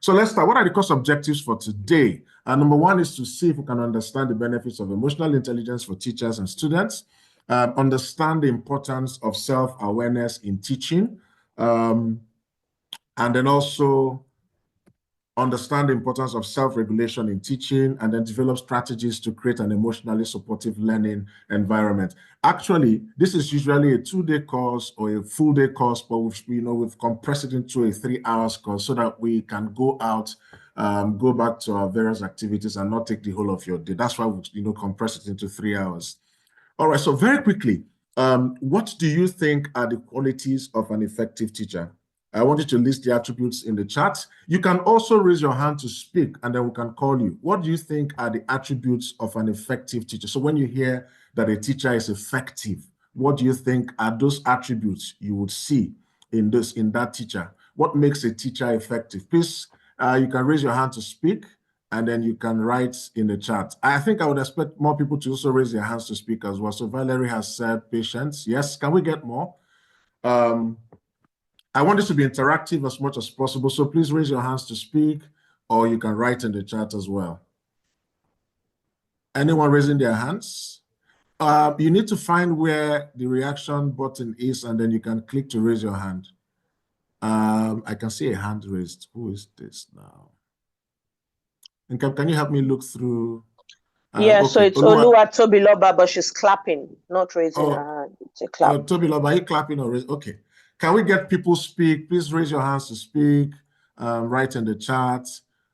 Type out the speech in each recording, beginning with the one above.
So let's start. What are the course objectives for today? Number one is to see if we can understand the benefits of emotional intelligence for teachers and students, understand the importance of self-awareness in teaching, and then also understand the importance of self-regulation in teaching, and then develop strategies to create an emotionally supportive learning environment. Actually, this is usually a 2-day course or a full-day course, but we've compressed it into a 3-hour course so that we can go out, go back to our various activities and not take the whole of your day. That's why we compress it into 3 hours. All right, so very quickly, what do you think are the qualities of an effective teacher? I want you to list the attributes in the chat. You can also raise your hand to speak, and then we can call you. What do you think are the attributes of an effective teacher? So when you hear that a teacher is effective, what do you think are those attributes you would see in that teacher? What makes a teacher effective? Please, you can raise your hand to speak, and then you can write in the chat. I think I would expect more people to also raise their hands to speak as well. So Valerie has said patience. Yes, can we get more? I want this to be interactive as much as possible, so please raise your hands to speak, or you can write in the chat as well. Anyone raising their hands? You need to find where the reaction button is, and then you can click to raise your hand. I can see a hand raised. Who is this now? And can you help me look through? Yeah, okay. So it's Oluwatobiloba, but she's clapping, not raising her hand. It's a clap. Tobiloba, are you clapping or raising? Okay. Can we get people speak? Please raise your hands to speak. Write in the chat.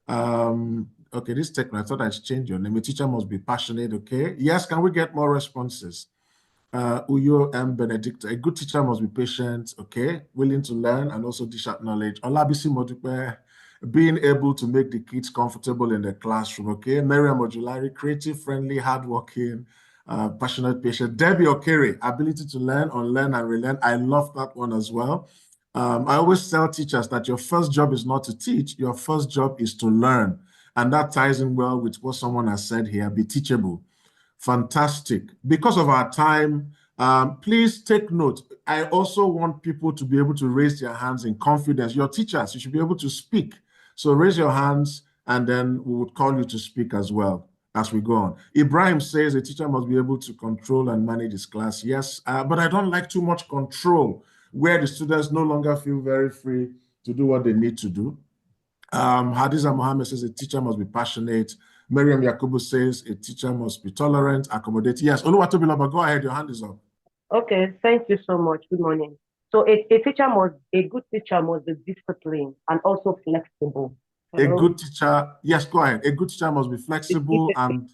Okay, this techno, I thought I'd change your name. A teacher must be passionate, okay? Yes, can we get more responses? Uyo M. Benedict, a good teacher must be patient, okay? Willing to learn and also dish out knowledge. Olabisi Modupe, being able to make the kids comfortable in the classroom, okay? Miriam Modulari, creative, friendly, hardworking, passionate, patient. Debbie Okere, ability to learn, unlearn, and relearn. I love that one as well. I always tell teachers that your first job is not to teach, your first job is to learn. And that ties in well with what someone has said here, be teachable. Fantastic. Because of our time, please take note. I also want people to be able to raise their hands in confidence. Your teachers, you should be able to speak. So raise your hands, and then we would call you to speak as well as we go on. Ibrahim says a teacher must be able to control and manage his class. Yes, but I don't like too much control where the students no longer feel very free to do what they need to do. Hadiza Mohammed says a teacher must be passionate. Miriam Yakubu says a teacher must be tolerant, accommodating. Yes, Oluwatobiloba, go ahead. Your hand is up. Okay, thank you so much. Good morning. So a good teacher must be disciplined and also flexible. Hello? A good teacher, yes, go ahead. A good teacher must be flexible and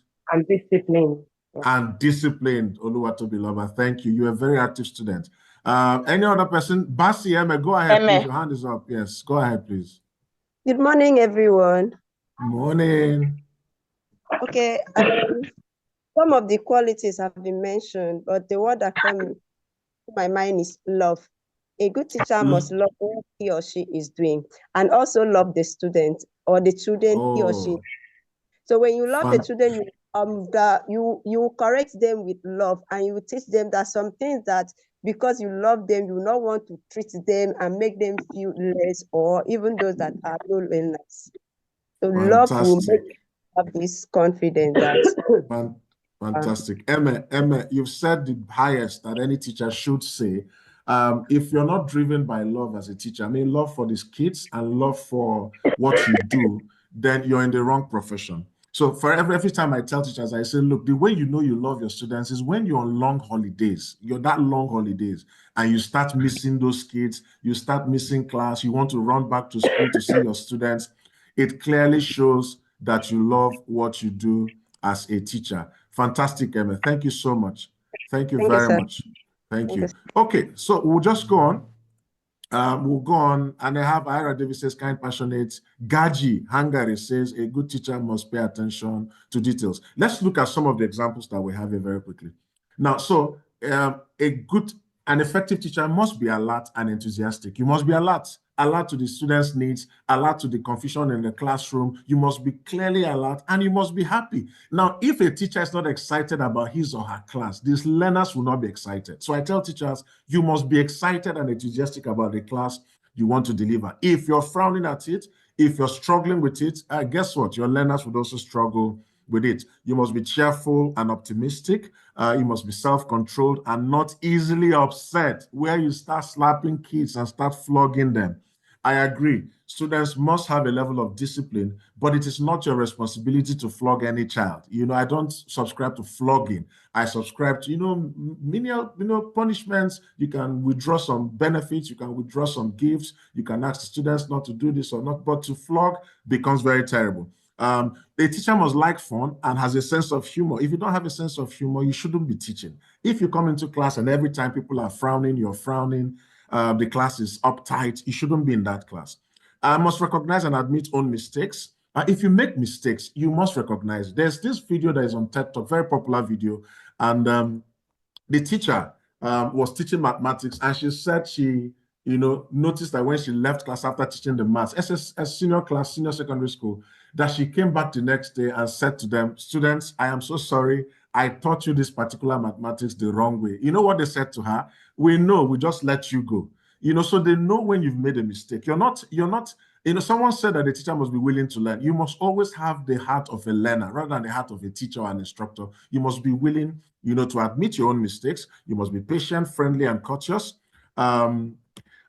disciplined. And disciplined, Oluwatobiloba. Thank you. You're a very active student. Any other person? Basi Eme, go ahead, please. Your hand is up. Yes, go ahead, please. Good morning, everyone. Morning. Okay, some of the qualities have been mentioned, but the word that came to my mind is love. A good teacher must love what he or she is doing, and also love the student or the children he or she. So when you love the children, you correct them with love, and you teach them that some things that because you love them, you not want to treat them and make them feel less, or even those that are low learners. So love will make you have this confidence that fantastic. Emma, you've said the highest that any teacher should say. If you're not driven by love as a teacher, I mean love for these kids and love for what you do, then you're in the wrong profession. So for every time I tell teachers, I say, look, the way you know you love your students is when you're on long holidays. You're that long holidays, and you start missing those kids. You start missing class. You want to run back to school to see your students. It clearly shows that you love what you do as a teacher. Fantastic, Emma. Thank you so much. Thank you very much. Thank you. Okay, so we'll just go on. We'll go on, and I have Ira Davis says, kind, passionate. Gaji Hungary says, a good teacher must pay attention to details. Let's look at some of the examples that we have here very quickly. Now, so an effective teacher must be alert and enthusiastic. You must be alert to the students' needs, alert to the confusion in the classroom. You must be clearly alert, and you must be happy. Now, if a teacher is not excited about his or her class, these learners will not be excited. So I tell teachers, you must be excited and enthusiastic about the class you want to deliver. If you're frowning at it, If you're struggling with it, guess what? Your learners would also struggle with it. You must be cheerful and optimistic. You must be self-controlled and not easily upset, where you start slapping kids and start flogging them. I agree. Students must have a level of discipline, but it is not your responsibility to flog any child. I don't subscribe to flogging. I subscribe to, menial, punishments. You can withdraw some benefits. You can withdraw some gifts. You can ask the students not to do this or not, but to flog becomes very terrible. A teacher must like fun and has a sense of humor. If you don't have a sense of humor, you shouldn't be teaching. If you come into class and every time people are frowning, you're frowning, the class is uptight, you shouldn't be in that class. I must recognize and admit own mistakes. If you make mistakes, you must recognize. There's this video that is on TED Talk, very popular video, and the teacher was teaching mathematics, and she said she, noticed that when she left class after teaching the maths, as senior secondary school, that she came back the next day and said to them, students, I am so sorry. I taught you this particular mathematics the wrong way. You know what they said to her? We know, we just let you go. So they know when you've made a mistake. You're not, someone said that the teacher must be willing to learn. You must always have the heart of a learner rather than the heart of a teacher or an instructor. You must be willing, to admit your own mistakes. You must be patient, friendly, and courteous. And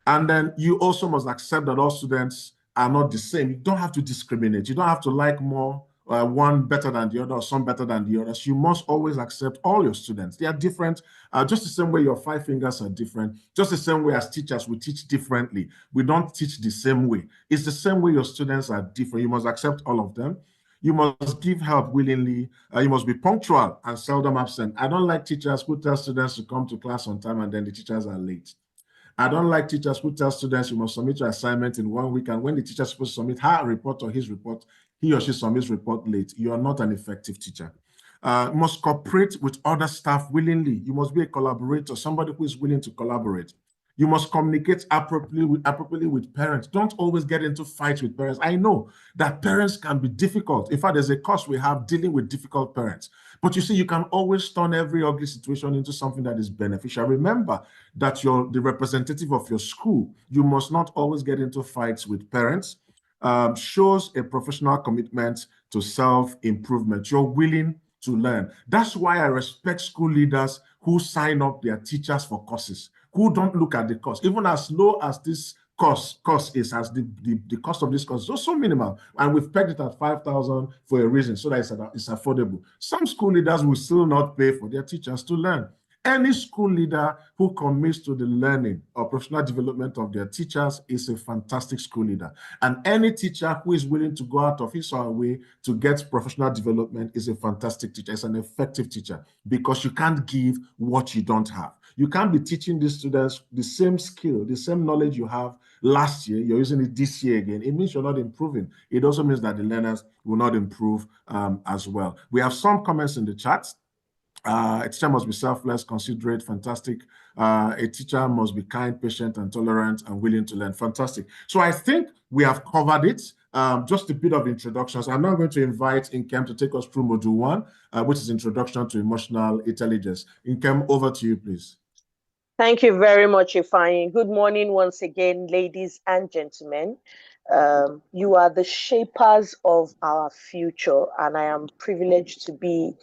then you also must accept that all students are not the same. You don't have to discriminate. You don't have to like more one better than the other or some better than the others. You must always accept all your students. They are different, just the same way your 5 fingers are different, just the same way as teachers, we teach differently. We don't teach the same way. It's the same way your students are different. You must accept all of them. You must give help willingly. You must be punctual and seldom absent. I don't like teachers who tell students to come to class on time and then the teachers are late. I don't like teachers who tell students you must submit your assignment in 1 week, and when the teacher is supposed to submit her report or his report, he or she submits report late. You are not an effective teacher. You must cooperate with other staff willingly. You must be a collaborator, somebody who is willing to collaborate. You must communicate appropriately with parents. Don't always get into fights with parents. I know that parents can be difficult. In fact, there's a course we have dealing with difficult parents. But you see, you can always turn every ugly situation into something that is beneficial. Remember that you're the representative of your school. You must not always get into fights with parents. Shows a professional commitment to self-improvement. You're willing to learn. That's why I respect school leaders who sign up their teachers for courses, who don't look at the cost. Even as low as this cost is, as the cost of this course is also minimal, and we've pegged it at 5,000 for a reason, so that it's affordable. Some school leaders will still not pay for their teachers to learn. Any school leader who commits to the learning or professional development of their teachers is a fantastic school leader. And any teacher who is willing to go out of his or her way to get professional development is a fantastic teacher. It's an effective teacher, because you can't give what you don't have. You can't be teaching these students the same skill, the same knowledge you have last year, you're using it this year again. It means you're not improving. It also means that the learners will not improve as well. We have some comments in the chat. A teacher must be selfless, considerate, fantastic. A teacher must be kind, patient, and tolerant, and willing to learn. Fantastic. So I think we have covered it. Just a bit of introductions. I'm now going to invite Nkem to take us through Module 1, which is Introduction to Emotional Intelligence. Nkem, over to you, please. Thank you very much, Ifeanyi. Good morning once again, ladies and gentlemen. You are the shapers of our future, and I am privileged to be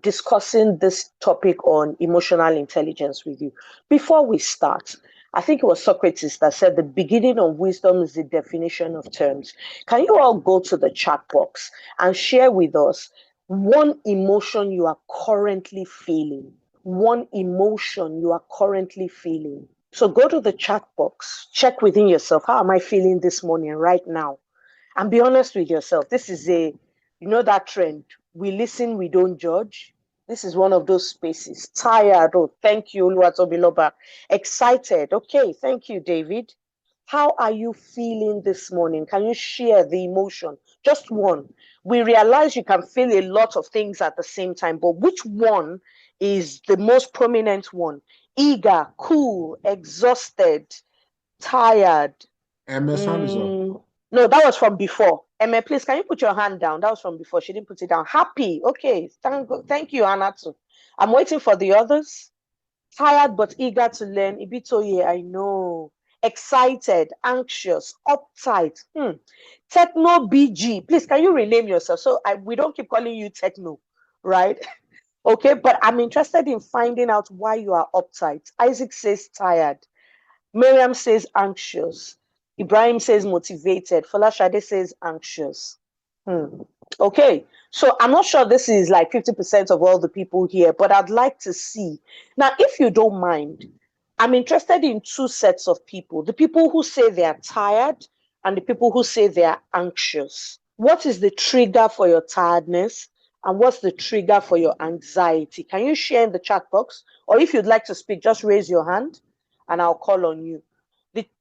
discussing this topic on emotional intelligence with you. Before we start, I think it was Socrates that said the beginning of wisdom is the definition of terms. Can you all go to the chat box and share with us one emotion you are currently feeling? One emotion you are currently feeling. So go to the chat box, check within yourself, how am I feeling this morning, right now? And be honest with yourself. This is that trend. We listen, we don't judge. This is one of those spaces. Tired. Oh, thank you, Oluwatobiloba. Excited. Okay, thank you, David. How are you feeling this morning? Can you share the emotion? Just one. We realize you can feel a lot of things at the same time, but which one is the most prominent one? Eager, cool, exhausted, tired. No, that was from before. Emma, please, can you put your hand down? That was from before. She didn't put it down. Happy. Okay. Thank you, Anatu. I'm waiting for the others. Tired but eager to learn. Ibitoye, I know. excited, anxious, uptight, techno BG. Please, can you rename yourself? So we don't keep calling you techno, right? Okay, but I'm interested in finding out why you are uptight. Isaac says tired. Miriam says anxious. Ibrahim says motivated. Folashade says anxious. Okay, so I'm not sure this is like 50% of all the people here, but I'd like to see. Now, if you don't mind, I'm interested in two sets of people, the people who say they're tired and the people who say they're anxious. What is the trigger for your tiredness? And what's the trigger for your anxiety? Can you share in the chat box? Or if you'd like to speak, just raise your hand and I'll call on you.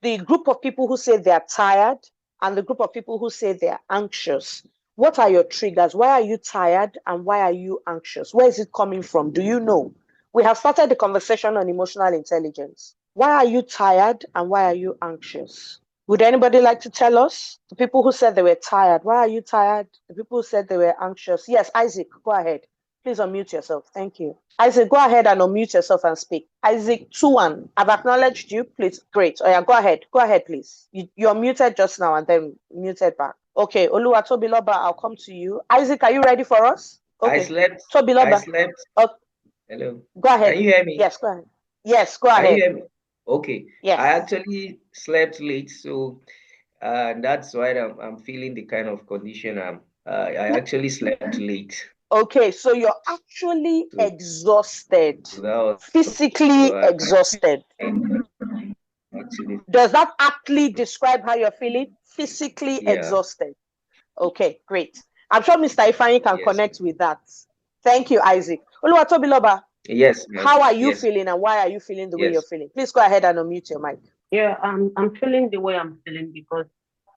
The group of people who say they're tired and the group of people who say they're anxious. What are your triggers? Why are you tired and why are you anxious? Where is it coming from? Do you know? We have started the conversation on emotional intelligence. Why are you tired and why are you anxious? Would anybody like to tell us? The people who said they were tired, why are you tired? The people who said they were anxious. Yes, Isaac, go ahead. Please unmute yourself. Thank you. Isaac, go ahead and unmute yourself and speak. Isaac Tuan, I've acknowledged you. Please, great. Oh yeah, go ahead. Go ahead, please. You're muted just now and then muted back. Okay, Oluwatobiloba, I'll come to you. Isaac, are you ready for us? Okay. I slept. Tobiloba. I slept. Oh, Hello. go ahead. Can you hear me? Yes, go ahead. Yes, go Can ahead. you hear me? Okay. Yes. I actually slept late, so that's why I'm feeling the kind of condition I actually slept late. Okay, so you're actually So exhausted, that was physically so exhausted. actually, Does that aptly describe how you're feeling? Physically yeah. exhausted. Okay, great. I'm sure Mr. Ifeanyi can Yes. connect with that. Thank you, Isaac. Oluwatobiloba, Yes. how are you Yes. feeling and why are you feeling the way Yes. you're feeling? Please go ahead and unmute your mic. Yeah, I'm feeling the way I'm feeling because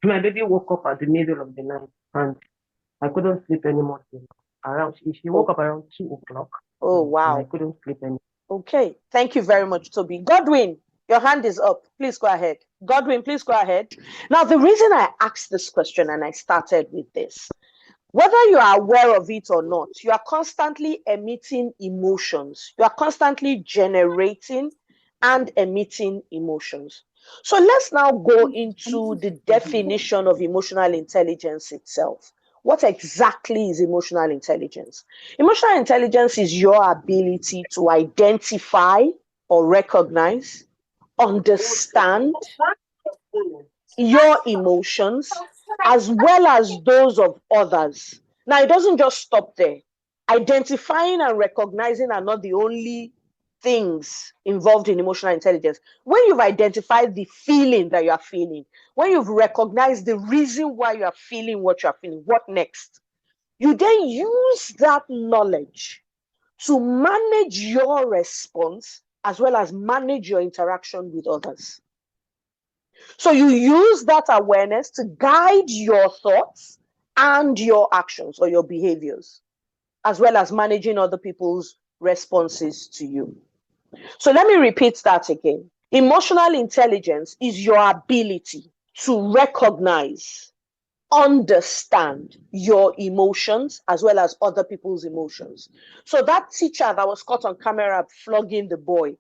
my baby woke up at the middle of the night and I couldn't sleep anymore. She woke up around 2 o'clock. Oh, And wow. I couldn't sleep anymore. Okay, thank you very much, Toby. Godwin, your hand is up. Please go ahead. Godwin, please go ahead. Now, the reason I asked this question and I started with this, whether you are aware of it or not, you are constantly emitting emotions. You are constantly generating and emitting emotions. So let's now go into the definition of emotional intelligence itself. What exactly is emotional intelligence? Emotional intelligence is your ability to identify or recognize, understand your emotions as well as those of others. Now, it doesn't just stop there. Identifying and recognizing are not the only things involved in emotional intelligence. When you've identified the feeling that you are feeling, when you've recognized the reason why you are feeling what you are feeling, what next? You then use that knowledge to manage your response as well as manage your interaction with others. So you use that awareness to guide your thoughts and your actions or your behaviors, as well as managing other people's responses to you. So let me repeat that again. Emotional intelligence is your ability to recognize, understand your emotions as well as other people's emotions. So that teacher that was caught on camera flogging the boy,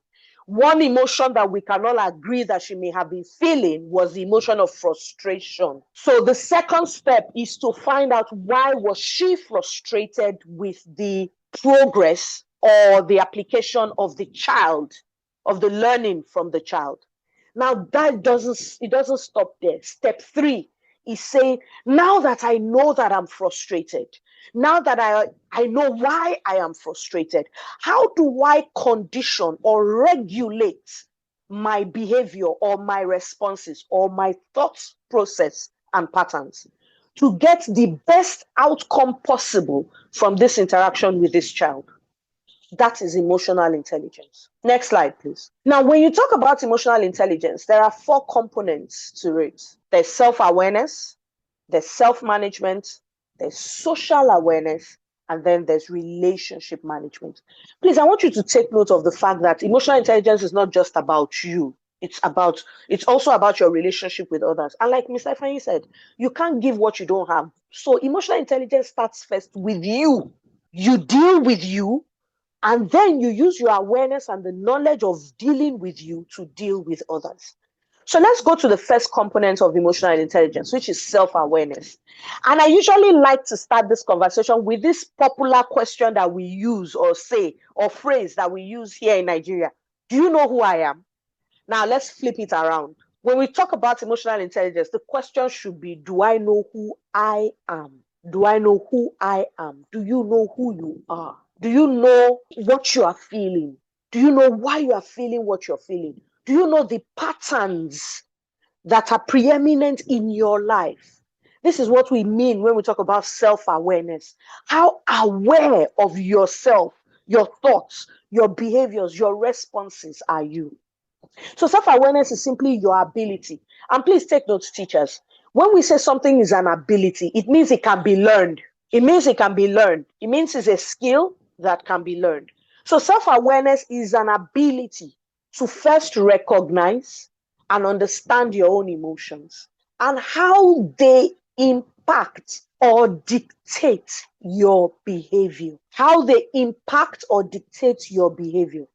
one emotion that we can all agree that she may have been feeling was the emotion of frustration. So the second step is to find out why was she frustrated with the progress or the application of the child, of the learning from the child. Now that doesn't stop there. Step 3 is saying, now that I know that I'm frustrated, now that I know why I am frustrated, how do I condition or regulate my behavior or my responses or my thought process and patterns to get the best outcome possible from this interaction with this child? That is emotional intelligence. Next slide, please. Now, when you talk about emotional intelligence, there are 4 components to it. There's self-awareness, there's self-management, there's social awareness, and then there's relationship management. Please, I want you to take note of the fact that emotional intelligence is not just about you. It's also about your relationship with others. And like Mr. Ifeanyi said, you can't give what you don't have. So emotional intelligence starts first with you. You deal with you, and then you use your awareness and the knowledge of dealing with you to deal with others. So let's go to the first component of emotional intelligence, which is self-awareness. And I usually like to start this conversation with this popular question that we use or say or phrase that we use here in Nigeria. Do you know who I am? Now let's flip it around. When we talk about emotional intelligence, the question should be, do I know who I am? Do I know who I am? Do you know who you are? Do you know what you are feeling? Do you know why you are feeling what you're feeling? Do you know the patterns that are preeminent in your life? This is what we mean when we talk about self-awareness. How aware of yourself, your thoughts, your behaviors, your responses are you? So self-awareness is simply your ability. And please take notes, teachers. When we say something is an ability, it means it can be learned. It means it can be learned. It means it's a skill that can be learned. So self-awareness is an ability to first recognize and understand your own emotions and how they impact or dictate your behavior. How they impact or dictate your behavior.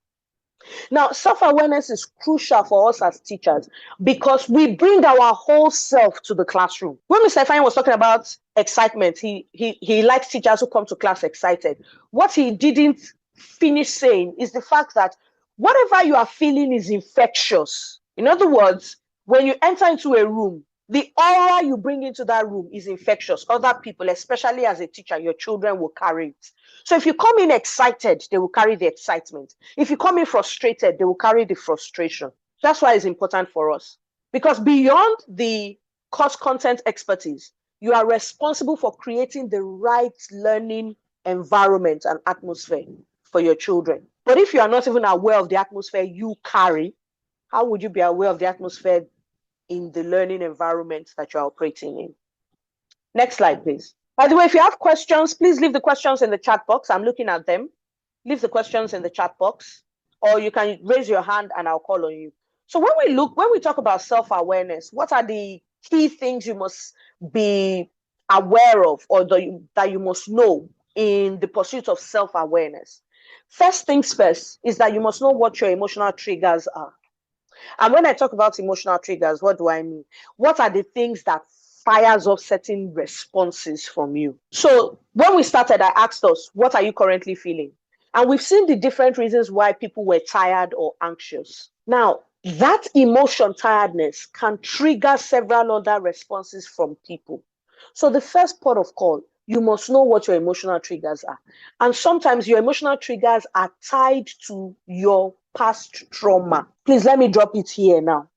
Now, self-awareness is crucial for us as teachers because we bring our whole self to the classroom. When Mr. Ifeanyi was talking about excitement, he likes teachers who come to class excited. What he didn't finish saying is the fact that whatever you are feeling is infectious. In other words, when you enter into a room, the aura you bring into that room is infectious. Other people, especially as a teacher, your children will carry it. So if you come in excited, they will carry the excitement. If you come in frustrated, they will carry the frustration. That's why it's important for us. Because beyond the course content expertise, you are responsible for creating the right learning environment and atmosphere for your children. But if you are not even aware of the atmosphere you carry, how would you be aware of the atmosphere in the learning environment that you're operating in? Next slide, please. By the way, if you have questions, please leave the questions in the chat box. I'm looking at them. Leave the questions in the chat box, or you can raise your hand and I'll call on you. So when we talk about self-awareness, what are the key things you must be aware of or that you must know in the pursuit of self-awareness? First things first is that you must know what your emotional triggers are. And when I talk about emotional triggers, what do I mean? What are the things that fires off certain responses from you? So when we started, I asked us, what are you currently feeling? And we've seen the different reasons why people were tired or anxious. Now, that emotion, tiredness, can trigger several other responses from people. So the first port of call, you must know what your emotional triggers are. And sometimes your emotional triggers are tied to your past trauma. Please let me drop it here now.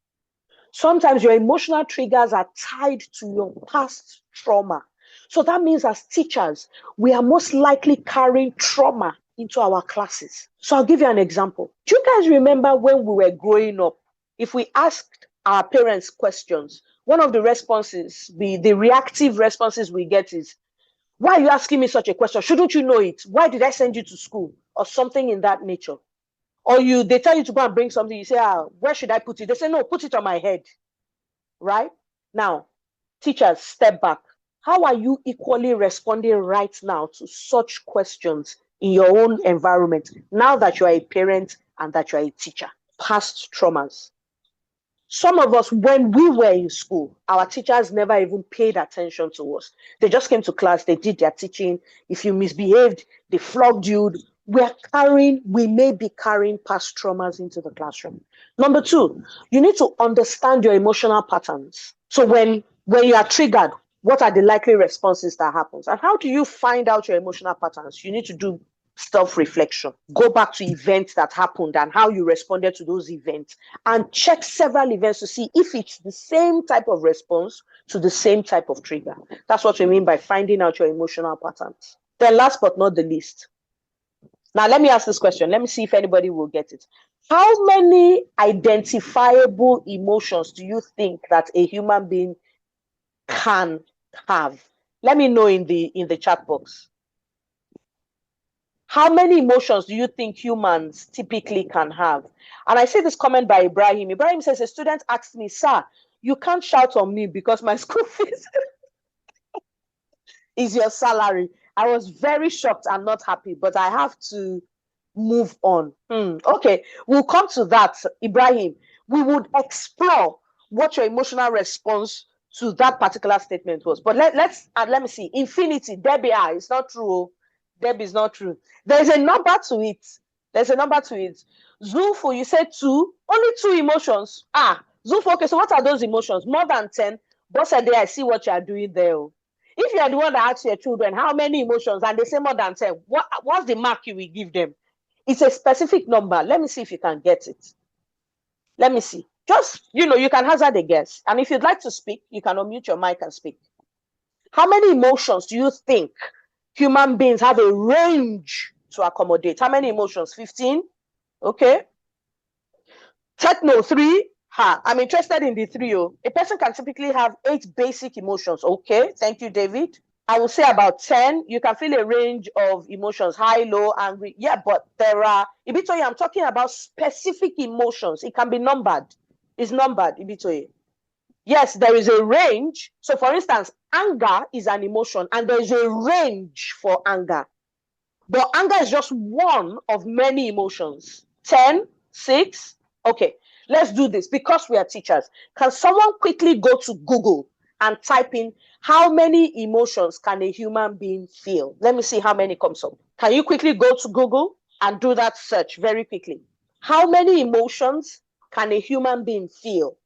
Sometimes your emotional triggers are tied to your past trauma. So that means as teachers, we are most likely carrying trauma into our classes. So I'll give you an example. Do you guys remember when we were growing up, if we asked our parents questions, one of the responses, the reactive responses we get is, why are you asking me such a question? Shouldn't you know it? Why did I send you to school? Or something in that nature. Or they tell you to go and bring something, you say, where should I put it? They say, no, put it on my head. Right? Now, teachers, step back. How are you equally responding right now to such questions in your own environment now that you are a parent and that you are a teacher? Past traumas. Some of us, when we were in school, our teachers never even paid attention to us. They just came to class, they did their teaching. If you misbehaved, they flogged you. We may be carrying past traumas into the classroom. Number two, you need to understand your emotional patterns. So when you are triggered, what are the likely responses that happens? And how do you find out your emotional patterns? You need to do self-reflection. Go back to events that happened and how you responded to those events and check several events to see if it's the same type of response to the same type of trigger. That's what we mean by finding out your emotional patterns. Then last but not the least, now let me ask this question. Let me see if anybody will get it. How many identifiable emotions do you think that a human being can have? Let me know in the chat box. How many emotions do you think humans typically can have? And I see this comment by Ibrahim. Ibrahim says, a student asked me, sir, you can't shout on me because my school fees is your salary. I was very shocked and not happy, but I have to move on. Okay, we'll come to that, Ibrahim. We would explore what your emotional response to that particular statement was. But let me see. Infinity, Debbie, it's not true. Debbie is not true. There's a number to it. There's a number to it. Zulfu, you said 2, only 2 emotions. Zulfu, okay, so what are those emotions? More than 10. Boss said, I see what you are doing there. If you are the one that asks your children how many emotions and they say more than 10, what's the mark you will give them? It's a specific number. Let me see if you can get it. Let me see. Just, you can hazard a guess. And if you'd like to speak, you can unmute your mic and speak. How many emotions do you think human beings have a range to accommodate? How many emotions? 15? Okay. Techno, 3. I'm interested in the 3. A person can typically have 8 basic emotions. Okay. Thank you, David. I will say about 10. You can feel a range of emotions, high, low, angry. Yeah, but there are, Ibitoye, I'm talking about specific emotions. It can be numbered. It's numbered, Ibitoye. Yes, there is a range. So for instance, anger is an emotion and there's a range for anger. But anger is just one of many emotions. 10, 6. Okay, let's do this because we are teachers. Can someone quickly go to Google and type in how many emotions can a human being feel? Let me see how many comes up. Can you quickly go to Google and do that search very quickly? How many emotions can a human being feel?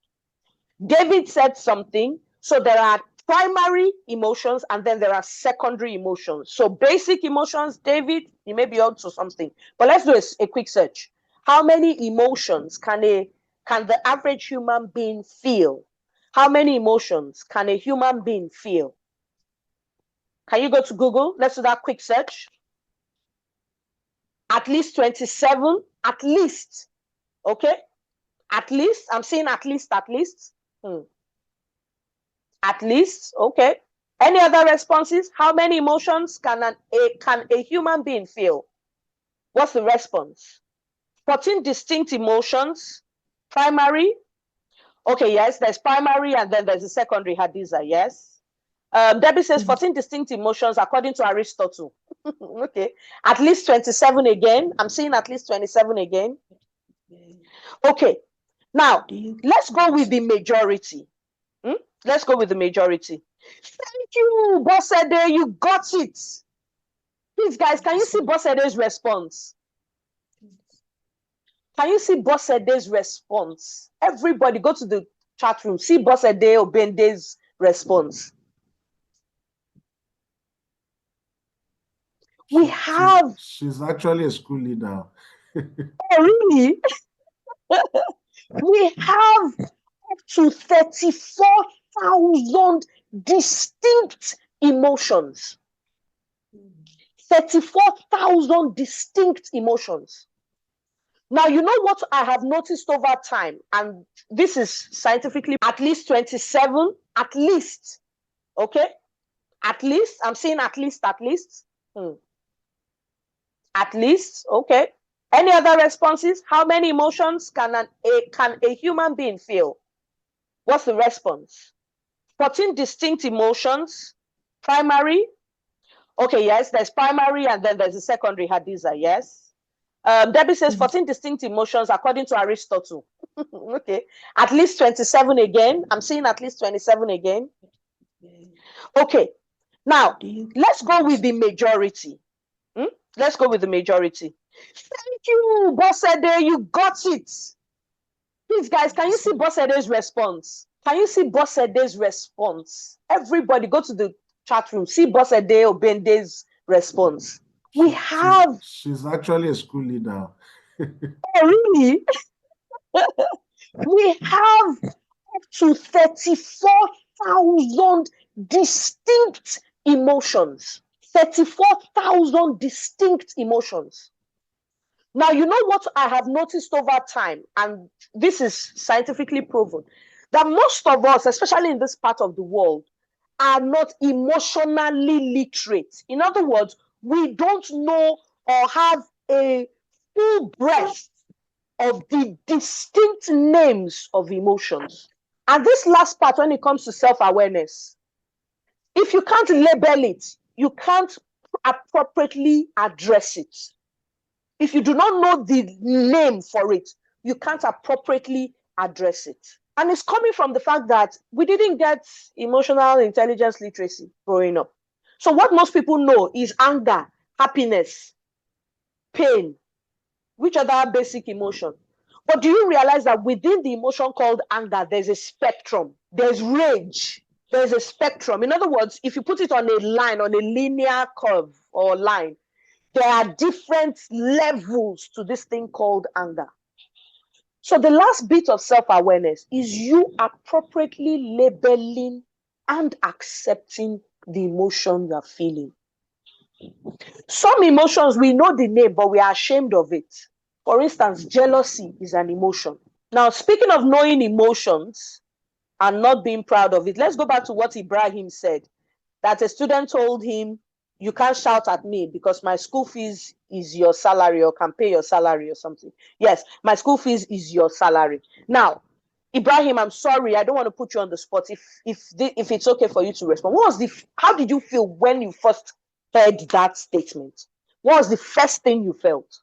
David said something. So there are primary emotions and then there are secondary emotions. So basic emotions, David, you may be on to something. But let's do a quick search. How many emotions can the average human being feel? How many emotions can a human being feel? Can you go to Google? Let's do that quick search. At least 27. At least. Okay? At least. I'm saying at least. At least. At least. Okay. Any other responses? How many emotions can a human being feel? What's the response? 14 distinct emotions. Primary. Okay, yes, there's primary and then there's a secondary, Hadiza, yes. Debbie says 14 distinct emotions according to Aristotle. Okay. At least 27 again. I'm seeing at least 27 again. Okay. Now, let's go with the majority. Let's go with the majority. Thank you, Bossede. You got it. Please, guys, can you see Bossede's response? Can you see Bossede's response? Everybody go to the chat room. See Bossede Obende's response. We have... She's actually a school leader. Oh, really? We have up to 34,000 distinct emotions. 34,000 distinct emotions. Now, you know what I have noticed over time, and this is scientifically at least 27, at least, okay? At least, I'm saying at least. At least, okay. Any other responses? How many emotions can a human being feel? What's the response? 14 distinct emotions. Primary. Okay, yes, there's primary and then there's a secondary, Hadiza, yes. Debbie says 14 distinct emotions according to Aristotle. Okay, at least 27 again. I'm seeing at least 27 again. Okay, now let's go with the majority. Let's go with the majority. Thank you, Bossede. You got it. Please, guys, can you see Bossede's response? Can you see Bossede's response? Everybody go to the chat room. See Bossede Obende's response. We have... She's actually a school leader. Oh, really? We have up to 34,000 distinct emotions. 34,000 distinct emotions. Now, you know what I have noticed over time, and this is scientifically proven, that most of us, especially in this part of the world, are not emotionally literate. In other words, we don't know or have a full breadth of the distinct names of emotions. And this last part, when it comes to self-awareness, if you can't label it, you can't appropriately address it. If you do not know the name for it, you can't appropriately address it. And it's coming from the fact that we didn't get emotional intelligence literacy growing up. So what most people know is anger, happiness, pain, which other basic emotion. But do you realize that within the emotion called anger, there's a spectrum? There's rage. There's a spectrum. In other words, if you put it on a line, on a linear curve or line, there are different levels to this thing called anger. So the last bit of self-awareness is you appropriately labeling and accepting the emotion you are feeling. Some emotions, we know the name, but we are ashamed of it. For instance, jealousy is an emotion. Now, speaking of knowing emotions and not being proud of it, let's go back to what Ibrahim said, that a student told him, you can't shout at me because my school fees is your salary or can pay your salary or something. Yes, my school fees is your salary. Now, Ibrahim, I'm sorry, I don't want to put you on the spot. If it's okay for you to respond, how did you feel when you first heard that statement? What was the first thing you felt?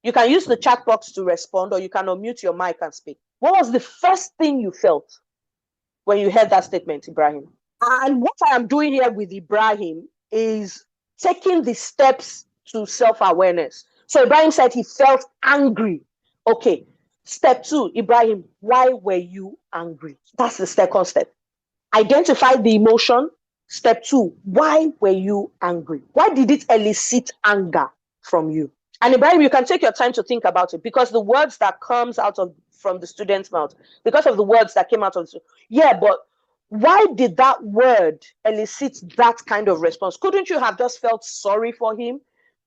You can use the chat box to respond, or you can unmute your mic and speak. What was the first thing you felt when you heard that statement, Ibrahim? And what I am doing here with Ibrahim is taking the steps to self-awareness. So Ibrahim said he felt angry. Okay. Step 2, Ibrahim, why were you angry? That's the second step. Identify the emotion. Step 2, why were you angry? Why did it elicit anger from you? And Ibrahim, you can take your time to think about it, because the words that comes out from the student's mouth, because of the words that came out of the, but why did that word elicit that kind of response? Couldn't you have just felt sorry for him?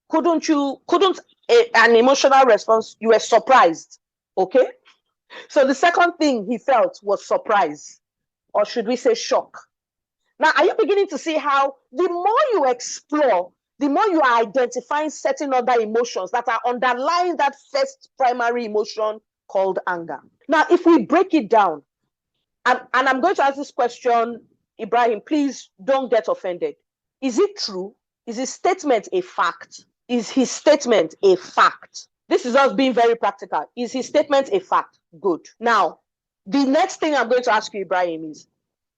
Couldn't an emotional response? You were surprised. Okay. So the second thing he felt was surprise, or should we say shock? Now, are you beginning to see how the more you explore, the more you are identifying certain other emotions that are underlying that first primary emotion called anger? Now, if we break it down, and I'm going to ask this question, Ibrahim, please don't get offended. Is it true? Is his statement a fact? Is his statement a fact? This is us being very practical. Is his statement a fact? Good. Now, the next thing I'm going to ask you, Ibrahim, is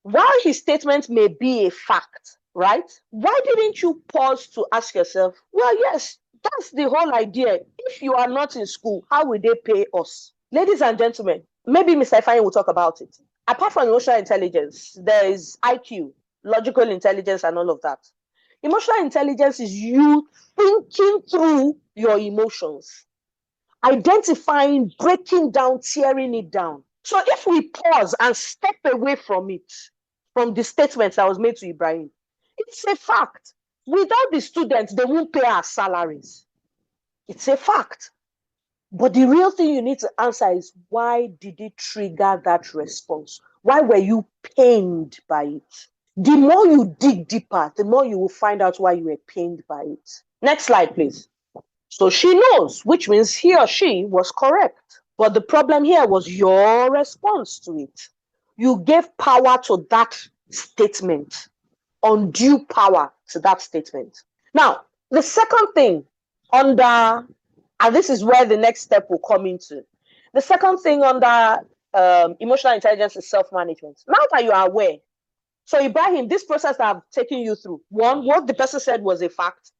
while his statement may be a fact, right? Why didn't you pause to ask yourself, well, yes, that's the whole idea. If you are not in school, how will they pay us? Ladies and gentlemen, maybe Mr. Ifeanyi will talk about it. Apart from emotional intelligence, there is IQ, logical intelligence, and all of that. Emotional intelligence is you thinking through your emotions, identifying, breaking down, tearing it down. So if we pause and step away from it, from the statements that was made to Ibrahim, it's a fact. Without the students, they won't pay our salaries. It's a fact. But the real thing you need to answer is, why did it trigger that response? Why were you pained by it? The more you dig deeper, the more you will find out why you were pained by it. Next slide, please. So she knows, which means he or she was correct. But the problem here was your response to it. You gave power to that statement, undue power to that statement. Now, the second thing and this is where the next step will come into. The second thing under emotional intelligence is self-management. Now that you are aware, so Ibrahim, this process that I've taken you through, 1, what the person said was a fact.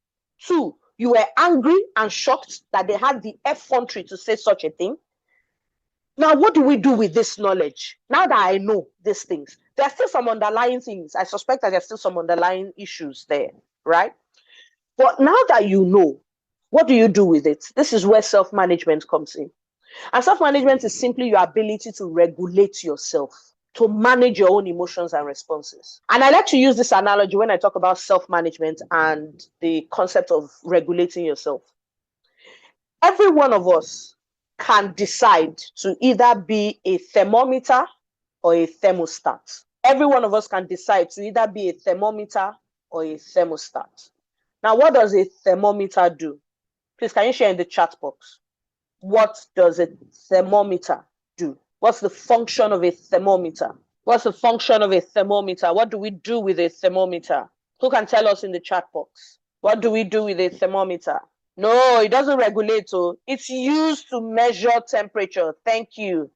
2, you were angry and shocked that they had the effrontery to say such a thing. Now, what do we do with this knowledge? Now that I know these things, there are still some underlying things. I suspect that there's still some underlying issues there, right? But now that you know, what do you do with it? This is where self-management comes in. And self-management is simply your ability to regulate yourself, to manage your own emotions and responses. And I like to use this analogy when I talk about self-management and the concept of regulating yourself. Every one of us can decide to either be a thermometer or a thermostat. Every one of us can decide to either be a thermometer or a thermostat. Now, what does a thermometer do? Please, can you share in the chat box? What does a thermometer do? What's the function of a thermometer? What's the function of a thermometer? What do we do with a thermometer? Who can tell us in the chat box? What do we do with a thermometer? No, it doesn't regulate. So it's used to measure temperature. Thank you.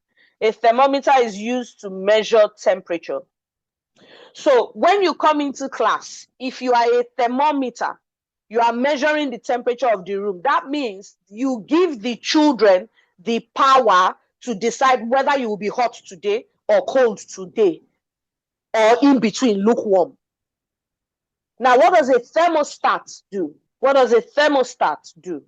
A thermometer is used to measure temperature. So when you come into class, if you are a thermometer, you are measuring the temperature of the room. That means you give the children the power to decide whether you will be hot today or cold today, or in between, lukewarm. Now, what does a thermostat do? What does a thermostat do?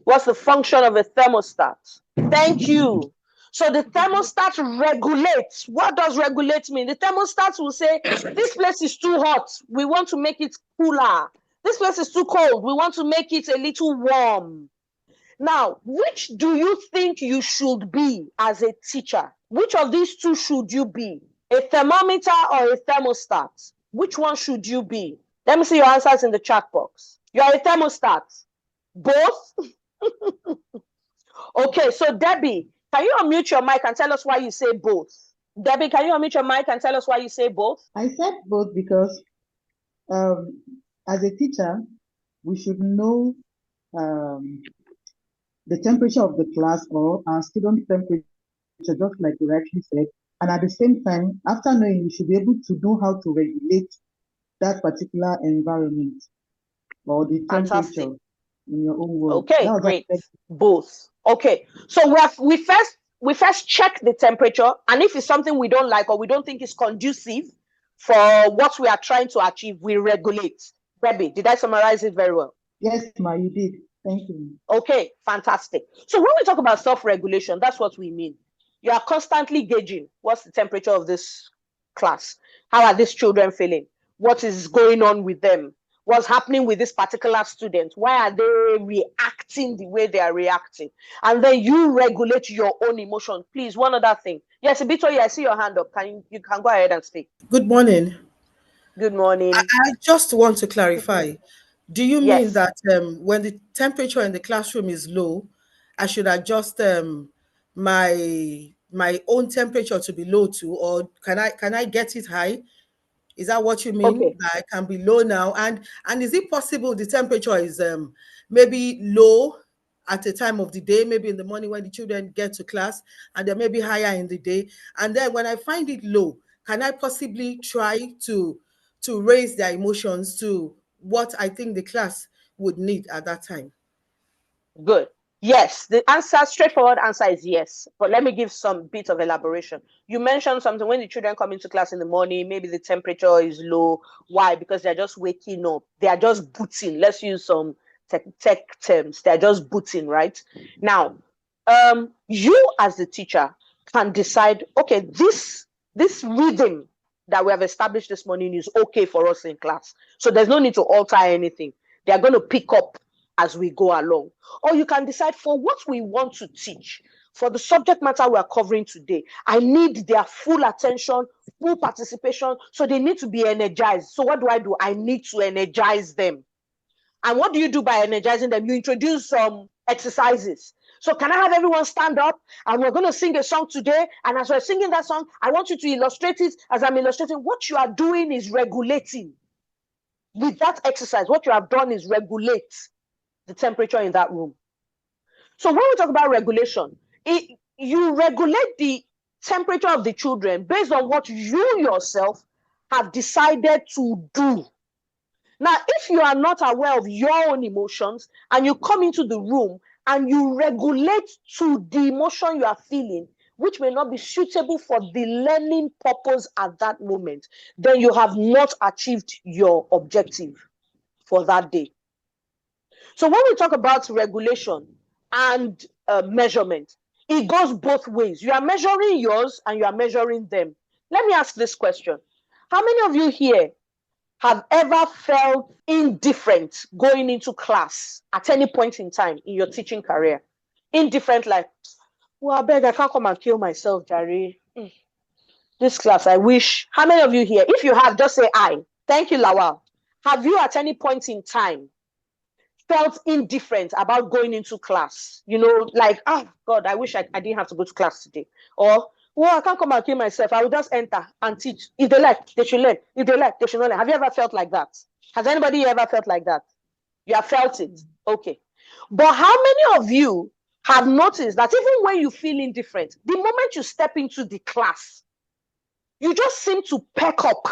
What's the function of a thermostat? Thank you. So the thermostat regulates. What does regulate mean? The thermostat will say, this place is too hot. We want to make it cooler. This place is too cold. We want to make it a little warm. Now, which do you think you should be as a teacher? Which of these two should you be? A thermometer or a thermostat? Which one should you be? Let me see your answers in the chat box. You are a thermostat. Both? Okay, so Debbie, can you unmute your mic and tell us why you say both? Debbie, can you unmute your mic and tell us why you say both? I said both because as a teacher, we should know the temperature of the class or our student temperature, just like you rightly said. And at the same time, after knowing, you should be able to know how to regulate that particular environment or the Fantastic. temperature in your own world. Okay, great. Both. Okay, so we first check the temperature, and if it's something we don't like or we don't think is conducive for what we are trying to achieve, we regulate. Debbie, did I summarize it very well? Yes, Ma, you did. Thank you. Okay, fantastic. So when we talk about self-regulation, that's what we mean. You are constantly gauging what's the temperature of this class. How are these children feeling? What is going on with them? What's happening with this particular student? Why are they reacting the way they are reacting? And then you regulate your own emotion. Please, one other thing. Yes, Bitoye, I see your hand up. You can go ahead and speak. Good morning. Good morning. I just want to clarify. Do you Yes. mean that when the temperature in the classroom is low, I should adjust my own temperature to be low too, or can I get it high? Is that what you mean? Okay. That I can be low now, and is it possible the temperature is maybe low at a time of the day, maybe in the morning when the children get to class, and then maybe higher in the day, and then when I find it low, can I possibly try to raise their emotions to what I think the class would need at that time? Good. Yes, the straightforward answer is yes. But let me give some bit of elaboration. You mentioned something when the children come into class in the morning, maybe the temperature is low. Why? Because they're just waking up. They are just booting. Let's use some tech terms. They're just booting, right? Now, you as the teacher can decide, okay, this rhythm that we have established this morning is okay for us in class. So there's no need to alter anything. They are going to pick up as we go along. Or you can decide for what we want to teach, for the subject matter we are covering today, I need their full attention, full participation, so they need to be energized. So what do? I need to energize them. And what do you do by energizing them? You introduce some exercises. So can I have everyone stand up? And we're going to sing a song today. And as we're singing that song, I want you to illustrate it. As I'm illustrating, what you are doing is regulating. With that exercise, what you have done is regulate the temperature in that room. So when we talk about regulation, you regulate the temperature of the children based on what you yourself have decided to do. Now, if you are not aware of your own emotions and you come into the room and you regulate to the emotion you are feeling, which may not be suitable for the learning purpose at that moment, then you have not achieved your objective for that day. So when we talk about regulation and measurement, it goes both ways. You are measuring yours and you are measuring them. Let me ask this question. How many of you here have ever felt indifferent going into class at any point in time in your teaching career? Indifferent, like, well, I beg, I can't come and kill myself, Jare. This class, I wish. How many of you here? If you have, just say I. Thank you, Lawal. Have you at any point in time felt indifferent about going into class? You know, like, oh God, I wish I didn't have to go to class today. Or, well, I can't come and kill myself. I will just enter and teach. If they like, they should learn. If they like, they should not learn. Have you ever felt like that? Has anybody ever felt like that? You have felt it. Okay. But how many of you have noticed that even when you feel indifferent, the moment you step into the class, you just seem to perk up.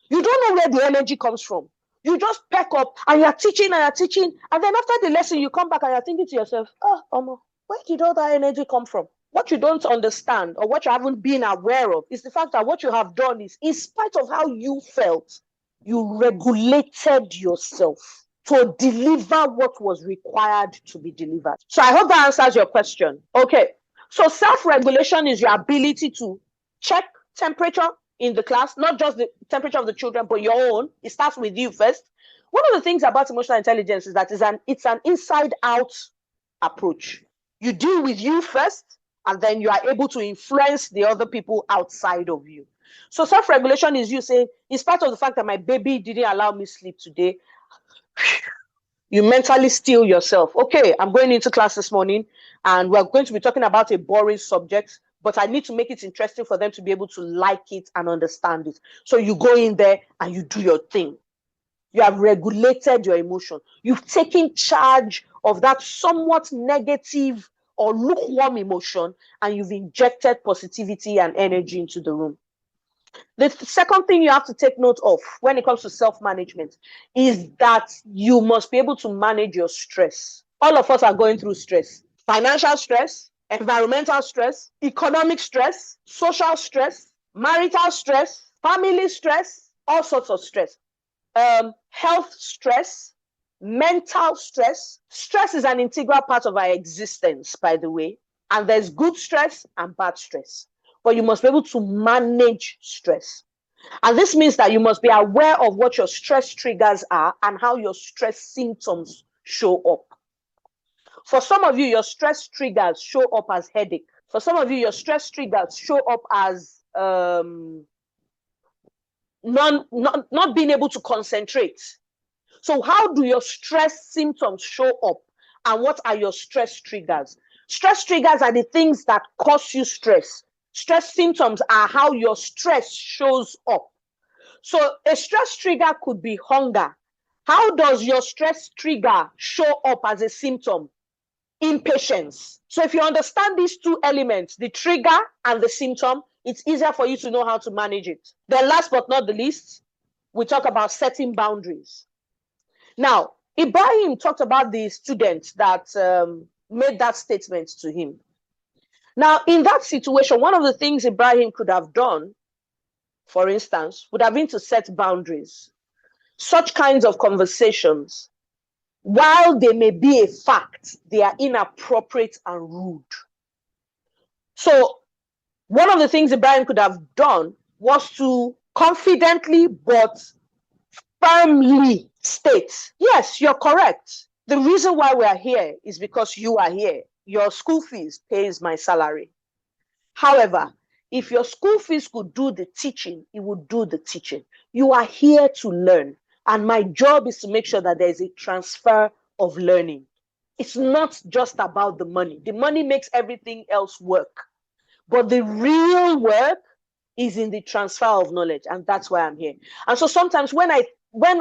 You don't know where the energy comes from. You just perk up and you're teaching and you're teaching. And then after the lesson, you come back and you're thinking to yourself, oh, where did all that energy come from? What you don't understand or what you haven't been aware of is the fact that what you have done is, in spite of how you felt, you regulated yourself to deliver what was required to be delivered. So I hope that answers your question. Okay. So self-regulation is your ability to check temperature in the class, not just the temperature of the children, but your own. It starts with you first. One of the things about emotional intelligence is that it's an inside-out approach. You deal with you first, and then you are able to influence the other people outside of you. So self-regulation is you saying, in spite of the fact that my baby didn't allow me sleep today, you mentally steel yourself. Okay, I'm going into class this morning, and we're going to be talking about a boring subject, but I need to make it interesting for them to be able to like it and understand it. So you go in there and you do your thing. You have regulated your emotion. You've taken charge of that somewhat negative or lukewarm emotion, and you've injected positivity and energy into the room. The second thing you have to take note of when it comes to self-management is that you must be able to manage your stress. All of us are going through stress. Financial stress, environmental stress, economic stress, social stress, marital stress, family stress, all sorts of stress. Health stress, mental stress. Stress is an integral part of our existence, by the way. And there's good stress and bad stress. But you must be able to manage stress. And this means that you must be aware of what your stress triggers are and how your stress symptoms show up. For some of you, your stress triggers show up as headache. For some of you, your stress triggers show up as not being able to concentrate. So how do your stress symptoms show up? And what are your stress triggers? Stress triggers are the things that cause you stress. Stress symptoms are how your stress shows up. So a stress trigger could be hunger. How does your stress trigger show up as a symptom? Impatience. So if you understand these two elements, the trigger and the symptom, it's easier for you to know how to manage it. Then last but not the least, we talk about setting boundaries. Now, Ibrahim talked about the student that made that statement to him. Now, in that situation, one of the things Ibrahim could have done, for instance, would have been to set boundaries. Such kinds of conversations, while they may be a fact, they are inappropriate and rude. So one of the things Ibrahim could have done was to confidently but firmly state, yes, you're correct. The reason why we are here is because you are here. Your school fees pays my salary. However, if your school fees could do the teaching, it would do the teaching. You are here to learn. And my job is to make sure that there is a transfer of learning. It's not just about the money. The money makes everything else work. But the real work is in the transfer of knowledge. And that's why I'm here. And so sometimes when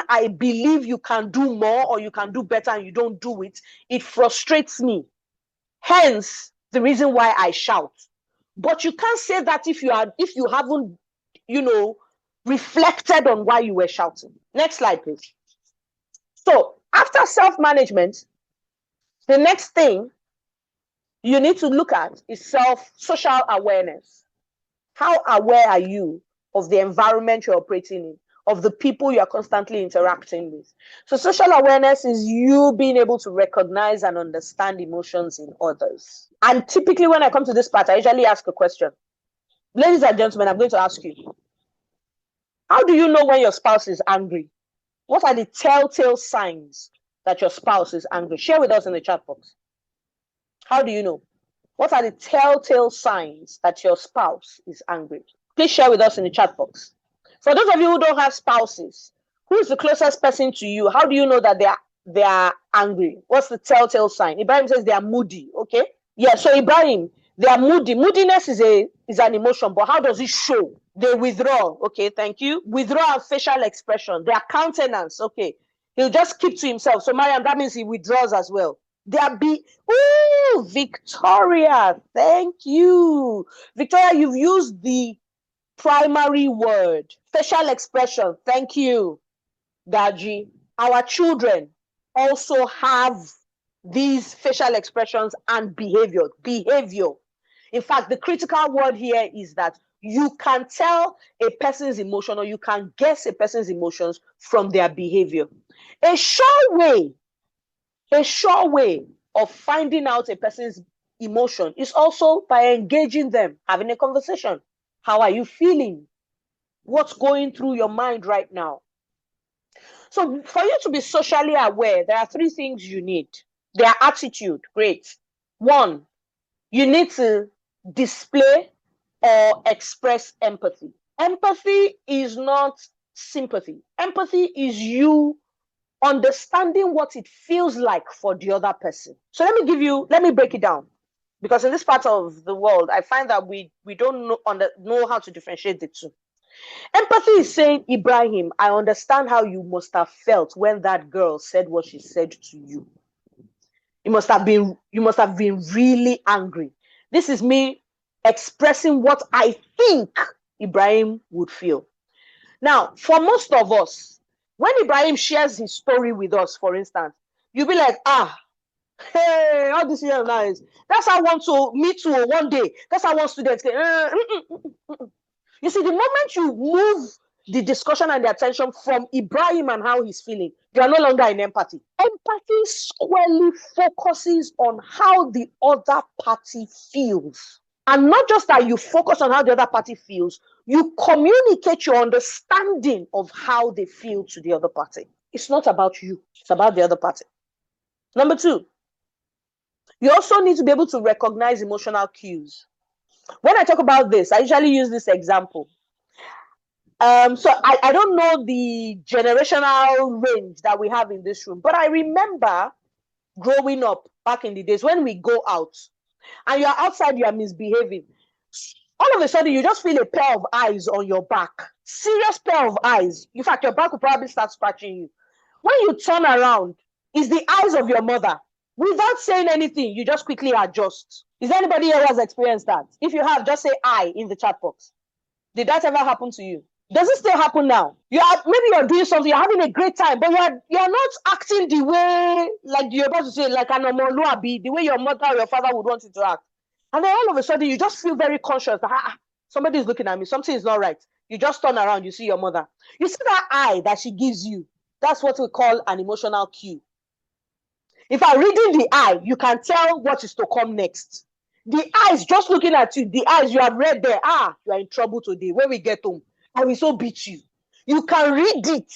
I believe you can do more or you can do better and you don't do it, it frustrates me. Hence, the reason why I shout. But you can't say that if you haven't, reflected on why you were shouting. Next slide, please. So after self-management, the next thing you need to look at is social awareness. How aware are you of the environment you're operating in, of the people you're constantly interacting with? So social awareness is you being able to recognize and understand emotions in others. And typically when I come to this part, I usually ask a question. Ladies and gentlemen, I'm going to ask you, how do you know when your spouse is angry? What are the telltale signs that your spouse is angry? Share with us in the chat box. How do you know? What are the telltale signs that your spouse is angry? Please share with us in the chat box. For those of you who don't have spouses, who is the closest person to you? How do you know that they are angry? What's the telltale sign? Ibrahim says they are moody. Okay. Yeah. So Ibrahim, they are moody. Moodiness is an emotion, but how does it show? They withdraw. Okay. Thank you. Withdraw and facial expression. Their countenance. Okay. He'll just keep to himself. So Mariam, that means he withdraws as well. Ooh, Victoria, thank you. Victoria, you've used the primary word, facial expression. Thank you, Gaji. Our children also have these facial expressions and behavior. In fact, the critical word here is that you can tell a person's emotion, or you can guess a person's emotions from their behavior. A sure way of finding out a person's emotion is also by engaging them, having a conversation. How are you feeling? What's going through your mind right now? So for you to be socially aware, there are 3 things you need. Their attitude, great. 1, you need to display or express empathy. Empathy is not sympathy. Empathy is you understanding what it feels like for the other person. So let me break it down. Because in this part of the world, I find that we don't know how to differentiate the two. Empathy is saying, Ibrahim, I understand how you must have felt when that girl said what she said to you. You must have been really angry. This is me expressing what I think Ibrahim would feel. Now, for most of us, when Ibrahim shares his story with us, for instance, you'll be like, hey, all this here now is, that's how I want to meet you one day. That's how one student say, You see, the moment you move the discussion and the attention from Ibrahim and how he's feeling, you are no longer in empathy. Empathy squarely focuses on how the other party feels. And not just that you focus on how the other party feels, you communicate your understanding of how they feel to the other party. It's not about you, it's about the other party. Number 2, you also need to be able to recognize emotional cues. When I talk about this, I usually use this example. So I don't know the generational range that we have in this room, but I remember growing up back in the days when we go out and you're outside, you are misbehaving. All of a sudden, you just feel a pair of eyes on your back. Serious pair of eyes. In fact, your back will probably start scratching you. When you turn around, it's the eyes of your mother. Without saying anything, you just quickly adjust. Is there anybody here who has experienced that? If you have, just say I in the chat box. Did that ever happen to you? Does it still happen now? Maybe you're doing something, you're having a great time, but you're not acting the way, like you're about to say, like an omoluabi, the way your mother or your father would want you to act. And then all of a sudden, you just feel very conscious that somebody is looking at me, something is not right. You just turn around, you see your mother. You see that eye that she gives you. That's what we call an emotional cue. If I'm reading the eye, you can tell what is to come next. The eyes just looking at you, the eyes you have read there, you are in trouble today. When we get home, I will so beat you. You can read it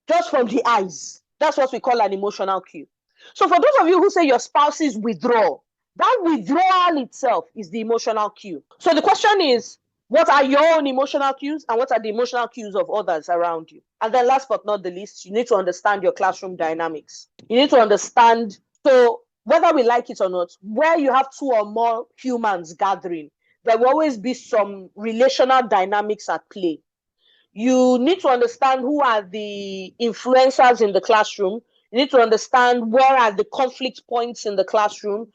just from the eyes. That's what we call an emotional cue. So for those of you who say your spouses withdraw, that withdrawal itself is the emotional cue. So the question is, what are your own emotional cues and what are the emotional cues of others around you? And then last but not the least, you need to understand your classroom dynamics. You need to understand, so whether we like it or not, where you have 2 or more humans gathering, there will always be some relational dynamics at play. You need to understand who are the influencers in the classroom. You need to understand where are the conflict points in the classroom.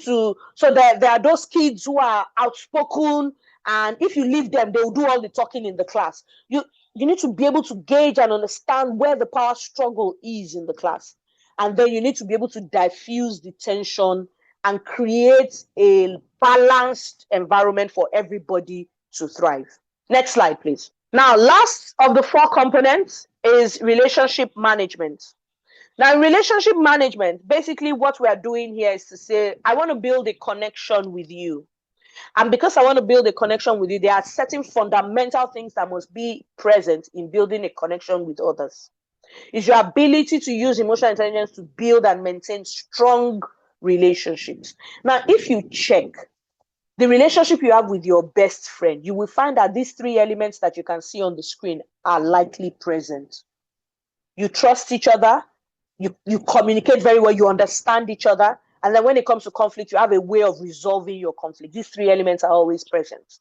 So there are those kids who are outspoken, and if you leave them, they will do all the talking in the class. You need to be able to gauge and understand where the power struggle is in the class. And then you need to be able to diffuse the tension and create a balanced environment for everybody to thrive. Next slide, please. Now, last of the 4 components is relationship management. Now, in relationship management, basically what we are doing here is to say, I want to build a connection with you. And because I want to build a connection with you, there are certain fundamental things that must be present in building a connection with others. It's your ability to use emotional intelligence to build and maintain strong relationships. Now, if you check the relationship you have with your best friend, you will find that these 3 elements that you can see on the screen are likely present. You trust each other, you communicate very well, you understand each other, and then when it comes to conflict, you have a way of resolving your conflict. These 3 elements are always present.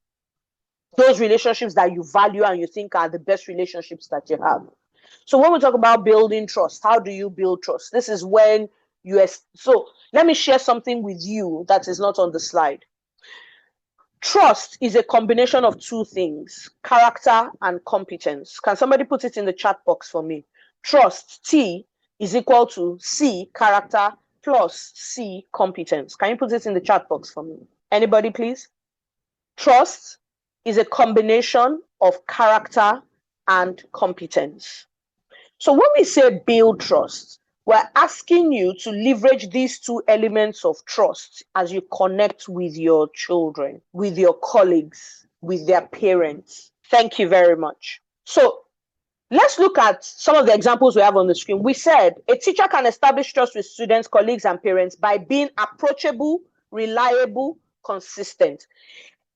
Those relationships that you value and you think are the best relationships that you have. So when we talk about building trust, how do you build trust? This is when So let me share something with you that is not on the slide. Trust is a combination of two things, character and competence. Can somebody put it in the chat box for me? Trust, T, is equal to C, character, plus C, competence. Can you put it in the chat box for me? Anybody, please? Trust is a combination of character and competence. So when we say build trust, we're asking you to leverage these two elements of trust as you connect with your children, with your colleagues, with their parents. Thank you very much. So let's look at some of the examples we have on the screen. We said a teacher can establish trust with students, colleagues, and parents by being approachable, reliable, consistent.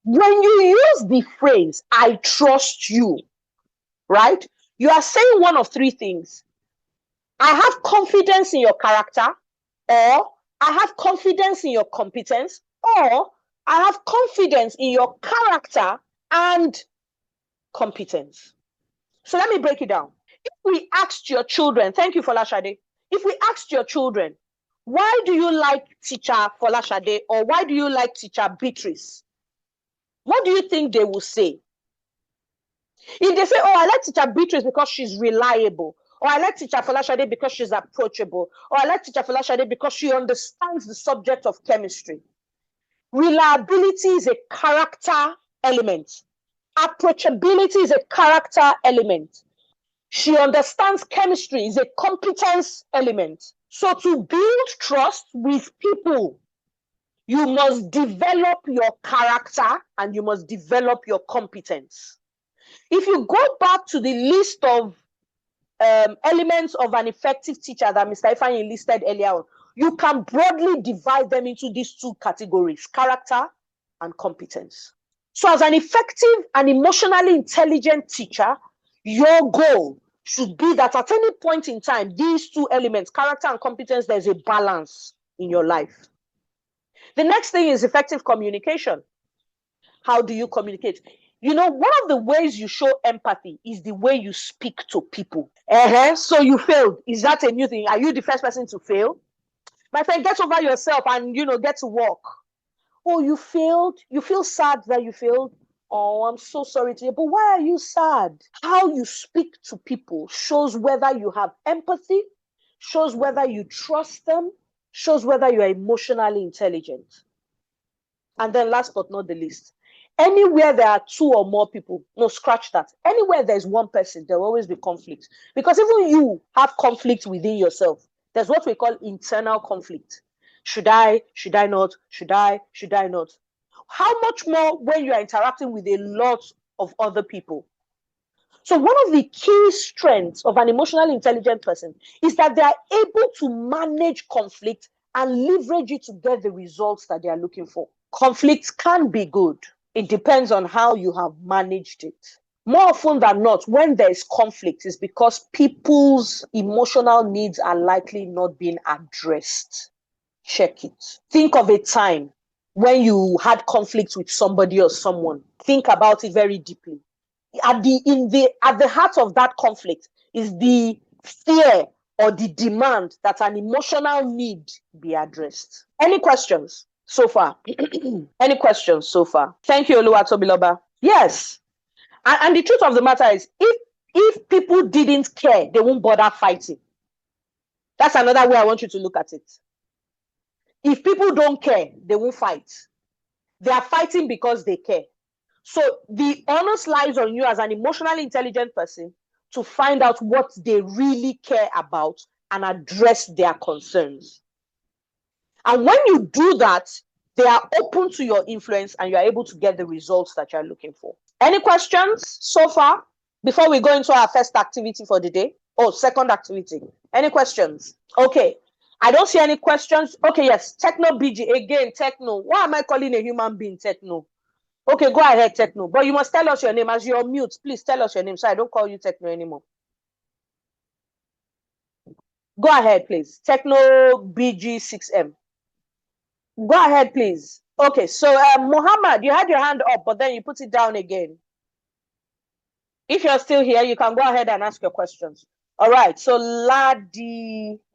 When you use the phrase, I trust you, right? You are saying one of three things. I have confidence in your character, or I have confidence in your competence, or I have confidence in your character and competence. So let me break it down. If we asked your children, thank you, Folashade. If we asked your children, why do you like teacher Folashade, or why do you like teacher Beatrice? What do you think they will say? If they say, oh, I like teacher Beatrice because she's reliable, or I like teacher Folashade because she's approachable, or I like teacher Folashade because she understands the subject of chemistry. Reliability is a character element. Approachability is a character element. She understands chemistry is a competence element. So to build trust with people, you must develop your character and you must develop your competence. If you go back to the list of elements of an effective teacher that Mr. Ifeanyi listed earlier on, you can broadly divide them into these two categories, character and competence. So as an effective and emotionally intelligent teacher, your goal should be that at any point in time, these two elements, character and competence, there's a balance in your life. The next thing is effective communication. How do you communicate? You know, one of the ways you show empathy is the way you speak to people. So you failed. Is that a new thing? Are you the first person to fail? My friend, get over yourself and, get to work. Oh, you failed? You feel sad that you failed? Oh, I'm so sorry to you. But why are you sad? How you speak to people shows whether you have empathy, shows whether you trust them, shows whether you are emotionally intelligent. And then last but not the least, anywhere there are two or more people, no, scratch that. Anywhere there's one person, there will always be conflict. Because even you have conflict within yourself. There's what we call internal conflict. Should I not? Should I not? How much more when you are interacting with a lot of other people? So one of the key strengths of an emotionally intelligent person is that they are able to manage conflict and leverage it to get the results that they are looking for. Conflict can be good. It depends on how you have managed it. More often than not, when there is conflict, it's because people's emotional needs are likely not being addressed. Check it. Think of a time when you had conflict with somebody or someone. Think about it very deeply. At the heart of that conflict is the fear or the demand that an emotional need be addressed. Any questions so far? Any questions so far? Thank you, Oluwatobiloba. Yes. And the truth of the matter is, if people didn't care, they won't bother fighting. That's another way I want you to look at it. If people don't care, they won't fight. They are fighting because they care. So the onus lies on you as an emotionally intelligent person to find out what they really care about and address their concerns. And when you do that, they are open to your influence and you are able to get the results that you're looking for. Any questions so far before we go into our first activity for the day? Oh, second activity. Any questions? Okay. I don't see any questions. Okay, yes. Techno BG. Again, Techno. Why am I calling a human being Techno? Okay, go ahead, Techno. But you must tell us your name. As you're mute, please tell us your name so I don't call you Techno anymore. Go ahead, please. Techno BG6M. Go ahead, please. Okay, so Muhammad, you had your hand up, but then you put it down again. If you're still here, you can go ahead and ask your questions. All right, so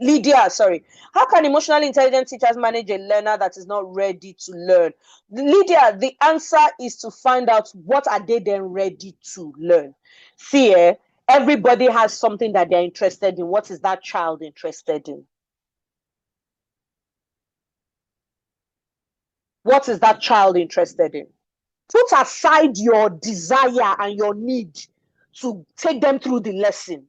Lydia, sorry. How can emotionally intelligent teachers manage a learner that is not ready to learn? Lydia, the answer is to find out what are they then ready to learn. See, everybody has something that they're interested in. What is that child interested in? What is that child interested in? Put aside your desire and your need to take them through the lesson.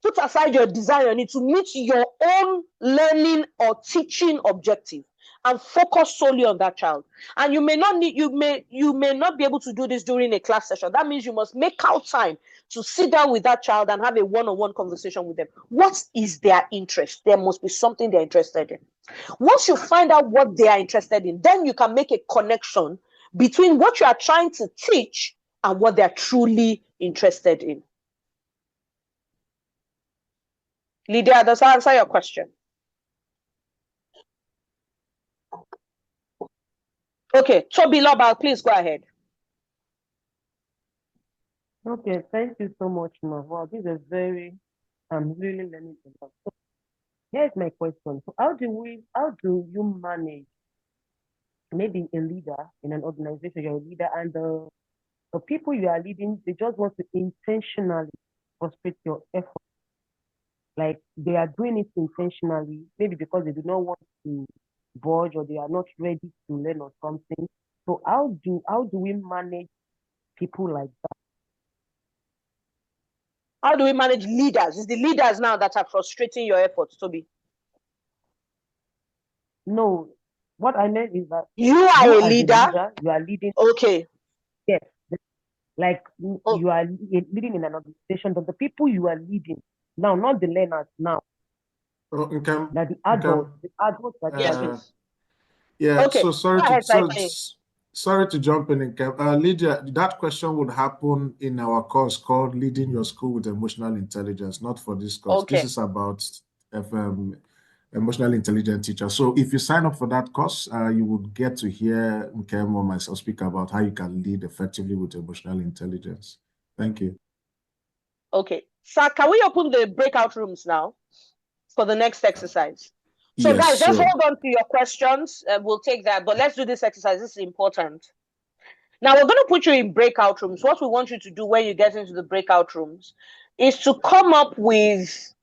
Put aside your desire and need to meet your own learning or teaching objective and focus solely on that child. And you may not be able to do this during a class session. That means you must make out time to sit down with that child and have a one-on-one conversation with them. What is their interest? There must be something they're interested in. Once you find out what they are interested in, then you can make a connection between what you are trying to teach and what they're truly interested in. Lydia, does that answer your question? Okay, Toby Lobal, please go ahead. Okay, thank you so much, ma. Wow, this is I'm really learning a lot. So here's my question. So how do you manage maybe a leader in an organization, you're a leader, and the people you are leading, they just want to intentionally frustrate your effort. Like they are doing it intentionally, maybe because they do not want to budge or they are not ready to learn or something. So how do we manage people like that? How do we manage leaders? It's the leaders now that are frustrating your efforts, Toby. No, what I meant is that You are you a as a leader. leader, you are leading. Okay. Yes, like Oh. you are leading in an organization, but the people you are leading now, not the learners now, that the adults that Yes, you are please. Yeah, Okay. so sorry Go to ahead, Saipan. sorry to jump in, Lydia, that question would happen in our course called Leading Your School with Emotional Intelligence, not for this course. Okay. This is about emotional intelligent teacher. So if you sign up for that course, you would get to hear Nkem or myself speak about how you can lead effectively with emotional intelligence. Thank you. Okay. Sir, can we open the breakout rooms now for the next exercise? So Yes, guys, just sure. hold on to your questions. We'll take that, but let's do this exercise. This is important. Now we're going to put you in breakout rooms. What we want you to do when you get into the breakout rooms is to come up with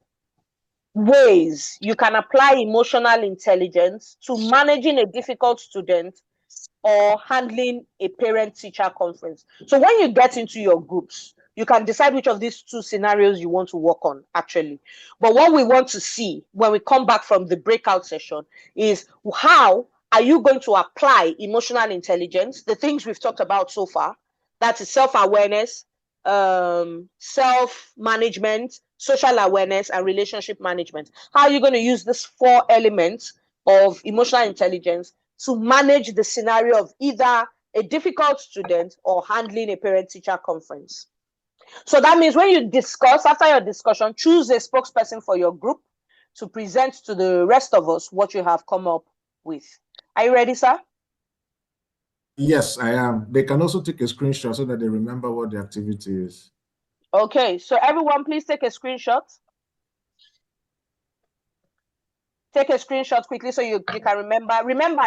ways you can apply emotional intelligence to managing a difficult student or handling a parent-teacher conference. So when you get into your groups, you can decide which of these two scenarios you want to work on, actually. But what we want to see when we come back from the breakout session is how are you going to apply emotional intelligence, the things we've talked about so far, that is self-awareness, self-management, social awareness, and relationship management. How are you going to use these 4 elements of emotional intelligence to manage the scenario of either a difficult student or handling a parent-teacher conference? So that means when you discuss, after your discussion, choose a spokesperson for your group to present to the rest of us what you have come up with. Are you ready, sir? Yes, I am. They can also take a screenshot so that they remember what the activity is. Okay, so everyone please take a screenshot. Take a screenshot quickly so you can remember. Remember,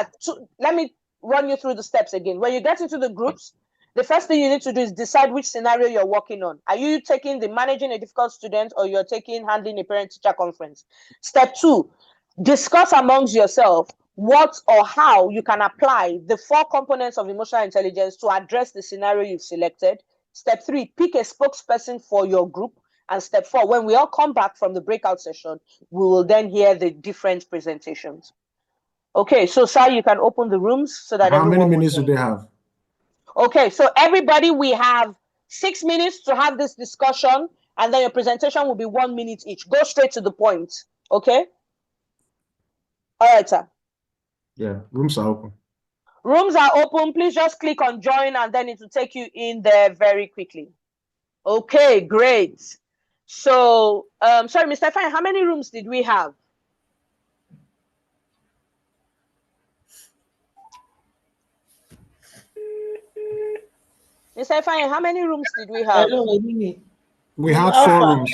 let me run you through the steps again. When you get into the groups, the first thing you need to do is decide which scenario you're working on. Are you taking the managing a difficult student or you're taking handling a parent-teacher conference? Step 2, discuss amongst yourself what or how you can apply the 4 components of emotional intelligence to address the scenario you've selected. Step 3, pick a spokesperson for your group. And step 4, when we all come back from the breakout session, we will then hear the different presentations. Okay, so sir, you can open the rooms so that How many everyone minutes do they have? Okay, so everybody, we have 6 minutes to have this discussion, and then your presentation will be 1 minute each. Go straight to the point, okay? All right, sir. Yeah, rooms are open. Rooms are open. Please just click on join, and then it will take you in there very quickly. Okay, great. So, sorry, Mr. Fine, how many rooms did we have? Mr. Fine, how many rooms did we have? Hello, Edini. We had Alpha. forums.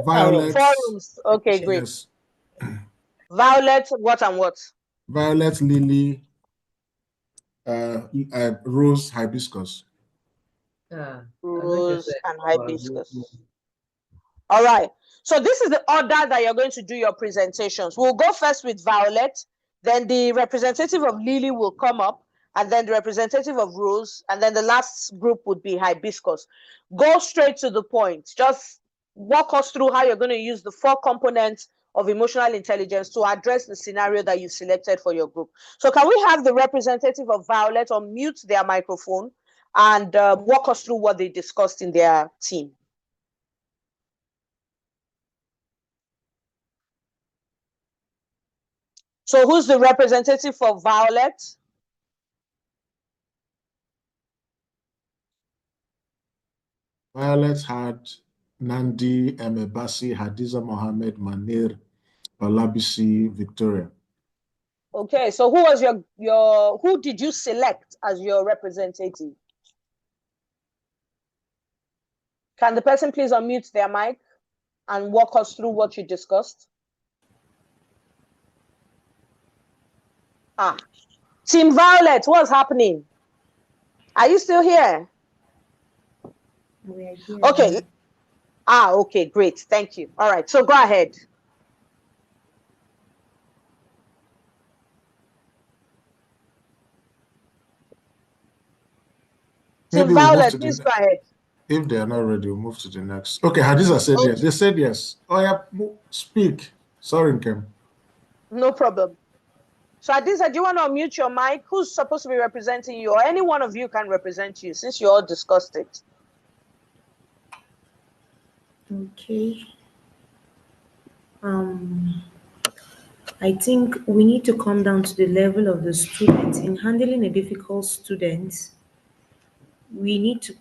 Violet. Forums. Okay, great. Yes. Violet, what and what? Violet, lily, rose, hibiscus. Rose and hibiscus. All right. So this is the order that you're going to do your presentations. We'll go first with Violet, then the representative of Lily will come up, and then the representative of Rose, and then the last group would be hibiscus. Go straight to the point. Just walk us through how you're going to use the 4 components of emotional intelligence to address the scenario that you selected for your group. So can we have the representative of Violet unmute their microphone and walk us through what they discussed in their team? So who's the representative for Violet? Violet had Nandi, Emebasi, Hadiza Mohammed, Manir, Balabisi, Victoria. Okay, so who was who did you select as your representative? Can the person please unmute their mic and walk us through what you discussed? Team Violet, what's happening? Are you still here? We are here. Okay. Okay, great. Thank you. All right, so go ahead. Team Violet, please go ahead. If they are not ready, we'll move to the next. Okay, Hadiza said yes. They said yes. Oh, yeah, speak. Sorry, Nkem. No problem. So Hadiza, do you want to unmute your mic? Who's supposed to be representing you? Or any one of you can represent you since you all discussed it. Okay. I think we need to come down to the level of the student. In handling a difficult student, we need to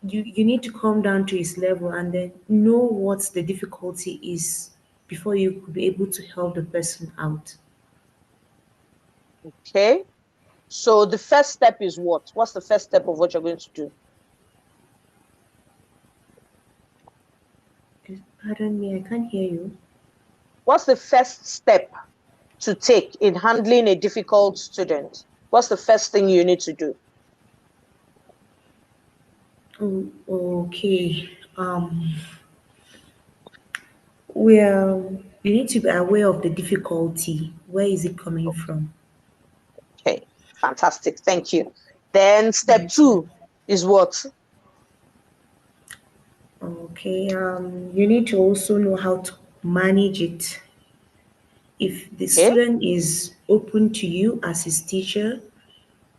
you need to come down to his level and then know what the difficulty is before you could be able to help the person out. Okay. So the first step is what? What's the first step of what you're going to do? Pardon me, I can't hear you. What's the first step to take in handling a difficult student? What's the first thing you need to do? Oh, okay. Well, you need to be aware of the difficulty. Where is it coming from? Okay, fantastic. Thank you. Then step 2 is what? Okay, you need to also know how to manage it. If the student is open to you as his teacher,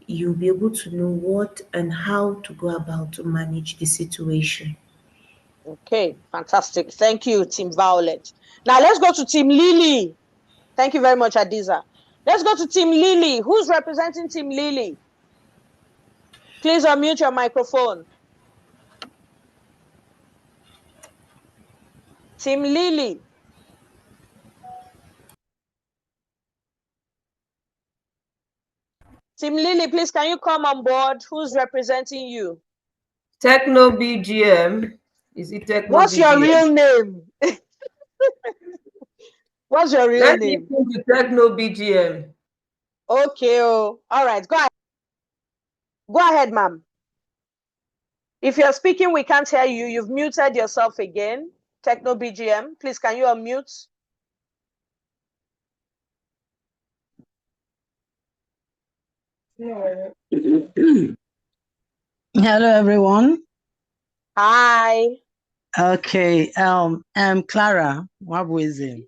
you'll be able to know what and how to go about to manage the situation. Okay, fantastic. Thank you, Team Violet. Now let's go to Team Lily. Thank you very much, Hadiza. Let's go to Team Lily. Who's representing Team Lily? Please unmute your microphone. Team Lily. Team Lily, please, can you come on board? Who's representing you? Techno BGM. Is it Techno What's BGM? your real name? What's your real name? Let's listen to Techno BGM. Okay. Oh, all right. Go ahead. Go ahead, ma'am. If you're speaking, we can't hear you. You've muted yourself again. Techno BGM, please, can you unmute? Hello, everyone. Hi. Okay, I'm Clara Wabweze.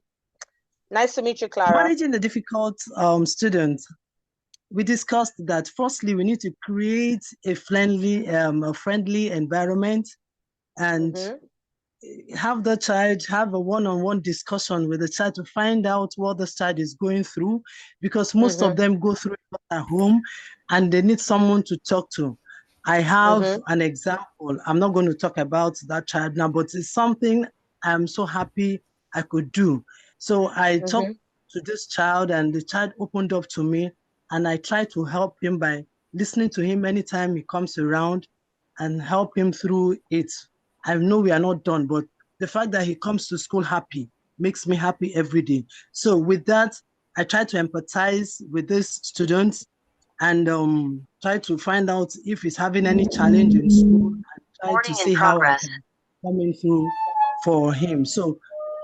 Nice to meet you, Clara. Managing the difficult student, we discussed that firstly, we need to create a friendly environment and have the child have a one-on-one discussion with the child to find out what the child is going through, because most of them go through it at home and they need someone to talk to. I have an example. I'm not going to talk about that child now, but it's something I'm so happy I could do. So I talked to this child and the child opened up to me and I try to help him by listening to him anytime he comes around and help him through it. I know we are not done, but the fact that he comes to school happy makes me happy every day. So with that, I try to empathize with this student and try to find out if he's having any challenge in school and try to see how I can come in through for him. So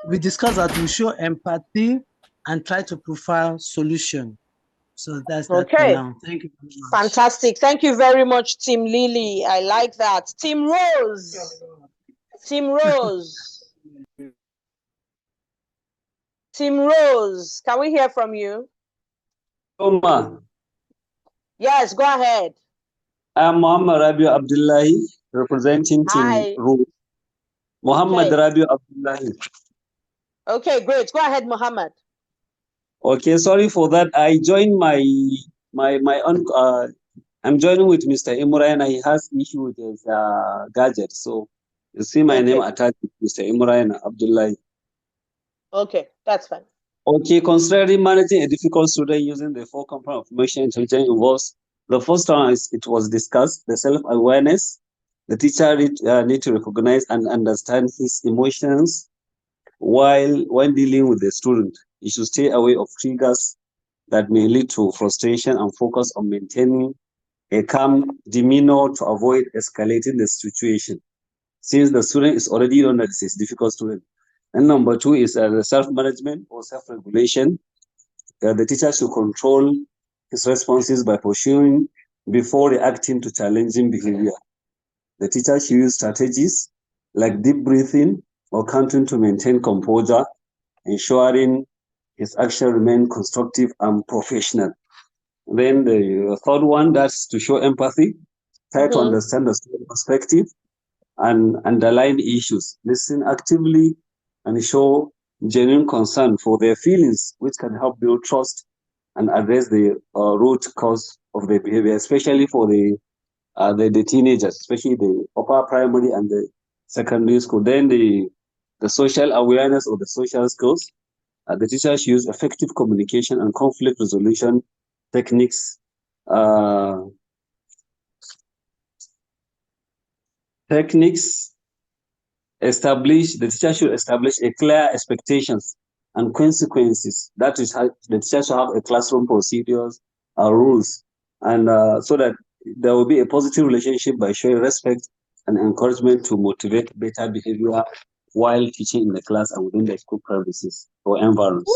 we discussed that we show empathy and try to profile solution. So that's that for Okay. now. Thank you very much. Fantastic. Thank you very much, Team Lily. I like that. Team Rose. Team Rose. Team Rose, can we hear from you? Oma, Yes, go ahead. I'm Muhammad Rabiu Abdullahi, representing Hi. Team Rose. Muhammad Okay. Rabiu Abdullahi. Okay, great. Go ahead, Muhammad. Okay, sorry for that. I joined my own. I'm joining with Mr. Imran. He has issue with his gadget, so you see my name attached to Mr. Imran Abdullahi. Okay, that's fine. Okay, considering managing a difficult student using the four components of emotional intelligence involves the first one is it was discussed the self-awareness. The teacher need to recognize and understand his emotions when dealing with the student. He should stay away of triggers that may lead to frustration and focus on maintaining a calm demeanor to avoid escalating the situation, since the student is already known that it's a difficult student. And number two is the self-management or self-regulation. The teacher should control his responses by pursuing before reacting to challenging behavior. The teacher should use strategies like deep breathing or counting to maintain composure, ensuring his action remain constructive and professional. Then the third one, that's to show empathy, try to understand the student perspective and underline issues, listen actively and show genuine concern for their feelings, which can help build trust and address the root cause of their behavior, especially for the teenagers, especially the upper primary and the secondary school. Then the social awareness or the social skills. The teachers use effective communication and conflict resolution techniques. The teacher should establish a clear expectations and consequences. That is how the teacher should have a classroom procedures, rules, and so that there will be a positive relationship by showing respect and encouragement to motivate better behavior while teaching in the class and within the school premises or environs.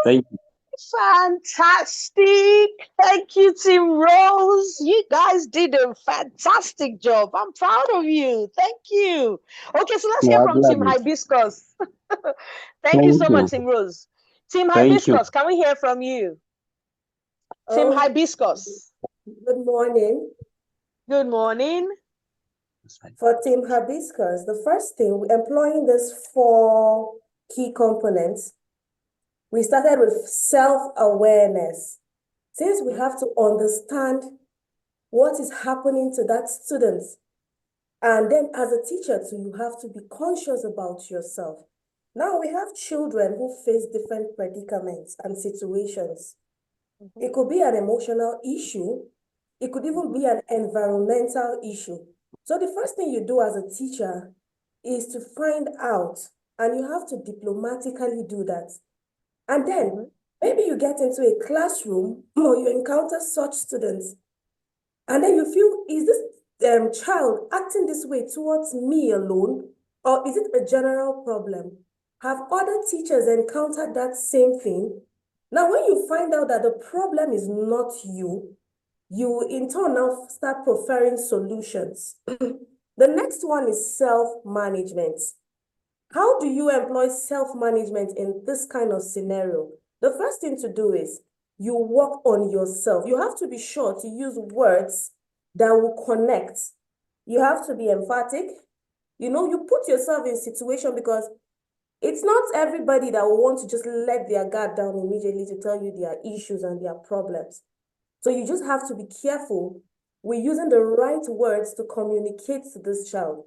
Thank you. Fantastic. Thank you, Team Rose. You guys did a fantastic job. I'm proud of you. Thank you. Okay, so let's hear from Team Hibiscus. Thank you so much, Team Rose. Team Hibiscus, can we hear from you? Team Hibiscus. Good morning. Good morning. For Team Hibiscus, the first thing, employing these 4 key components, we started with self-awareness. Since we have to understand what is happening to that student, and then as a teacher too, you have to be conscious about yourself. Now we have children who face different predicaments and situations. It could be an emotional issue. It could even be an environmental issue. So the first thing you do as a teacher is to find out, and you have to diplomatically do that. And then maybe you get into a classroom or you encounter such students, and then you feel, is this child acting this way towards me alone, or is it a general problem? Have other teachers encountered that same thing? Now, when you find out that the problem is not you, you in turn now start preferring solutions. The next one is self-management. How do you employ self-management in this kind of scenario? The first thing to do is you work on yourself. You have to be sure to use words that will connect. You have to be emphatic. You put yourself in situation, because it's not everybody that will want to just let their guard down immediately to tell you their issues and their problems. So you just have to be careful with using the right words to communicate to this child.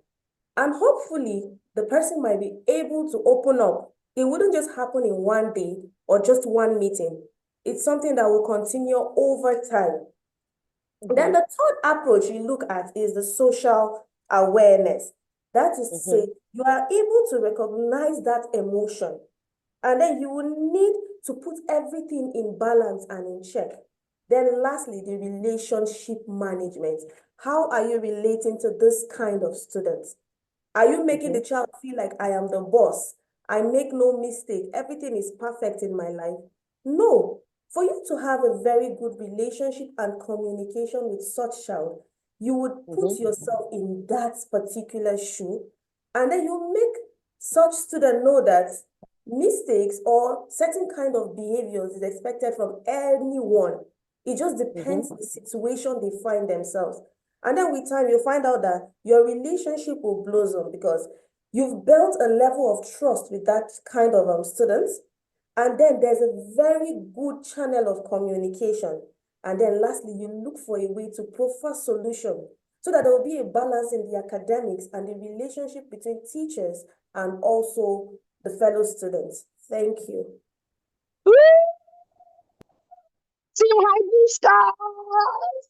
And hopefully, the person might be able to open up. It wouldn't just happen in one day or just one meeting. It's something that will continue over time. Then the third approach you look at is the social awareness. That is to say, you are able to recognize that emotion, and then you will need to put everything in balance and in check. Then lastly, the relationship management. How are you relating to this kind of students? Are you making the child feel like I am the boss? I make no mistake. Everything is perfect in my life. No. For you to have a very good relationship and communication with such child, you would put yourself in that particular shoe, and then you make such student know that mistakes or certain kind of behaviors is expected from anyone. It just depends on the situation they find themselves. And then with time, you'll find out that your relationship will blossom because you've built a level of trust with that kind of students. And then there's a very good channel of communication. And then lastly, you look for a way to proffer solution so that there will be a balance in the academics and the relationship between teachers and also the fellow students. Thank you. Team Hibiscus,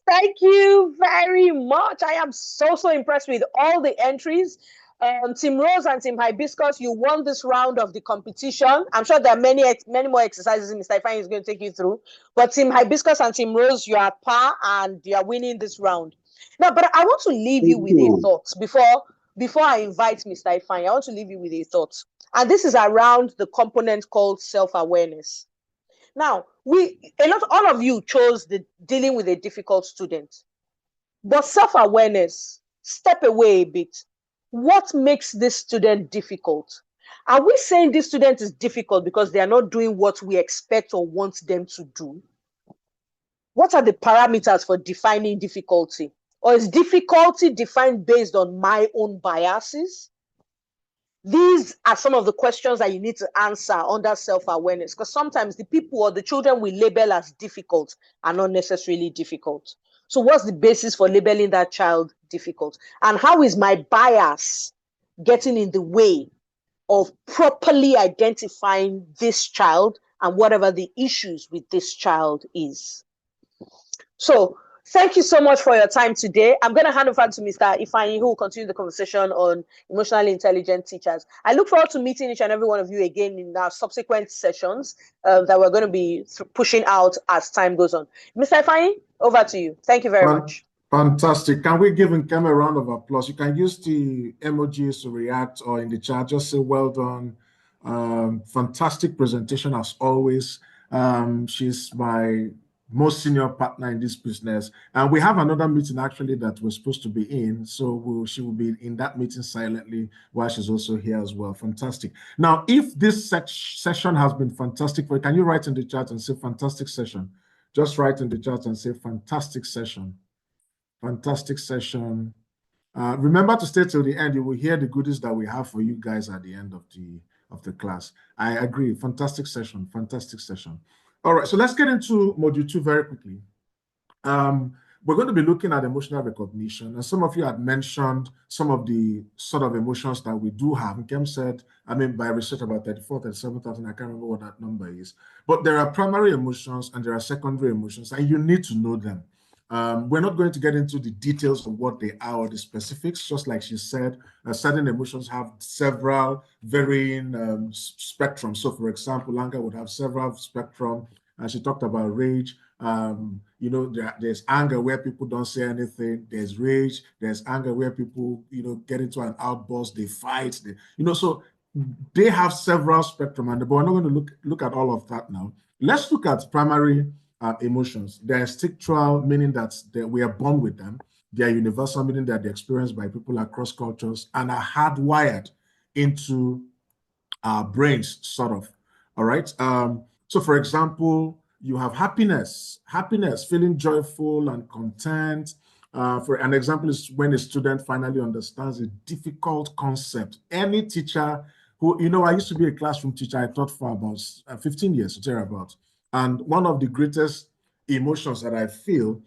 thank you very much. I am so impressed with all the entries. Team Rose and Team Hibiscus, you won this round of the competition. I'm sure there are many more exercises Mr. Ifeanyi is going to take you through. But Team Hibiscus and Team Rose, you are par and you are winning this round. Now, but I want to leave you with a thought before I invite Mr. Ifeanyi. I want to leave you with a thought. And this is around the component called self-awareness. Now, all of you chose dealing with a difficult student. But self-awareness, step away a bit. What makes this student difficult? Are we saying this student is difficult because they are not doing what we expect or want them to do? What are the parameters for defining difficulty? Or is difficulty defined based on my own biases? These are some of the questions that you need to answer under self-awareness, because sometimes the people or the children we label as difficult are not necessarily difficult. So what's the basis for labeling that child difficult? And how is my bias getting in the way of properly identifying this child and whatever the issues with this child is? So thank you so much for your time today. I'm going to hand over to Mr. Ifeanyi, who will continue the conversation on emotionally intelligent teachers. I look forward to meeting each and every one of you again in our subsequent sessions that we're going to be pushing out as time goes on. Mr. Ifeanyi, over to you. Thank you very much. Fantastic. Can we give Nkem a round of applause? You can use the emojis to react or in the chat, just say well done. Fantastic presentation as always. She's my most senior partner in this business. And we have another meeting actually that we're supposed to be in. So she will be in that meeting silently while she's also here as well. Fantastic. Now, if this session has been fantastic for you, can you write in the chat and say fantastic session? Just write in the chat and say fantastic session. Fantastic session. Remember to stay till the end. You will hear the goodies that we have for you guys at the end of the class. I agree. Fantastic session. Fantastic session. All right, so let's get into module 2 very quickly. We're going to be looking at emotional recognition, and some of you had mentioned some of the sort of emotions that we do have. Nkem said, I mean, by research about 34, 37,000, I can't remember what that number is. But there are primary emotions and there are secondary emotions, and you need to know them. We're not going to get into the details of what they are or the specifics, just like she said, certain emotions have several varying spectrums. So for example, anger would have several spectrum. She talked about rage. You know, there's anger where people don't say anything. There's rage. There's anger where people, you know, get into an outburst, they fight, you know, so they have several spectrum, but we're not going to look at all of that now. Let's look at primary emotions. They're instinctual, meaning that we are born with them. They are universal, meaning that they're experienced by people across cultures and are hardwired into our brains, sort of. All right. So, for example, you have happiness, feeling joyful and content. For an example is when a student finally understands a difficult concept. Any teacher who, you know, I used to be a classroom teacher. I taught for about 15 years, thereabouts. And one of the greatest emotions that I feel,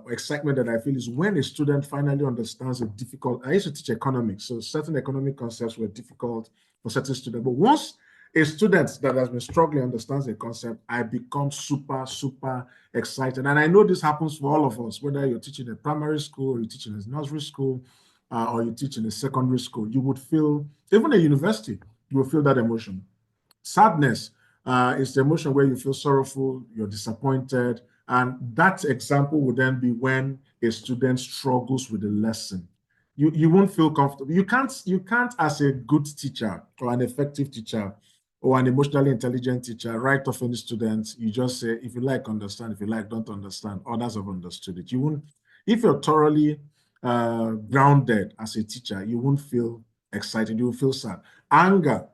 excitement that I feel, is when a student finally understands a difficult. I used to teach economics, so certain economic concepts were difficult for certain students. But once a student that has been struggling understands a concept, I become super excited. And I know this happens for all of us, whether you're teaching in primary school or you're teaching in nursery school or you teach in a secondary school, you would feel, even a university, you will feel that emotion. Sadness is the emotion where you feel sorrowful, you're disappointed, and that example would then be when a student struggles with a lesson. You won't feel comfortable. You can't as a good teacher or an effective teacher or an emotionally intelligent teacher write off any students. You just say, if you like, understand. If you like, don't understand. Others have understood it. You won't, if you're thoroughly grounded as a teacher, you won't feel excited. You will feel sad. Anger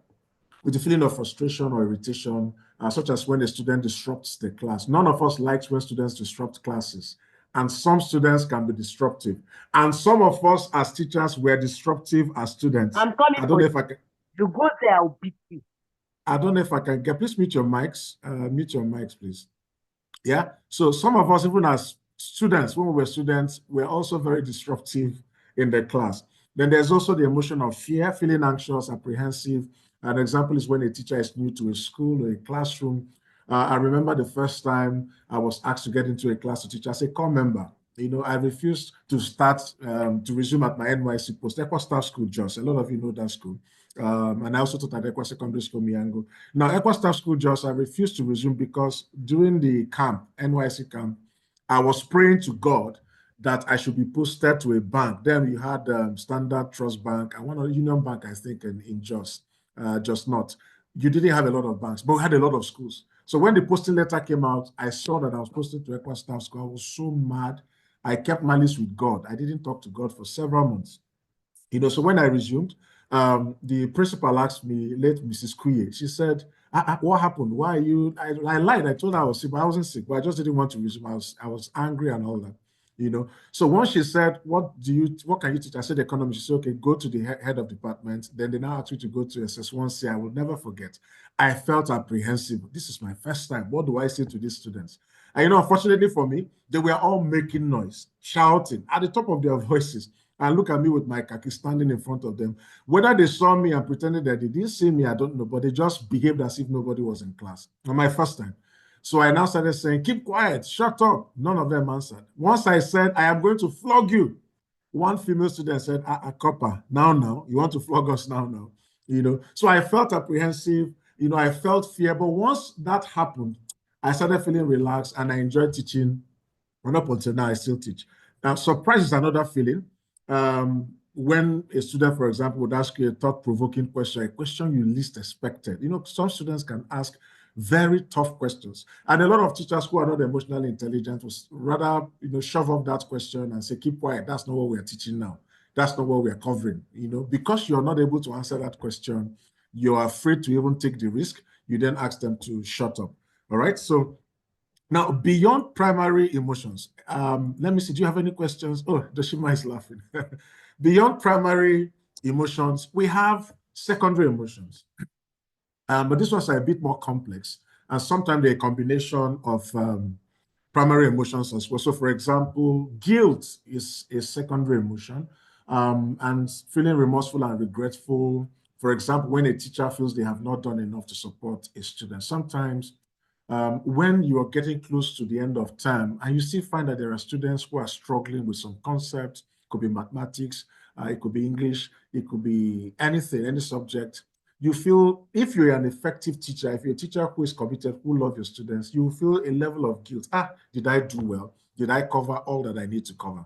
with a feeling of frustration or irritation, such as when a student disrupts the class. None of us likes when students disrupt classes. And some students can be disruptive. And some of us as teachers were disruptive as students. I'm coming I don't know if I can. You go there, I'll beat you. I don't know if I can get, please mute your mics. Mute your mics, please. Yeah. So some of us, even as students, when we were students, were also very disruptive in the class. Then there's also the emotion of fear, feeling anxious, apprehensive. An example is when a teacher is new to a school or a classroom. I remember the first time I was asked to get into a class to teach as a core member. You know, I refused to start to resume at my NYC post. Equa Staff School, Jos. A lot of you know that school. And I also taught at Equa Secondary School, Miango. Now, Equa Staff School, Jos, I refused to resume because during the camp, NYC camp, I was praying to God that I should be posted to a bank. Then we had Standard Trust Bank and one other Union Bank, I think, in Jos, just not. You didn't have a lot of banks, but we had a lot of schools. So when the posting letter came out, I saw that I was posted to Equa Staff School. I was so mad. I kept malice with God. I didn't talk to God for several months. You know, so when I resumed, the principal asked me, late Mrs. Kuye, she said, what happened? Why are you? I lied. I told her I was sick, but I wasn't sick, but I just didn't want to resume. I was angry and all that, you know. So once she said, what can you teach? I said economy. She said, okay, go to the head of department. Then they now asked me to go to SS1C. I will never forget. I felt apprehensive. This is my first time. What do I say to these students? And, you know, unfortunately for me, they were all making noise, shouting at the top of their voices. And look at me with my khaki standing in front of them. Whether they saw me and pretended that they didn't see me, I don't know, but they just behaved as if nobody was in class on my first time. So I now started saying, keep quiet, shut up. None of them answered. Once I said, I am going to flog you, one female student said, copper, now, you want to flog us now, you know. So I felt apprehensive, you know, I felt fear. But once that happened, I started feeling relaxed and I enjoyed teaching. And up until now, I still teach. Now, surprise is another feeling. When a student, for example, would ask you a thought-provoking question, a question you least expected. You know, some students can ask very tough questions. And a lot of teachers who are not emotionally intelligent will rather, you know, shove off that question and say, keep quiet, that's not what we're teaching now. That's not what we're covering. You know, because you're not able to answer that question, you're afraid to even take the risk, you then ask them to shut up. All right, so now, beyond primary emotions, let me see, do you have any questions? Oh, Doshima is laughing. Beyond primary emotions, we have secondary emotions. But this ones are a bit more complex. And sometimes they're a combination of primary emotions as well. So, for example, guilt is a secondary emotion. And feeling remorseful and regretful. For example, when a teacher feels they have not done enough to support a student. Sometimes when you are getting close to the end of term and you still find that there are students who are struggling with some concepts, it could be mathematics, it could be English, it could be anything, any subject. You feel, if you're an effective teacher, if you're a teacher who is committed, who loves your students, you feel a level of guilt. Did I do well? Did I cover all that I need to cover?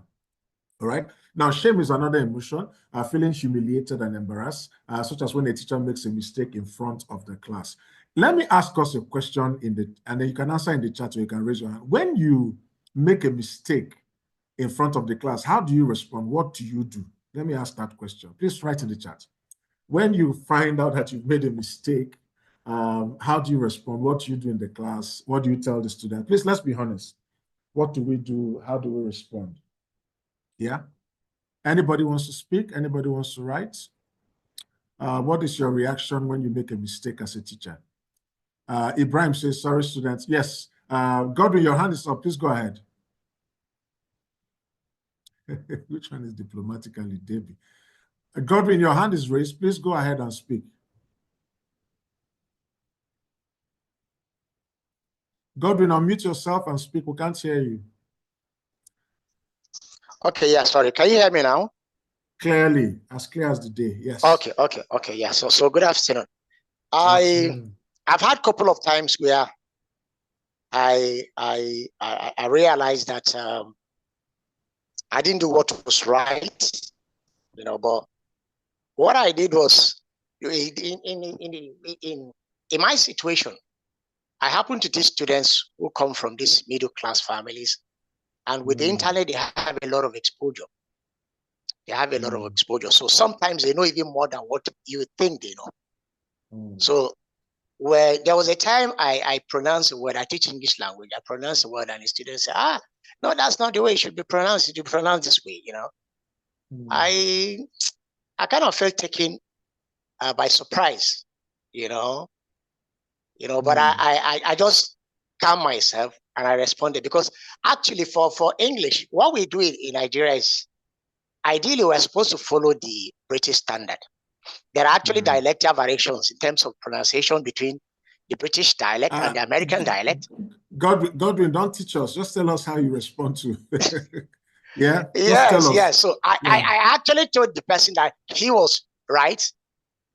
All right. Now, shame is another emotion, feeling humiliated and embarrassed, such as when a teacher makes a mistake in front of the class. Let me ask us a question and then you can answer in the chat or you can raise your hand. When you make a mistake in front of the class, how do you respond? What do you do? Let me ask that question. Please write in the chat. When you find out that you've made a mistake, how do you respond? What do you do in the class? What do you tell the student? Please, let's be honest. What do we do? How do we respond? Yeah. Anybody wants to speak? Anybody wants to write? What is your reaction when you make a mistake as a teacher? Ibrahim says, sorry, students. Yes. Godwin, your hand is up. Please go ahead. Which one is diplomatically Debbie? Godwin, your hand is raised. Please go ahead and speak. Godwin, unmute yourself and speak. We can't hear you. Okay, yeah, sorry. Can you hear me now? clearly, as clear as the day. Yes. Okay. Yeah. So good afternoon. I've had a couple of times where I realized that I didn't do what was right, but what I did was in my situation, I happen to teach students who come from these middle class families, and with the internet, they have a lot of exposure. So sometimes they know even more than what you think they know. So where there was a time I pronounced a word, I teach English language, I pronounced a word and the students say, no, that's not the way it should be pronounced. It should be pronounced this way, I kind of felt taken by surprise, but I just calmed myself and I responded, because actually for English, what we do in Nigeria is ideally we're supposed to follow the British standard. There are actually dialectal variations in terms of pronunciation between the British dialect and the American dialect. Godwin, don't teach us. Just tell us how you respond to. Yeah. Yes. So I actually told the person that he was right.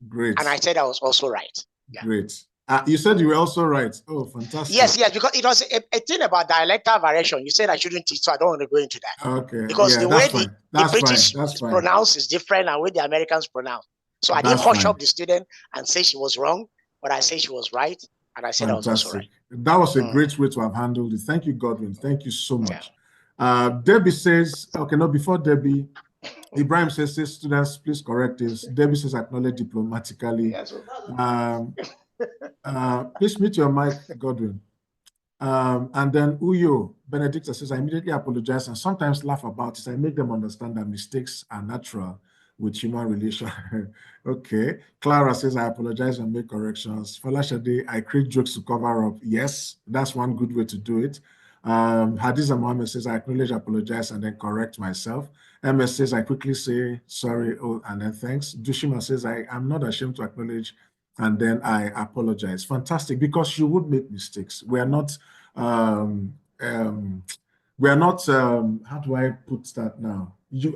Great. And I said I was also right. Yeah. Great. You said you were also right. Oh, fantastic. Yes, because it was a thing about dialectal variation. You said I shouldn't teach, so I don't want to go into that. Okay. Because the way the British fine. pronounce is different than the way the Americans pronounce. So I didn't hush up the student and say she was wrong, but I say she was right, and I said I was also right. That was a great way to have handled it. Thank you, Godwin. Thank you so much. Yeah. Debbie says, okay, no, before Debbie, Ibrahim says, students, please correct this. Debbie says, acknowledge diplomatically. Please mute your mic, Godwin. And then Uyo Benedicta says, I immediately apologize and sometimes laugh about it. I make them understand that mistakes are natural with human relation. Okay. Clara says, I apologize and make corrections. Falashade, I create jokes to cover up. Yes, that's one good way to do it. Hadiza Mohammed says, I acknowledge, apologize, and then correct myself. MS says, I quickly say sorry, and then thanks. Dushima says, I'm not ashamed to acknowledge, and then I apologize. Fantastic, because you would make mistakes. We are not, how do I put that now?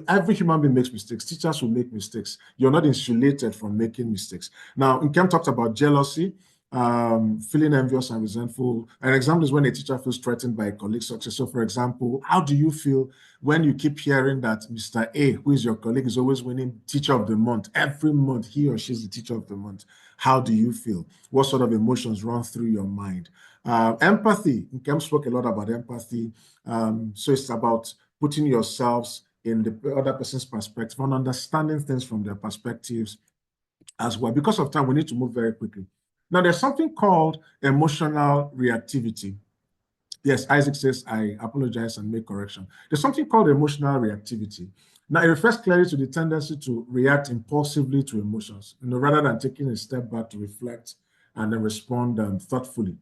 Every human being makes mistakes. Teachers will make mistakes. You're not insulated from making mistakes. Now, Nkem talked about jealousy, feeling envious and resentful. An example is when a teacher feels threatened by a colleague's success. So, for example, how do you feel when you keep hearing that Mr. A, who is your colleague, is always winning Teacher of the Month? Every month, he or she is the Teacher of the Month. How do you feel? What sort of emotions run through your mind? Empathy. Nkem spoke a lot about empathy. So it's about putting yourselves in the other person's perspective and understanding things from their perspectives as well. Because of time, we need to move very quickly. Now, there's something called emotional reactivity. Yes, Isaac says, I apologize and make correction. There's something called emotional reactivity. Now, it refers clearly to the tendency to react impulsively to emotions, rather than taking a step back to reflect and then respond thoughtfully.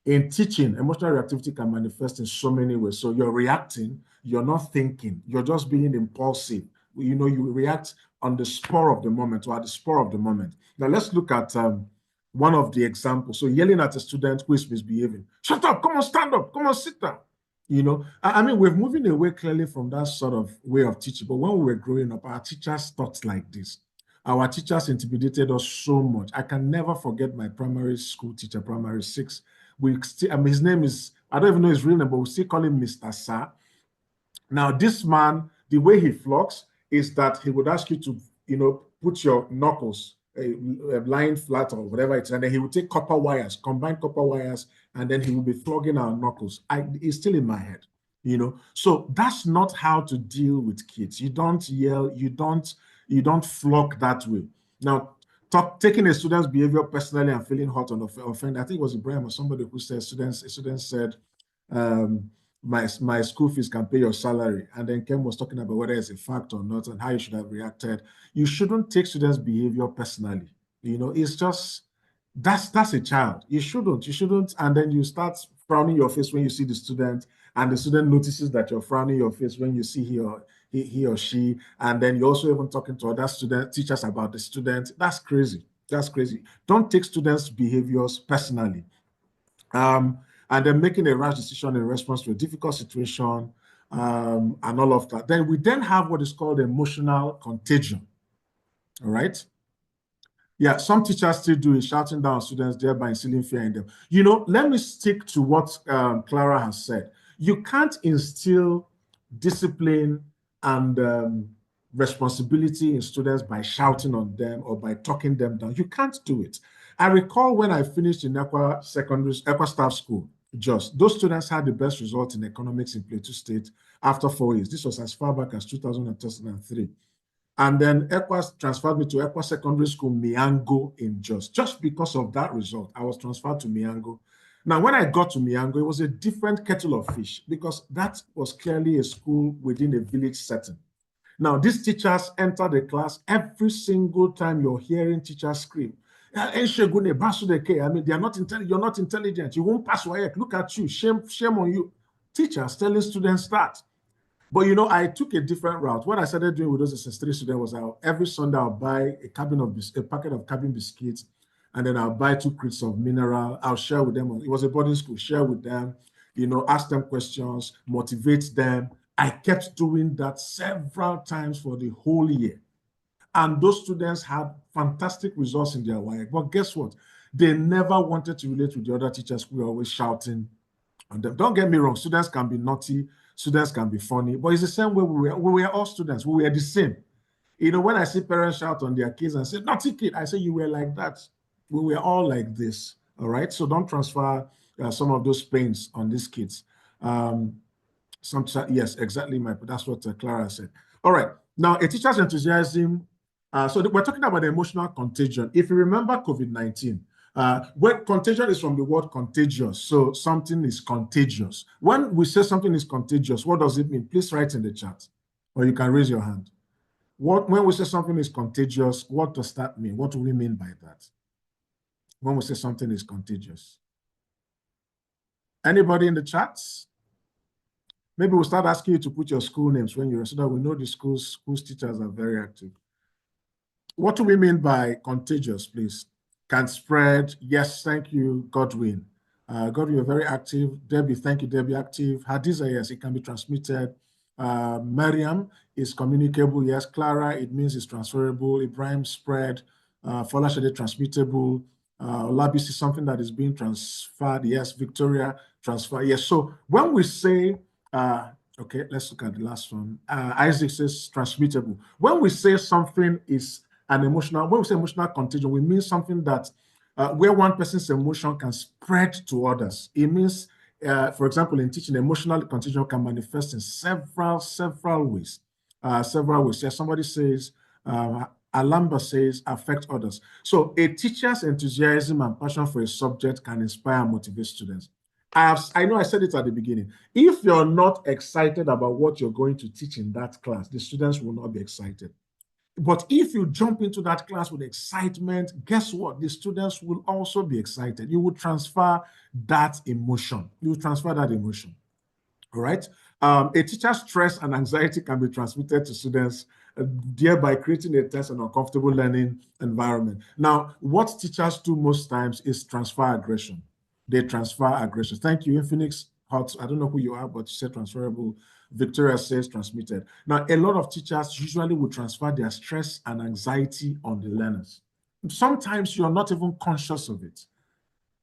In teaching, emotional reactivity can manifest in so many ways. So you're reacting, you're not thinking, you're just being impulsive. You react on the spur of the moment or at the spur of the moment. Now, let's look at one of the examples. So yelling at a student who is misbehaving. Shut up, come on, stand up, come on, sit down. I mean, we're moving away clearly from that sort of way of teaching. But when we were growing up, our teachers taught like this. Our teachers intimidated us so much. I can never forget my primary school teacher, primary 6. His name is, I don't even know his real name, but we still call him Mr. Sa. Now, this man, the way he flocks is that he would ask you to, put your knuckles lying flat or whatever it is, and then he would take copper wires, combine copper wires, and then he will be flogging our knuckles. It's still in my head, So that's not how to deal with kids. You don't yell, you don't flog that way. Now, taking a student's behavior personally and feeling hurt and offended. I think it was Ibrahim or somebody who said, students said, my school fees can pay your salary. And then Ken was talking about whether it's a fact or not and how you should have reacted. You shouldn't take students' behavior personally. It's just, that's a child. You shouldn't. And then you start frowning your face when you see the student, and the student notices that you're frowning your face when you see he or she. And then you're also even talking to other teachers about the student. That's crazy. That's crazy. Don't take students' behaviors personally. And then making a rash decision in response to a difficult situation. and all of that. Then we have what is called emotional contagion. All right. Yeah, some teachers still do it, shouting down students, thereby instilling fear in them. You know, let me stick to what Clara has said. You can't instill discipline and responsibility in students by shouting on them or by talking them down. You can't do it. I recall when I finished in Equa Staff School, just those students had the best result in economics in Plateau State after 4 years. This was as far back as 2003. And then EQUA transferred me to EQUA Secondary School, Miango in Jos. Just because of that result, I was transferred to Miango. Now, when I got to Miango, it was a different kettle of fish because that was clearly a school within a village setting. Now, these teachers enter the class every single time you're hearing teachers scream. I mean, they are not intelligent. You're not intelligent. You won't pass WAEC. Look at you. Shame on you. Teachers telling students that. But you know, I took a different route. What I started doing with those SS3 students was every Sunday I'll buy a packet of cabin biscuits, and then I'll buy 2 crates of mineral. I'll share with them. It was a boarding school. Share with them, you know, ask them questions, motivate them. I kept doing that several times for the whole year. And those students had fantastic results in their work. But guess what? They never wanted to relate with the other teachers who were always shouting on them. Don't get me wrong, students can be naughty, students can be funny, but it's the same way we were all students. We were the same. You know, when I see parents shout on their kids and say, naughty kid, I say, you were like that. We were all like this, all right? So don't transfer some of those pains on these kids. Yes, exactly, that's what Clara said. All right, now a teacher's enthusiasm. So we're talking about the emotional contagion. If you remember COVID-19, when contagion is from the word contagious, so something is contagious. When we say something is contagious, what does it mean? Please write in the chat, or you can raise your hand. When we say something is contagious, what does that mean? What do we mean by that? When we say something is contagious? Anybody in the chats? Maybe we'll start asking you to put your school names when you're, so that we know the schools teachers are very active. What do we mean by contagious, please? Can spread. Yes, thank you, Godwin. Godwin, you're very active. Debbie, thank you, Debbie, active. Hadiza, yes, it can be transmitted. Mariam is communicable. Yes, Clara, it means it's transferable. Ibrahim, spread. Folashade, transmittable. Labis is something that is being transferred. Yes, Victoria, transfer. Yes, so when we say, okay, let's look at the last one. Isaac says transmittable. When we say something is an emotional, when we say emotional contagion, we mean something that where one person's emotion can spread to others. It means, for example, in teaching, emotional contagion can manifest in several ways. Yeah, somebody says, Alamba says, affect others. So a teacher's enthusiasm and passion for a subject can inspire and motivate students. I know I said it at the beginning. If you're not excited about what you're going to teach in that class, the students will not be excited. But if you jump into that class with excitement, guess what? The students will also be excited. You will transfer that emotion. You will transfer that emotion. All right. A teacher's stress and anxiety can be transmitted to students, thereby creating a tense and uncomfortable learning environment. Now, what teachers do most times is transfer aggression. They transfer aggression. Thank you, Infinix Hot. I don't know who you are, but you said transferable. Victoria says transmitted. Now, a lot of teachers usually will transfer their stress and anxiety on the learners. Sometimes you're not even conscious of it.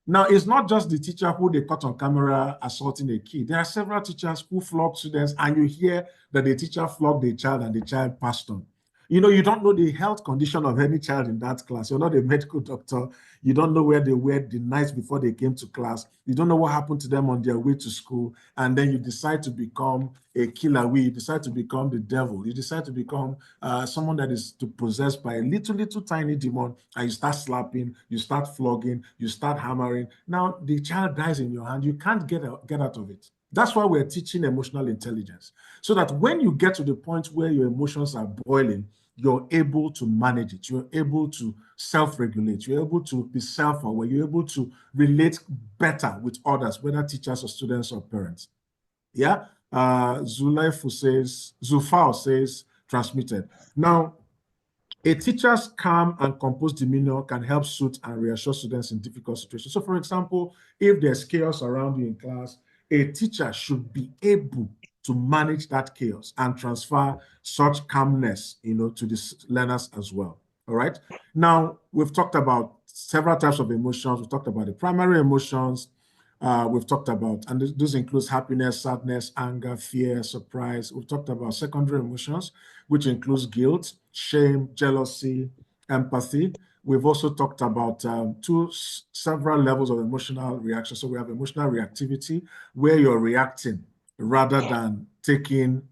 Now, it's not just the teacher who they caught on camera assaulting a kid. There are several teachers who flog students, and you hear that the teacher flogged a child and the child passed on. You know, you don't know the health condition of any child in that class. You're not a medical doctor. You don't know where they were the night before they came to class. You don't know what happened to them on their way to school. And then you decide to become a killer. You decide to become the devil. You decide to become someone that is possessed by a little tiny demon, and you start slapping, you start flogging, you start hammering. Now the child dies in your hand. You can't get out of it. That's why we're teaching emotional intelligence, so that when you get to the point where your emotions are boiling, you're able to manage it. You're able to self-regulate. You're able to be self-aware. You're able to relate better with others, whether teachers or students or parents. Yeah. Zufao says transmitted. Now, a teacher's calm and composed demeanor can help soothe and reassure students in difficult situations. So, for example, if there's chaos around you in class, a teacher should be able to manage that chaos and transfer such calmness, to the learners as well. All right. Now, we've talked about several types of emotions. We've talked about the primary emotions. We've talked about, and this includes happiness, sadness, anger, fear, surprise. We've talked about secondary emotions, which includes guilt, shame, jealousy, empathy. We've also talked about several levels of emotional reaction. So we have emotional reactivity, where you're reacting rather than taking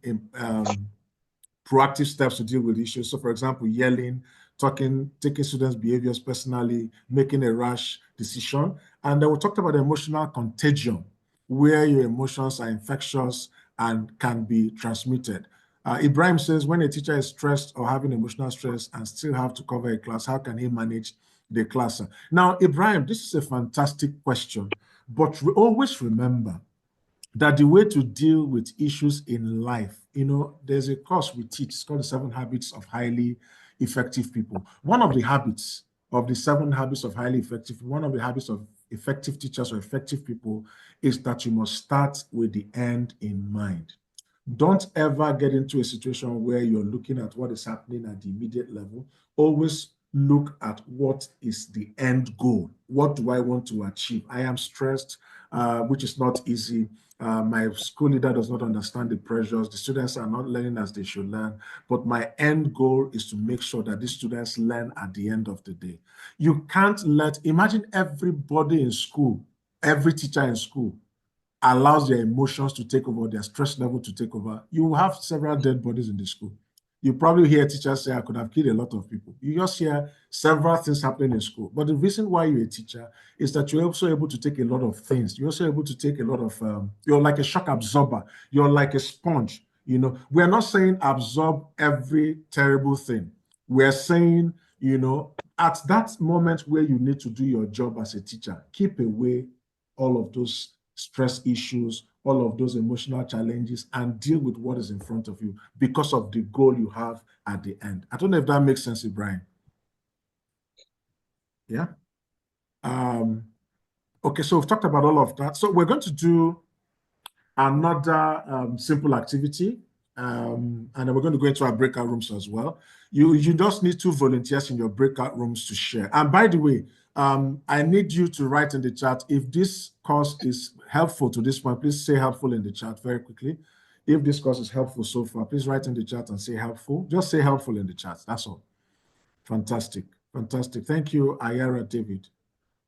proactive steps to deal with issues. So, for example, yelling, taking students' behaviors personally, making a rash decision. And then we talked about emotional contagion, where your emotions are infectious and can be transmitted. Ibrahim says, when a teacher is stressed or having emotional stress and still have to cover a class, how can he manage the class? Now, Ibrahim, this is a fantastic question, but always remember that the way to deal with issues in life, there's a course we teach, it's called the 7 Habits of Highly Effective People. One of the habits of the 7 habits of highly effective, one of the habits of effective teachers or effective people is that you must start with the end in mind. Don't ever get into a situation where you're looking at what is happening at the immediate level. Always look at what is the end goal. What do I want to achieve? I am stressed, which is not easy. My school leader does not understand the pressures. The students are not learning as they should learn. But my end goal is to make sure that these students learn at the end of the day. You can't imagine everybody in school, every teacher in school allows their emotions to take over, their stress level to take over. You will have several dead bodies in the school. You probably hear teachers say, I could have killed a lot of people. You just hear several things happening in school. But the reason why you're a teacher is that you're also able to take a lot of things. You're also able to take a lot of, you're like a shock absorber. You're like a sponge. We're not saying absorb every terrible thing. We're saying, at that moment where you need to do your job as a teacher, keep away all of those stress issues, all of those emotional challenges, and deal with what is in front of you because of the goal you have at the end. I don't know if that makes sense, Ibrahim. Yeah. Okay, so we've talked about all of that. So we're going to do another simple activity, and then we're going to go into our breakout rooms as well. You just need 2 volunteers in your breakout rooms to share. And by the way, I need you to write in the chat if this course is helpful to this point. Please say helpful in the chat very quickly. If this course is helpful so far, please write in the chat and say helpful. Just say helpful in the chat. That's all. Fantastic. Fantastic. Thank you, Ayara David.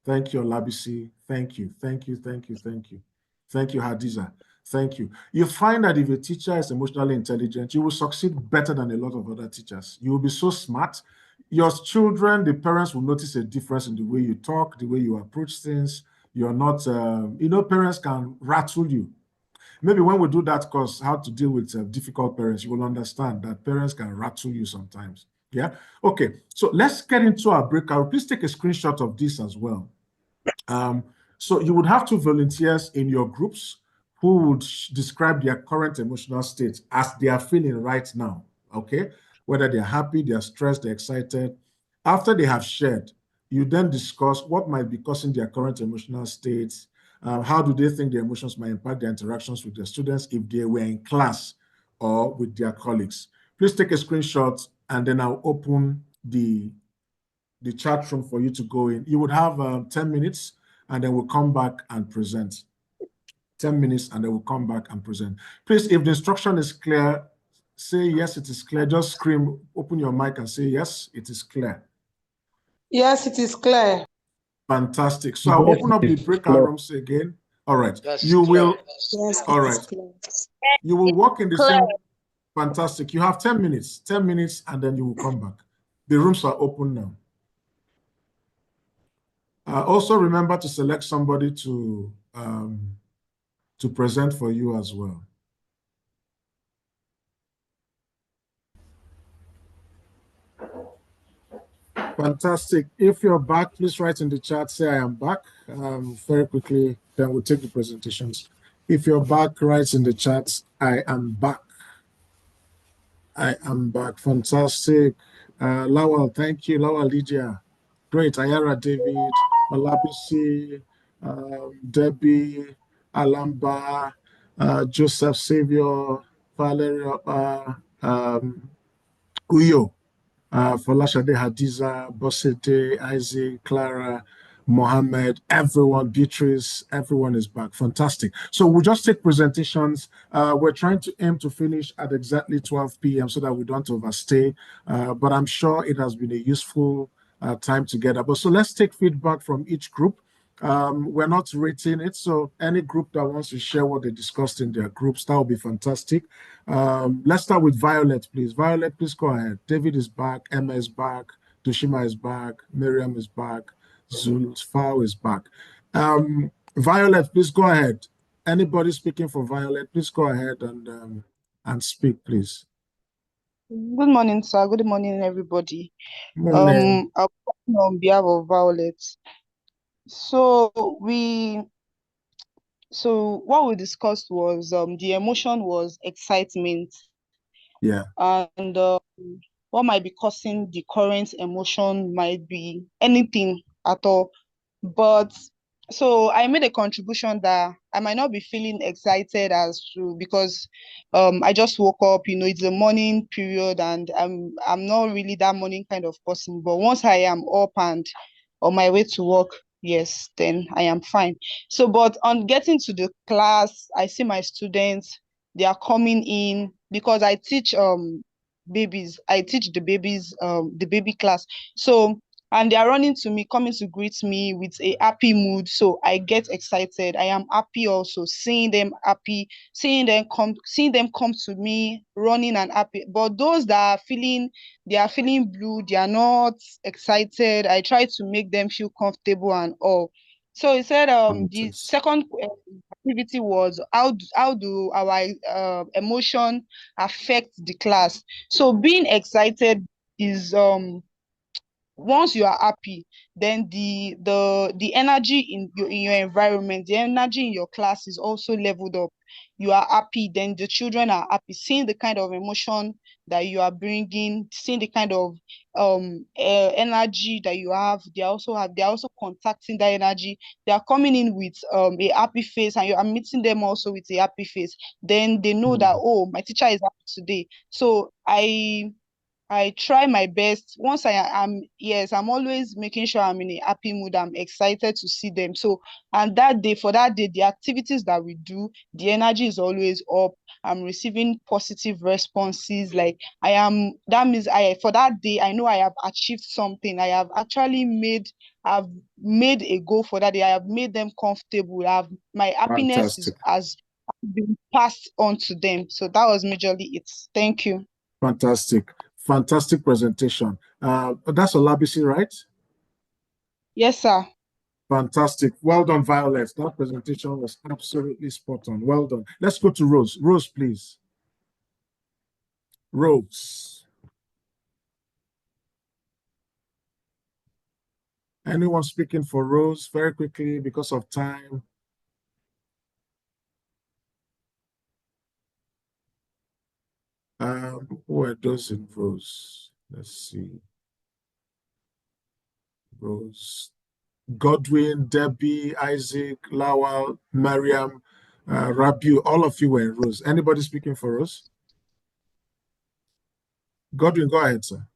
Thank you, Labisi. Thank you. Thank you. Thank you. Thank you. Thank you, Hadiza. Thank you. You find that if a teacher is emotionally intelligent, you will succeed better than a lot of other teachers. You will be so smart. Your children, the parents will notice a difference in the way you talk, the way you approach things. You're not, parents can rattle you. Maybe when we do that course, how to deal with difficult parents, you will understand that parents can rattle you sometimes. Yeah. Okay. So let's get into our breakout. Please take a screenshot of this as well. So you would have 2 volunteers in your groups who would describe their current emotional state as they are feeling right now. Okay. Whether they're happy, they're stressed, they're excited. After they have shared, you then discuss what might be causing their current emotional states. How do they think their emotions might impact their interactions with their students if they were in class or with their colleagues? Please take a screenshot and then I'll open the chat room for you to go in. You would have 10 minutes and then we'll come back and present. 10 minutes and then we'll come back and present. Please, if the instruction is clear, say yes, it is clear. Just scream, open your mic and say yes, it is clear. Yes, it is clear. Fantastic. So I'll open up the breakout rooms again. All right. Yes, You will. Yes, All right. You will walk in the same. Fantastic. You have 10 minutes. 10 minutes and then you will come back. The rooms are open now. Also remember to select somebody to present for you as well. Fantastic. If you're back, please write in the chat, say I am back very quickly, then we'll take the presentations. If you're back, write in the chat, I am back. I am back. Fantastic. Lawal, thank you. Lawal Lydia. Great. Ayara David, Malabisi, Debbie, Alamba, Joseph Savior, Valeria, Uyo, Folashade Hadiza, Bosete, Isaac, Clara, Mohammed, everyone, Beatrice, everyone is back. Fantastic. So we'll just take presentations. We're trying to aim to finish at exactly 12 p.m. so that we don't overstay. But I'm sure it has been a useful time together. But so let's take feedback from each group. We're not rating it, so any group that wants to share what they discussed in their groups, that would be fantastic. Let's start with Violet, please. Violet, please go ahead. David is back, Emma is back, Dushima is back, Miriam is back, Zulfao is back. Violet, please go ahead. Anybody speaking for Violet, please go ahead and speak, please. Good morning, sir. Good morning, everybody. Morning. I'm talking on behalf of Violet. So what we discussed was the emotion was excitement. Yeah. And what might be causing the current emotion might be anything at all. But so I made a contribution that I might not be feeling excited as to because I just woke up, it's a morning period and I'm not really that morning kind of person. But once I am up and on my way to work, yes, then I am fine. So, but on getting to the class, I see my students, they are coming in because I teach babies. I teach the babies, the baby class. So, and they are running to me, coming to greet me with a happy mood. So I get excited. I am happy also seeing them happy, seeing them come to me running and happy. But those that are feeling, they are feeling blue, they are not excited. I try to make them feel comfortable and all. So he said the second activity was how do our emotion affect the class. So being excited is once you are happy, then the energy in your environment, the energy in your class is also leveled up. You are happy, then the children are happy, seeing the kind of emotion that you are bringing, seeing the kind of energy that you have. They are also contacting that energy. They are coming in with a happy face, and you are meeting them also with a happy face. Then they know that, oh, my teacher is happy today. So I try my best. Once I'm always making sure I'm in a happy mood. I'm excited to see them. So, and for that day, the activities that we do, the energy is always up. I'm receiving positive responses. That means for that day, I know I have achieved something. I've made a goal for that day. I have made them comfortable. My happiness has been passed on to them. So that was majorly it. Thank you. Fantastic. Fantastic presentation. That's Olabisi, right? Yes, sir. Fantastic. Well done, Violet. That presentation was absolutely spot on. Well done. Let's go to Rose. Rose, please. Rose. Anyone speaking for Rose very quickly because of time? Who are those in Rose? Let's see. Rose. Godwin, Debbie, Isaac, Lawal, Mariam, Rabiu, all of you were in Rose. Anybody speaking for Rose? Godwin, go ahead, sir.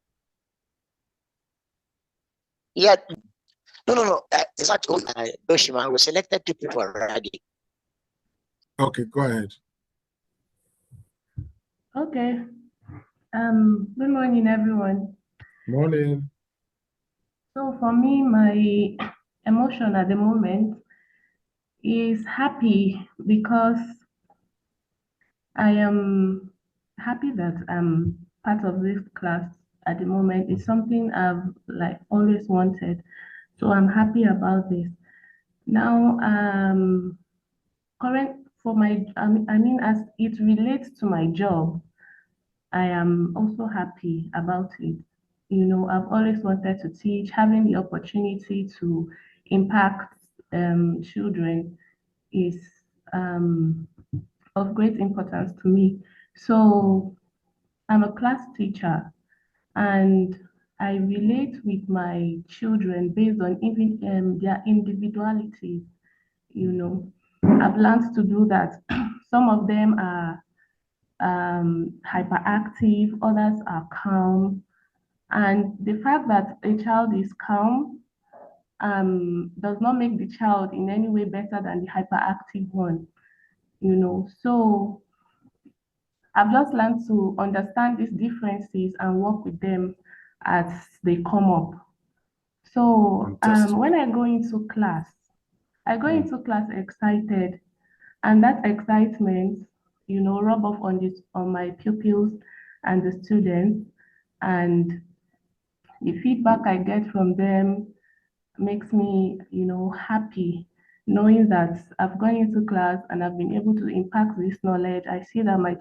Yeah, no. It's not Doshima. We selected 2 people already. Okay, go ahead. Okay. Good morning, everyone. Morning. So for me, my emotion at the moment is happy because I am happy that I'm part of this class at the moment. It's something I've always wanted. So I'm happy about this. Now, as it relates to my job, I am also happy about it. I've always wanted to teach, having the opportunity to impact children is of great importance to me. So I'm a class teacher and I relate with my children based on even their individualities. I've learned to do that. some of them are hyperactive, others are calm. And the fact that a child is calm does not make the child in any way better than the hyperactive one, you know. So I've just learned to understand these differences and work with them as they come up. So when I go into class, I go into class excited, and that excitement, you know, rub off on this on my pupils and the students, and the feedback I get from them makes me, you know, happy knowing that I've gone into class and I've been able to impact this knowledge. I see that my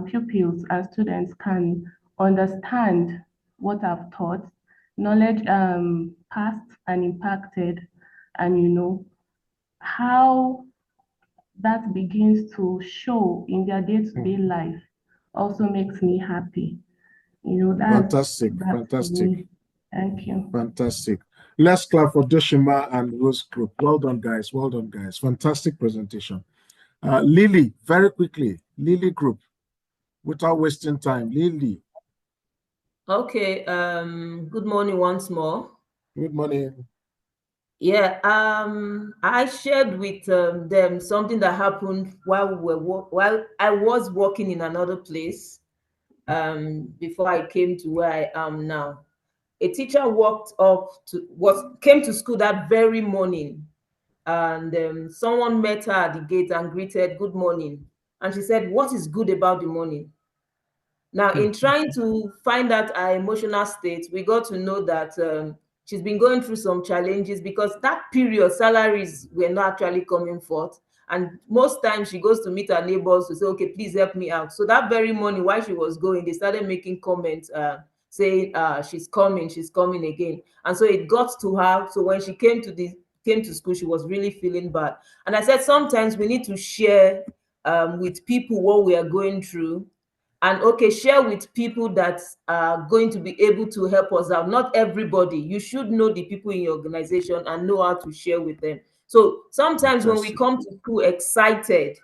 pupils and students can understand what I've taught, knowledge passed and impacted, and you know how that begins to show in their day-to-day life also makes me happy. You know, that's Fantastic, that for fantastic, me. Thank you. fantastic. Let's clap for Doshima and Rose Group. Well done, guys. Well done, guys. Fantastic presentation. Lily, very quickly. Lily Group, without wasting time. Lily. Okay, good morning once more. Good morning. Yeah, I shared with them something that happened while while I was working in another place before I came to where I am now. A teacher came to school that very morning, and someone met her at the gate and greeted, "Good morning," and she said, "What is good about the morning?" Now, in trying to find out her emotional state, we got to know that she's been going through some challenges because that period, salaries were not actually coming forth. And most times she goes to meet her neighbors to say, "Okay, please help me out." So that very morning, while she was going, they started making comments saying, she's coming again. And so it got to her. So when she came to school, she was really feeling bad. And I said, sometimes we need to share with people what we are going through, and okay, share with people that are going to be able to help us out. Not everybody. You should know the people in your organization and know how to share with them. So sometimes when we come to school excited,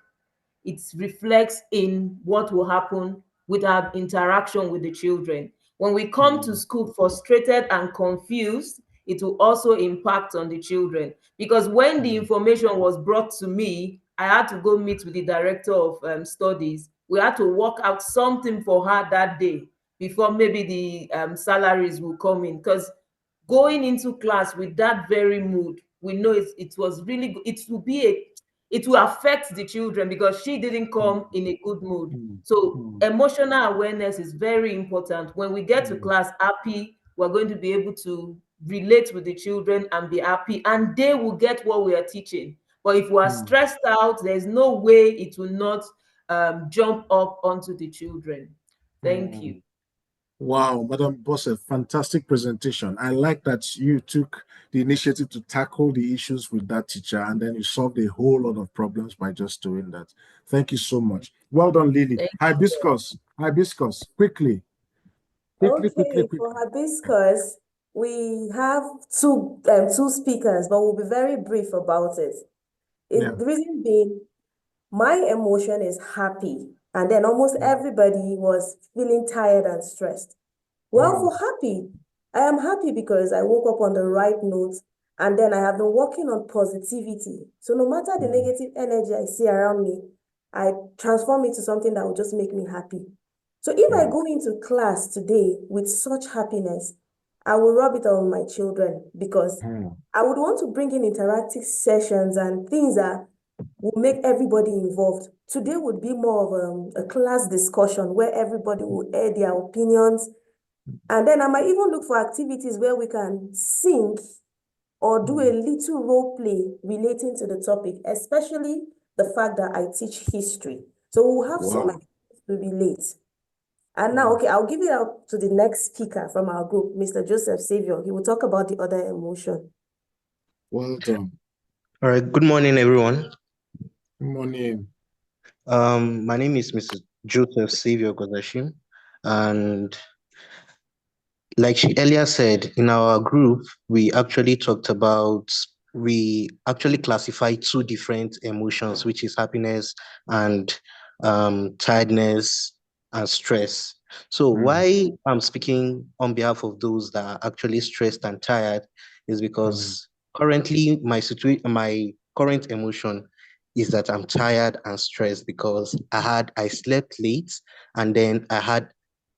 it reflects in what will happen with our interaction with the children. When we come to school frustrated and confused, it will also impact on the children. Because when the information was brought to me, I had to go meet with the director of studies. We had to work out something for her that day before maybe the salaries will come in. Because going into class with that very mood, we know it was really good. It will affect the children because she didn't come in a good mood. So emotional awareness is very important. When we get to class happy, we're going to be able to relate with the children and be happy, and they will get what we are teaching. But if we are stressed out, there's no way it will not jump up onto the children. Thank you. Wow, Madam Bosse, fantastic presentation. I like that you took the initiative to tackle the issues with that teacher, and then you solved a whole lot of problems by just doing that. Thank you so much. Well done, Lily. Hibiscus, quickly. Okay, for hibiscus, we have two speakers, but we'll be very brief about it. The reason being, my emotion is happy, and then almost everybody was feeling tired and stressed. Well, for happy, I am happy because I woke up on the right note, and then I have been working on positivity. So no matter the negative energy I see around me, I transform it to something that will just make me happy. So if I go into class today with such happiness, I will rub it on my children because I would want to bring in interactive sessions and things that will make everybody involved. Today would be more of a class discussion where everybody will air their opinions. And then I might even look for activities where we can sing or do a little role play relating to the topic, especially the fact that I teach history. So we'll have some activities to relate. And now, okay, I'll give it out to the next speaker from our group, Mr. Joseph Savior. He will talk about the other emotion. Well done. All right, good morning, everyone. Good morning. My name is Mr. Joseph Savior Godashim, and like she earlier said, in our group, we actually talked about we actually classify two different emotions, which is happiness and tiredness and stress. So why I'm speaking on behalf of those that are actually stressed and tired is because currently my current emotion is that I'm tired and stressed because I slept late, and then I had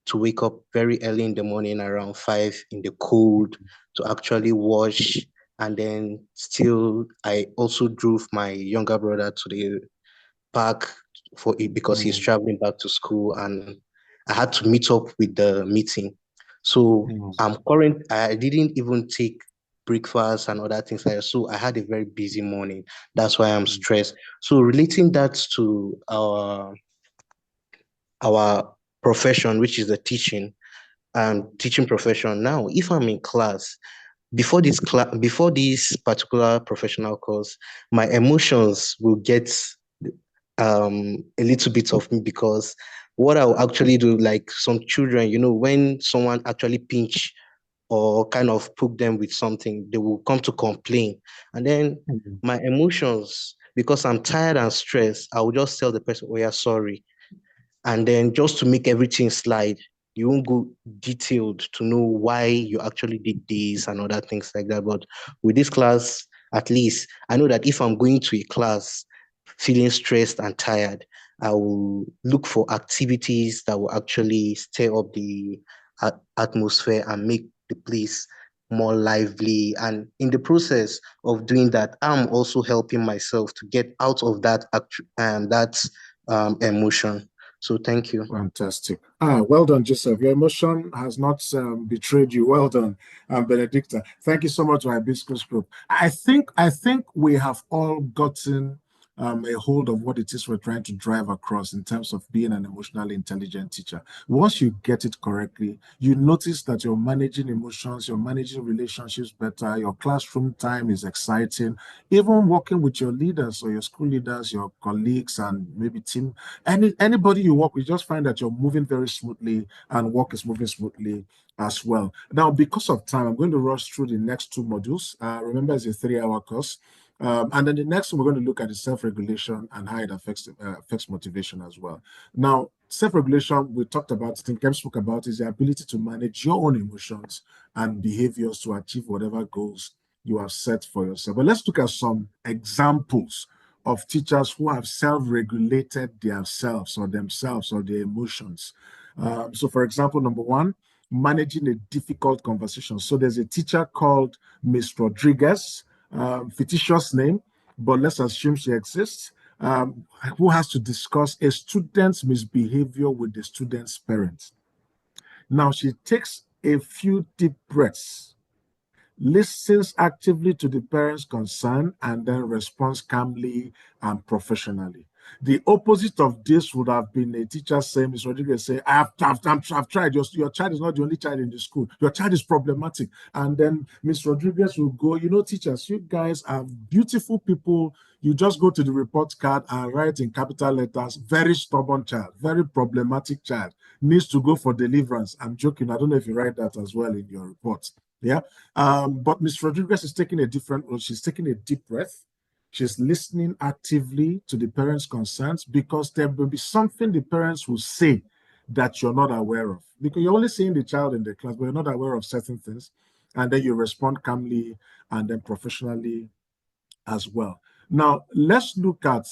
to wake up very early in the morning around 5 in the cold to actually wash. And then still, I also drove my younger brother to the park for it because he's traveling back to school, and I had to meet up with the meeting. So I didn't even take breakfast and other things like that. So I had a very busy morning. That's why I'm stressed. So relating that to our profession, which is the teaching profession. Now, if I'm in class, before this particular professional course, my emotions will get a little bit of me, because what I'll actually do, like some children, when someone actually pinch or kind of poke them with something, they will come to complain. And then my emotions, because I'm tired and stressed, I will just tell the person, oh yeah, sorry. And then just to make everything slide, you won't go detailed to know why you actually did this and other things like that. But with this class, at least I know that if I'm going to a class feeling stressed and tired, I will look for activities that will actually stir up the atmosphere and make the place more lively. And in the process of doing that, I'm also helping myself to get out of that emotion. So thank you. Fantastic. Well done, Joseph. Your emotion has not betrayed you. Well done, Benedicta. Thank you so much, my Hibiscus group. I think we have all gotten a hold of what it is we're trying to drive across in terms of being an emotionally intelligent teacher. Once you get it correctly, you notice that you're managing emotions, you're managing relationships better, your classroom time is exciting, even working with your leaders or your school leaders, your colleagues, and maybe team, anybody you work with, just find that you're moving very smoothly and work is moving smoothly as well. Now, because of time, I'm going to rush through the next two modules. Remember, it's a 3-hour course. And then the next one, we're going to look at the self-regulation and how it affects motivation as well. Now, self-regulation, we talked about it, and Kem spoke about, is the ability to manage your own emotions and behaviors to achieve whatever goals you have set for yourself. But let's look at some examples of teachers who have self-regulated themselves or their emotions. So, for example, number one, managing a difficult conversation. So there's a teacher called Miss Rodriguez, fictitious name, but let's assume she exists, who has to discuss a student's misbehavior with the student's parents. Now, she takes a few deep breaths, listens actively to the parents' concern, and then responds calmly and professionally. The opposite of this would have been a teacher saying, Ms. Rodriguez say, I've tried. Your child is not the only child in the school. Your child is problematic. And then Ms. Rodriguez will go, teachers, you guys are beautiful people. You just go to the report card and write in capital letters, very stubborn child, very problematic child, needs to go for deliverance. I'm joking. I don't know if you write that as well in your report. Yeah. But Ms. Rodriguez is taking a different role. She's taking a deep breath. She's listening actively to the parents' concerns, because there will be something the parents will say that you're not aware of, because you're only seeing the child in the class, but you're not aware of certain things. And then you respond calmly and then professionally as well. Now, let's look at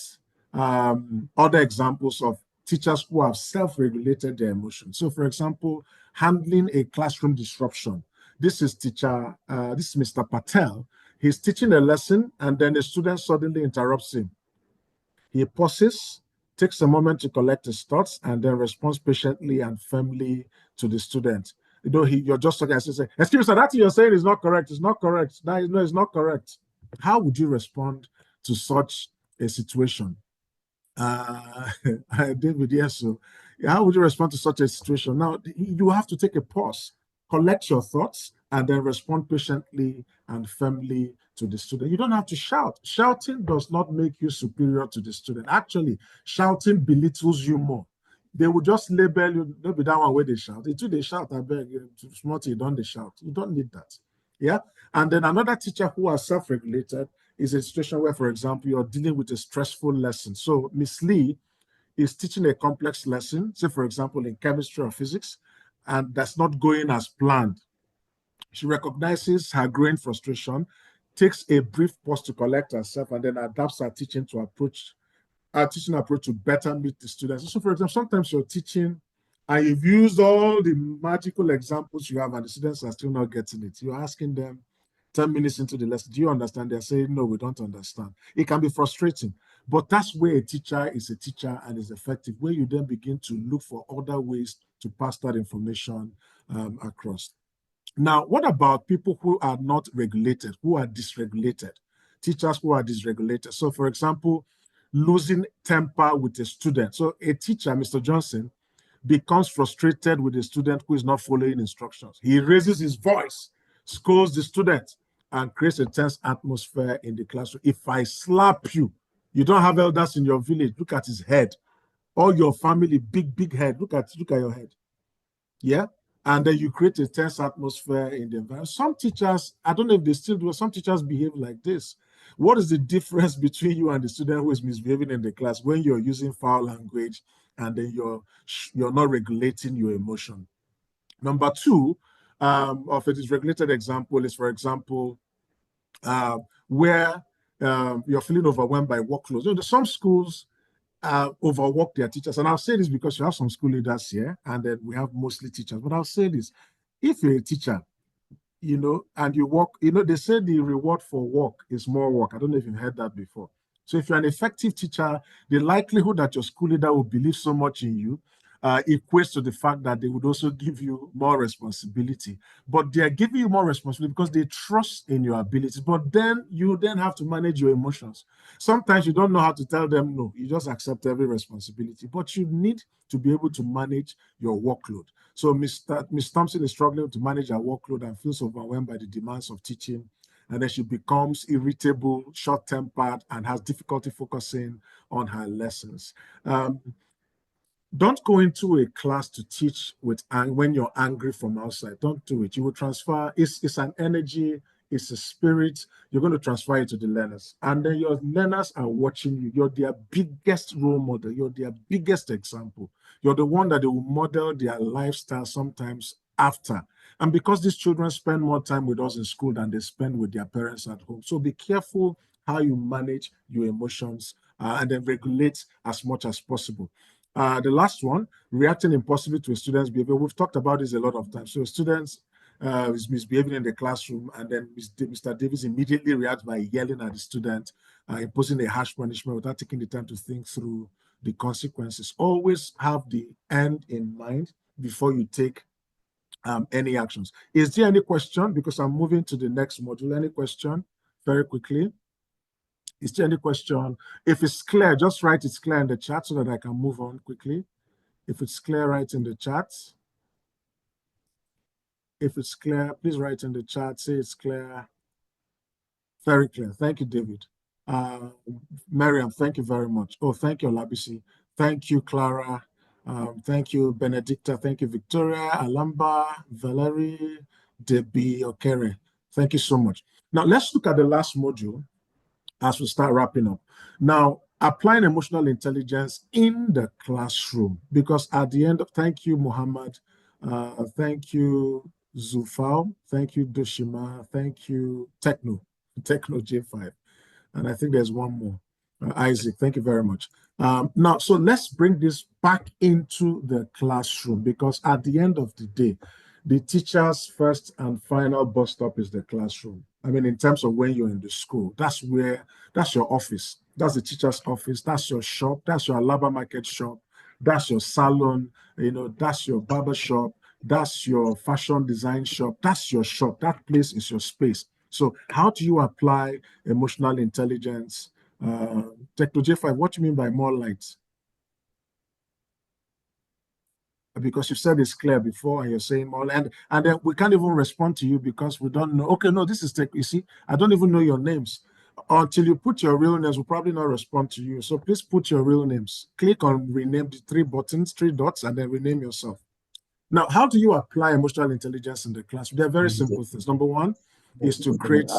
other examples of teachers who have self-regulated their emotions. So, for example, handling a classroom disruption. This is Mr. Patel. He's teaching a lesson, and then a student suddenly interrupts him. He pauses, takes a moment to collect his thoughts, and then responds patiently and firmly to the student. You're just talking, as you say, excuse me, sir, that you're saying is not correct. It's not correct. No, it's not correct. How would you respond to such a situation? David, yes. So how would you respond to such a situation? Now, you have to take a pause, collect your thoughts, and then respond patiently and firmly to the student. You don't have to shout. Shouting does not make you superior to the student. Actually, shouting belittles you more. They will just label you, maybe that one where they shout. Until they shout, I beg you, smarty, don't they shout. You don't need that. Yeah. And then another teacher who are self-regulated is a situation where, for example, you're dealing with a stressful lesson. So Miss Lee is teaching a complex lesson, say, for example, in chemistry or physics, and that's not going as planned. She recognizes her growing frustration, takes a brief pause to collect herself, and then adapts her teaching approach to better meet the students. So, for example, sometimes you're teaching and you've used all the magical examples you have, and the students are still not getting it. You're asking them 10 minutes into the lesson, do you understand? They're saying, no, we don't understand. It can be frustrating, but that's where a teacher is a teacher and is effective, where you then begin to look for other ways to pass that information across. Now, what about people who are not regulated, who are dysregulated? Teachers who are dysregulated. So, for example, losing temper with a student. So a teacher, Mr. Johnson, becomes frustrated with a student who is not following instructions. He raises his voice, scolds the student, and creates a tense atmosphere in the classroom. If I slap you, you don't have elders in your village, look at his head. All your family, big head, look at your head. Yeah? And then you create a tense atmosphere in the environment. Some teachers, I don't know if they still do, some teachers behave like this. What is the difference between you and the student who is misbehaving in the class when you're using foul language and then you're not regulating your emotion? Number two of a dysregulated example is, for example, where you're feeling overwhelmed by workloads. You know, some schools overwork their teachers. And I'll say this because you have some school leaders here, and then we have mostly teachers. But I'll say this: if you're a teacher, you know, and you work, you know, they say the reward for work is more work. I don't know if you've heard that before. So if you're an effective teacher, the likelihood that your school leader will believe so much in you equates to the fact that they would also give you more responsibility. But they are giving you more responsibility because they trust in your abilities. But then you then have to manage your emotions. Sometimes you don't know how to tell them no. You just accept every responsibility. But you need to be able to manage your workload. So Ms. Thompson is struggling to manage her workload and feels overwhelmed by the demands of teaching. And then she becomes irritable, short-tempered, and has difficulty focusing on her lessons. Don't go into a class to teach with when you're angry from outside. Don't do it. You will transfer. It's an energy. It's a spirit. You're going to transfer it to the learners. And then your learners are watching you. You're their biggest role model. You're their biggest example. You're the one that they will model their lifestyle sometimes after. And because these children spend more time with us in school than they spend with their parents at home. So be careful how you manage your emotions and then regulate as much as possible. The last one, reacting impulsively to a student's behavior. We've talked about this a lot of times. So students is misbehaving in the classroom, and then Mr. Davis immediately reacts by yelling at the student, imposing a harsh punishment without taking the time to think through the consequences. Always have the end in mind before you take any actions. Is there any question? Because I'm moving to the next module. Any question? Very quickly. Is there any question? If it's clear, just write it's clear in the chat so that I can move on quickly. If it's clear, write in the chat. If it's clear, please write in the chat. Say it's clear. Very clear. Thank you, David. Miriam, thank you very much. Oh, thank you, Labisi. Thank you, Clara. Thank you, Benedicta. Thank you, Victoria, Alamba, Valerie, Debbie, Okere. Thank you so much. Now, let's look at the last module as we start wrapping up. Now, applying emotional intelligence in the classroom, because at the end of, thank you, Muhammad. Thank you, Zufao. Thank you, Doshima. Thank you, Techno J5. And I think there's one more. Isaac, thank you very much. Now, so let's bring this back into the classroom, because at the end of the day, the teacher's first and final bus stop is the classroom. I mean, in terms of when you're in the school, that's your office. That's the teacher's office. That's your shop. That's your Alaba market shop. That's your salon. You know, that's your barber shop. That's your fashion design shop. That's your shop. That place is your space. So how do you apply emotional intelligence? Techno J5, what do you mean by more light? Because you said it's clear before and you're saying more, and then we can't even respond to you because we don't know. Okay, no, this is tech. You see, I don't even know your names. Until you put your real names, we'll probably not respond to you. So please put your real names. Click on rename, the three dots, and then rename yourself. Now, how do you apply emotional intelligence in the class? They're very simple things. Number one, is to create.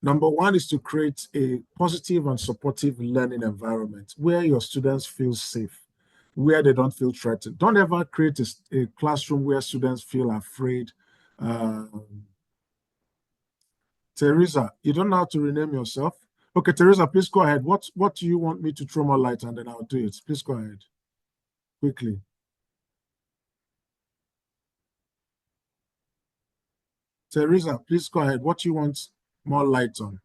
Number one is to create a positive and supportive learning environment where your students feel safe, where they don't feel threatened. Don't ever create a classroom where students feel afraid. Teresa, you don't know how to rename yourself? Okay, Teresa, please go ahead. What do you want me to throw more light on, then I'll do it. Please go ahead, quickly. Teresa, please go ahead. What do you want more light on?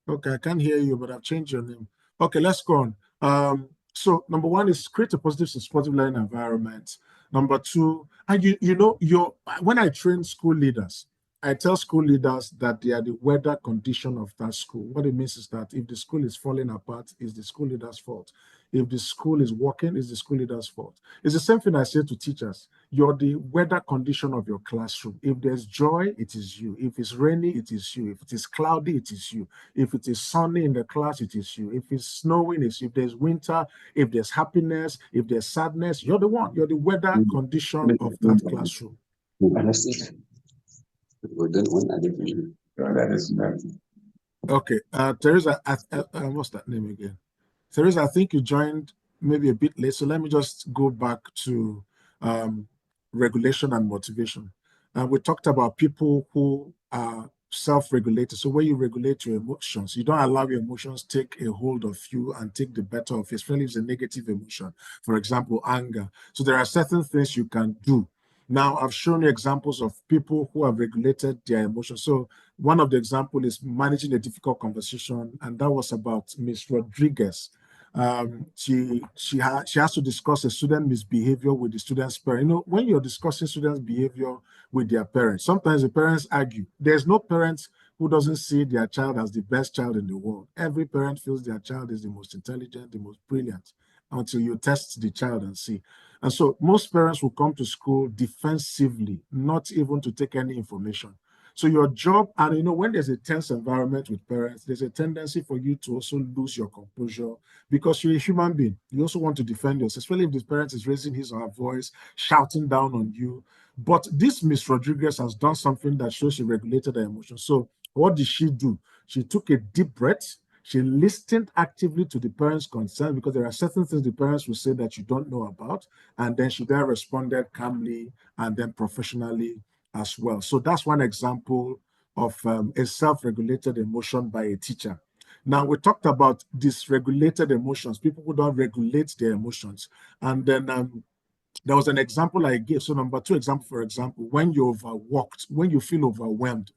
Okay, I can't hear you, but I've changed your name. Okay, let's go on. So number one is create a positive, supportive learning environment. Number two, and when I train school leaders, I tell school leaders that they are the weather condition of that school. What it means is that if the school is falling apart, it's the school leader's fault. If the school is working, it's the school leader's fault. It's the same thing I say to teachers. You're the weather condition of your classroom. If there's joy, it is you. If it's rainy, it is you. If it is cloudy, it is you. If it is sunny in the class, it is you. If it's snowing, it's you. If there's winter, if there's happiness, if there's sadness, you're the one. You're the weather condition of that classroom. Okay, Teresa, what's that name again? Teresa, I think you joined maybe a bit late, so let me just go back to regulation and motivation. We talked about people who are self-regulated. So when you regulate your emotions, you don't allow your emotions take a hold of you and take the better of you, especially if it's a negative emotion. For example, anger. So there are certain things you can do. Now, I've shown you examples of people who have regulated their emotions. So one of the examples is managing a difficult conversation, and that was about Miss Rodriguez. She has to discuss a student misbehavior with the student's parent. You know, when you're discussing students' behavior with their parents, sometimes the parents argue. There's no parent who doesn't see their child as the best child in the world. Every parent feels their child is the most intelligent, the most brilliant, until you test the child and see. And so most parents will come to school defensively, not even to take any information. So your job, and when there's a tense environment with parents, there's a tendency for you to also lose your composure because you're a human being. You also want to defend yourself, especially if the parent is raising his or her voice, shouting down on you. But this Miss Rodriguez has done something that shows she regulated her emotions. So what did she do? She took a deep breath. She listened actively to the parents' concern because there are certain things the parents will say that you don't know about. And then she then responded calmly and then professionally as well. So that's one example of a self-regulated emotion by a teacher. Now, we talked about dysregulated emotions, people who don't regulate their emotions. And then there was an example I gave. So number two example, for example, when you're overworked, when you feel overwhelmed,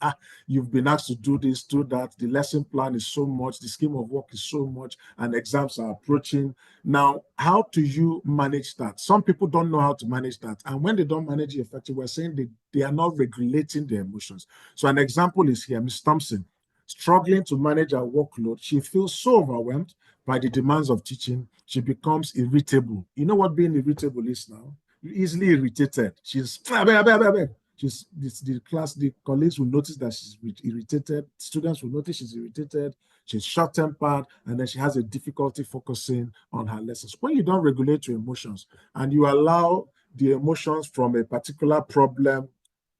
you've been asked to do this, do that, the lesson plan is so much, the scheme of work is so much, and exams are approaching. Now, how do you manage that? Some people don't know how to manage that. And when they don't manage it effectively, we're saying they are not regulating their emotions. So an example is here, Ms. Thompson, struggling to manage her workload. She feels so overwhelmed by the demands of teaching, she becomes irritable. You know what being irritable is now? You're easily irritated. She's the colleagues will notice that she's irritated. Students will notice she's irritated. She's short-tempered, and then she has a difficulty focusing on her lessons. When you don't regulate your emotions and you allow the emotions from a particular problem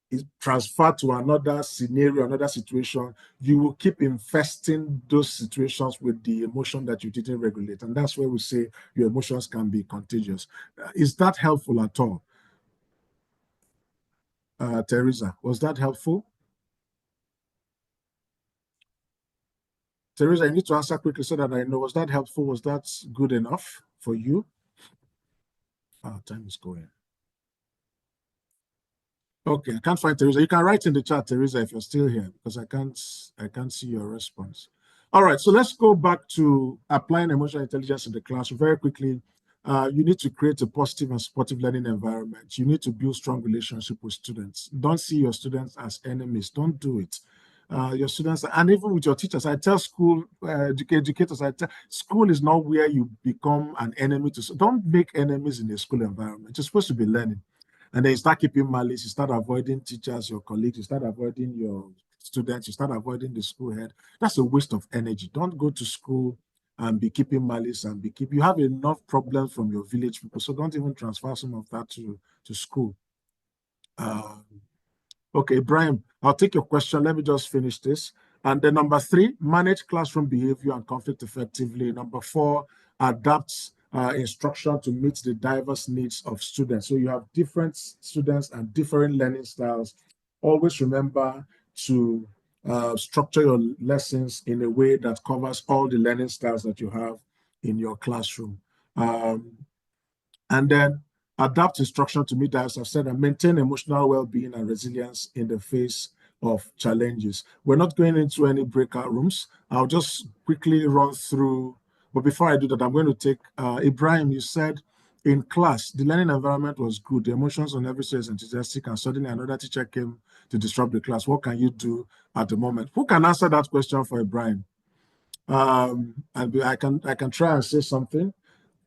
is transferred to another scenario, another situation, you will keep infesting those situations with the emotion that you didn't regulate. And that's where we say your emotions can be contagious. Is that helpful at all? Teresa, was that helpful? Teresa, I need to answer quickly so that I know. Was that helpful? Was that good enough for you? Time is going. Okay, I can't find Teresa. You can write in the chat, Teresa, if you're still here, because I can't see your response. All right, so let's go back to applying emotional intelligence in the classroom very quickly. You need to create a positive and supportive learning environment. You need to build strong relationship with students. Don't see your students as enemies. Don't do it. Your students, and even with your teachers, I tell school educators, school is not where you become an enemy to. Don't make enemies in the school environment. You're supposed to be learning. And then you start keeping malice, you start avoiding teachers, your colleagues, you start avoiding your students, you start avoiding the school head. That's a waste of energy. Don't go to school and be keeping malice and you have enough problems from your village people. So don't even transfer some of that to school. Okay, Ibrahim, I'll take your question. Let me just finish this. And then number 3, manage classroom behavior and conflict effectively. Number 4, adapt instruction to meet the diverse needs of students. So you have different students and different learning styles. Always remember to structure your lessons in a way that covers all the learning styles that you have in your classroom. And then adapt instruction to meet that, as I've said, and maintain emotional well-being and resilience in the face of challenges. We're not going into any breakout rooms. I'll just quickly run through, but before I do that, I'm going to take, Ibrahim, you said in class, the learning environment was good. The emotions on every student is enthusiastic, and suddenly another teacher came to disrupt the class. What can you do at the moment? Who can answer that question for Ibrahim? And I can try and say something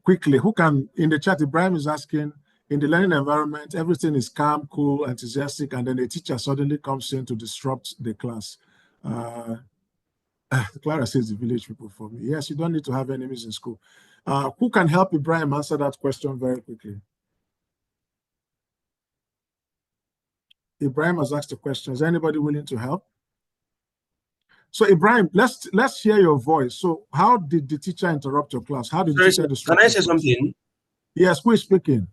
quickly. Who can, in the chat, Ibrahim is asking, in the learning environment, everything is calm, cool, enthusiastic, and then a teacher suddenly comes in to disrupt the class. Clara says the village people for me. Yes, you don't need to have enemies in school. Who can help Ibrahim answer that question very quickly? Ibrahim has asked a question. Is anybody willing to help? So Ibrahim, let's hear your voice. So how did the teacher interrupt your class? How did the teacher disrupt Can I your say class? something? Yes, who is speaking?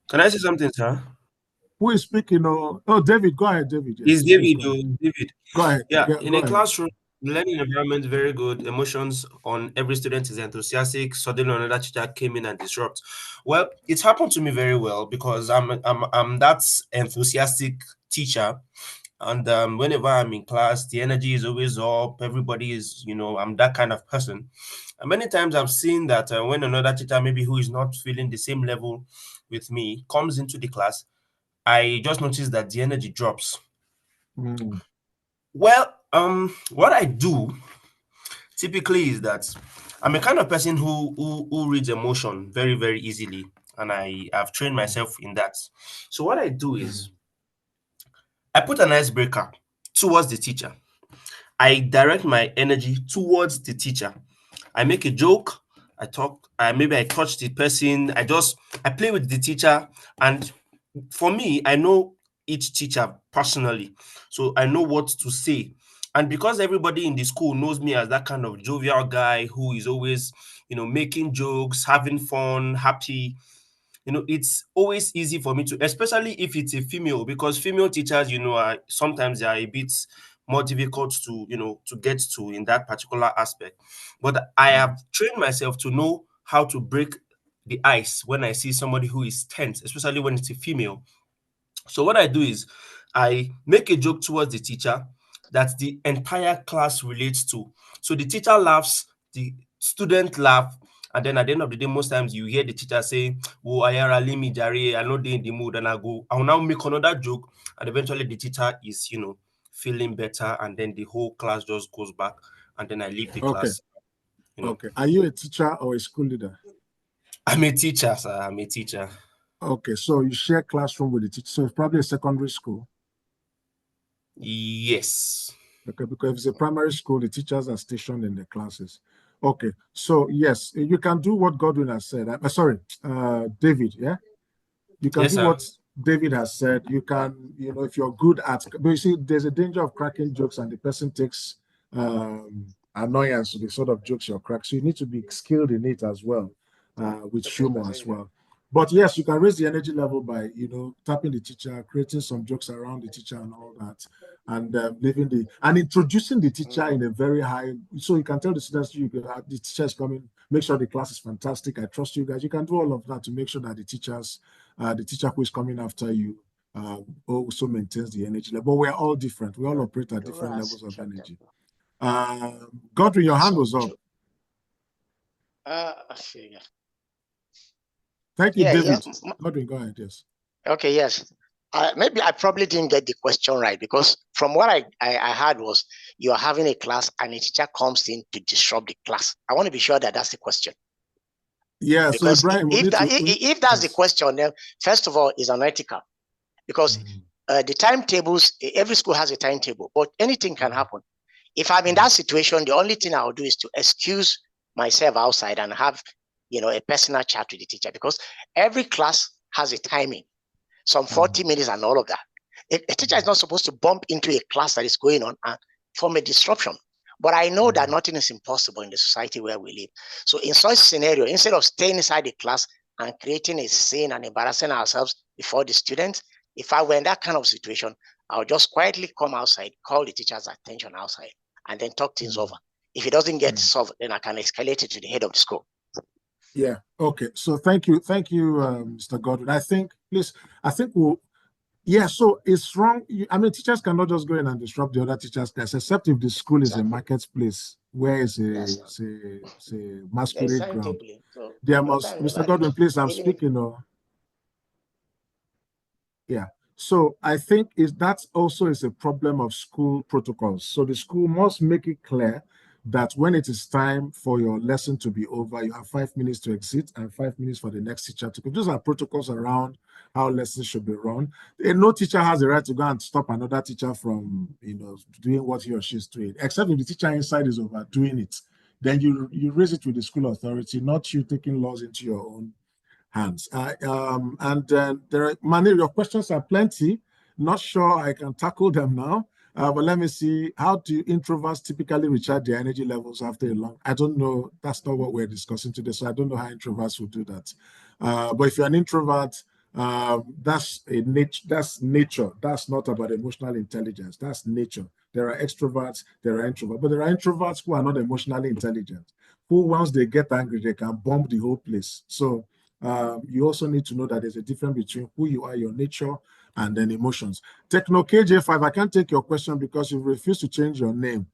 Can I say something, sir? Who is speaking? Oh, David, go ahead, David. Yes, It's please David. go ahead. David. Go ahead. Yeah, Go in a ahead. classroom, learning environment very good. Emotions on every student is enthusiastic. Suddenly another teacher came in and disrupt. Well, it happened to me very well because I'm that enthusiastic teacher. And whenever I'm in class, the energy is always up. Everybody is, I'm that kind of person. And many times I've seen that when another teacher, maybe who is not feeling the same level with me, comes into the class, I just notice that the energy drops. Well, what I do typically is that I'm a kind of person who reads emotion very, very easily, and I have trained myself in that. So what I do is I put an icebreaker towards the teacher. I direct my energy towards the teacher. I make a joke. I talk. Maybe I touch the person. I play with the teacher, and for me, I know each teacher personally, so I know what to say. And because everybody in the school knows me as that kind of jovial guy who is always, making jokes, having fun, happy, it's always easy for me to, especially if it's a female, because female teachers, are sometimes they are a bit more difficult to, to get to in that particular aspect. But I have trained myself to know how to break the ice when I see somebody who is tense, especially when it's a female. So what I do is I make a joke towards the teacher that the entire class relates to. So the teacher laughs, the student laugh, and then at the end of the day, most times you hear the teacher say, "Oh, Ayara, leave me, Jare, I know they in the mood," and I'll now make another joke, and eventually the teacher is, feeling better, and then the whole class just goes back, and then I leave the Okay. class. Okay. Are you a teacher or a school leader? I'm a teacher, sir. I'm a teacher. Okay, so you share classroom with the teacher. So it's probably a secondary school. Yes. Okay, because if it's a primary school, the teachers are stationed in the classes. Okay, so yes, you can do what Godwin has said. David, yeah? You can Yes, do sir. what David has said. You can, if you're good at, but you see, there's a danger of cracking jokes and the person takes annoyance to the sort of jokes you're cracking. So you need to be skilled in it as well, with humor as well. But yes, you can raise the energy level by, tapping the teacher, creating some jokes around the teacher and all that, and introducing the teacher in a very high, so you can tell the students, the teacher is coming, make sure the class is fantastic, I trust you guys. You can do all of that to make sure that the teacher who is coming after you also maintains the energy level. But we're all different. We all operate at different levels of energy. Godwin, your hand was up. Thank you, David. Yes. Godwin, go ahead. Yes. Okay, yes. Maybe I probably didn't get the question right, because from what I heard was you're having a class and a teacher comes in to disrupt the class. I want to be sure that that's the question. Yeah, because so Ibrahim, if that's the question, then first of all, it's unethical, because the timetables, every school has a timetable, but anything can happen. If I'm in that situation, the only thing I'll do is to excuse myself outside and have, a personal chat with the teacher, because every class has a timing, some 40 minutes and all of that. A teacher is not supposed to bump into a class that is going on and form a disruption. But I know that nothing is impossible in the society where we live. So in such scenario, instead of staying inside the class and creating a scene and embarrassing ourselves before the students, if I were in that kind of situation, I'll just quietly come outside, call the teacher's attention outside, and then talk things over. If it doesn't get solved, then I can escalate it to the head of the school. Yeah. Okay. So thank you, Mr. Godwin. I think we'll. Yeah. So it's wrong. I mean, teachers cannot just go in and disrupt the other teachers' class, except if the school is a marketplace where it's a masquerade ground. So There must, Mr. Godwin, please. I'm speaking. Yeah. So I think that also is a problem of school protocols. So the school must make it clear that when it is time for your lesson to be over, you have 5 minutes to exit and 5 minutes for the next teacher to come. Those are protocols around how lessons should be run. And no teacher has the right to go and stop another teacher from, doing what he or she is doing, except if the teacher inside is overdoing it. Then you raise it with the school authority, not you taking laws into your own hands. And there are many, your questions are plenty. Not sure I can tackle them now, but let me see. How do introverts typically recharge their energy levels after a long? I don't know. That's not what we're discussing today, so I don't know how introverts will do that. But if you're an introvert, that's nature. That's not about emotional intelligence. That's nature. There are extroverts, there are introverts, but there are introverts who are not emotionally intelligent, who once they get angry, they can bomb the whole place. So you also need to know that there's a difference between who you are, your nature, and then emotions. Techno KJ5, I can't take your question because you refuse to change your name.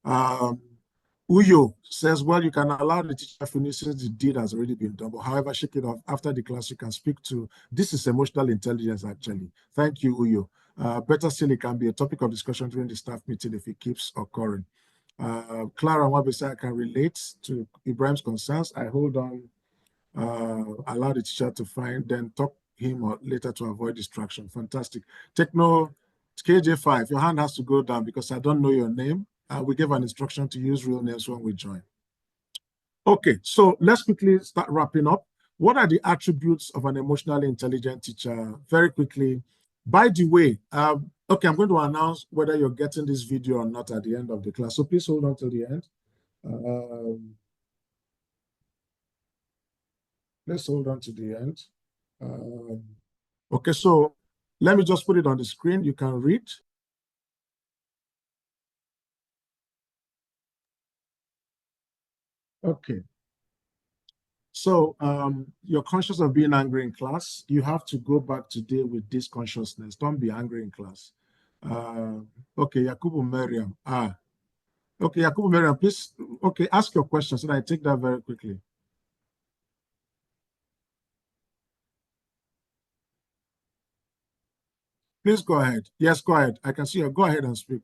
Uyo says, well, you can allow the teacher finish since the deed has already been done, but however, shake it off. After the class, you can speak to, this is emotional intelligence, actually. Thank you, Uyo. Better still, it can be a topic of discussion during the staff meeting if it keeps occurring. Clara Wabisa, I can relate to Ibrahim's concerns. I hold on, allow the teacher to find, then talk him or later to avoid distraction. Fantastic. Techno KJ5, your hand has to go down because I don't know your name. We gave an instruction to use real names when we join. Okay, so let's quickly start wrapping up. What are the attributes of an emotionally intelligent teacher? Very quickly. By the way, okay, I'm going to announce whether you're getting this video or not at the end of the class. So please hold on till the end. Let's hold on to the end. Okay, so let me just put it on the screen. You can read. Okay. So you're conscious of being angry in class. You have to go back today with this consciousness. Don't be angry in class. Okay, Yakubu Miriam. Okay, Yakubu Miriam, please, okay, ask your question so that I take that very quickly. Please go ahead. Yes, go ahead. I can see you. Go ahead and speak.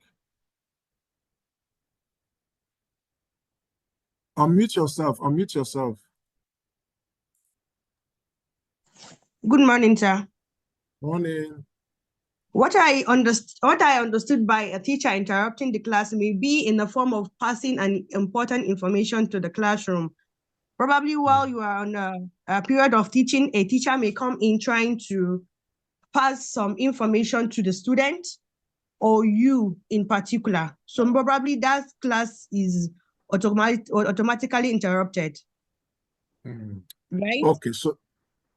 Unmute yourself. Unmute yourself. Good morning, sir. Morning. What I understood by a teacher interrupting the class may be in the form of passing an important information to the classroom. Probably while you are on a period of teaching, a teacher may come in trying to pass some information to the student or you in particular. So probably that class is automatically interrupted. Right? Okay, so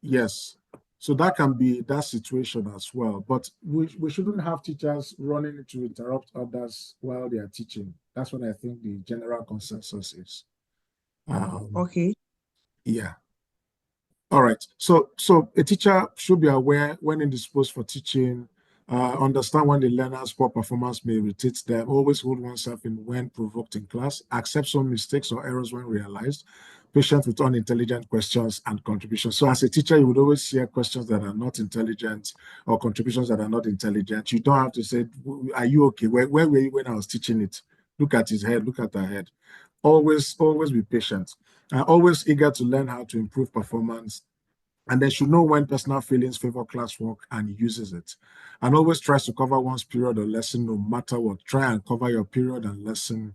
yes. So that can be that situation as well. But we shouldn't have teachers running to interrupt others while they are teaching. That's what I think the general consensus is. Okay. Yeah. All right. So a teacher should be aware when indisposed for teaching, understand when the learner's poor performance may irritate them, always hold oneself in when provoked in class, accept some mistakes or errors when realized, patient with unintelligent questions and contributions. So as a teacher, you would always hear questions that are not intelligent or contributions that are not intelligent. You don't have to say, are you okay? Where were you when I was teaching it? Look at his head, look at her head. Always be patient. Always eager to learn how to improve performance and they should know when personal feelings favor classwork and uses it. And always tries to cover one's period or lesson no matter what. Try and cover your period and lesson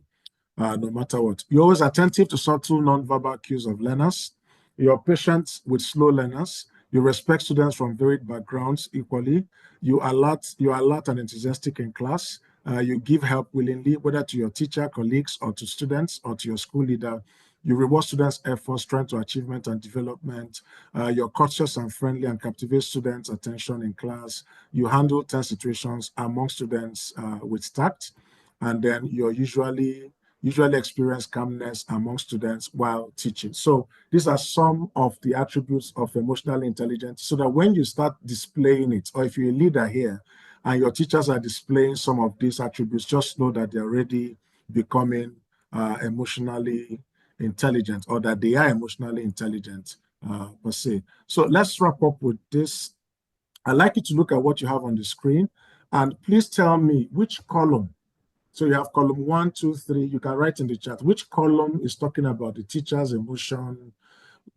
no matter what. You're always attentive to subtle nonverbal cues of learners. You're patient with slow learners. You respect students from varied backgrounds equally. You're alert and enthusiastic in class. You give help willingly, whether to your teacher, colleagues, or to students, or to your school leader. You reward students' efforts, strength to achievement and development. You're courteous and friendly and captivate students' attention in class. You handle tense situations among students with tact. And then you're usually experience calmness among students while teaching. So these are some of the attributes of emotional intelligence, so that when you start displaying it, or if you're a leader here and your teachers are displaying some of these attributes, just know that they're already becoming emotionally intelligent, or that they are emotionally intelligent per se. So let's wrap up with this. I'd like you to look at what you have on the screen, and please tell me which column. So you have column 1, 2, 3. You can write in the chat which column is talking about the teacher's emotional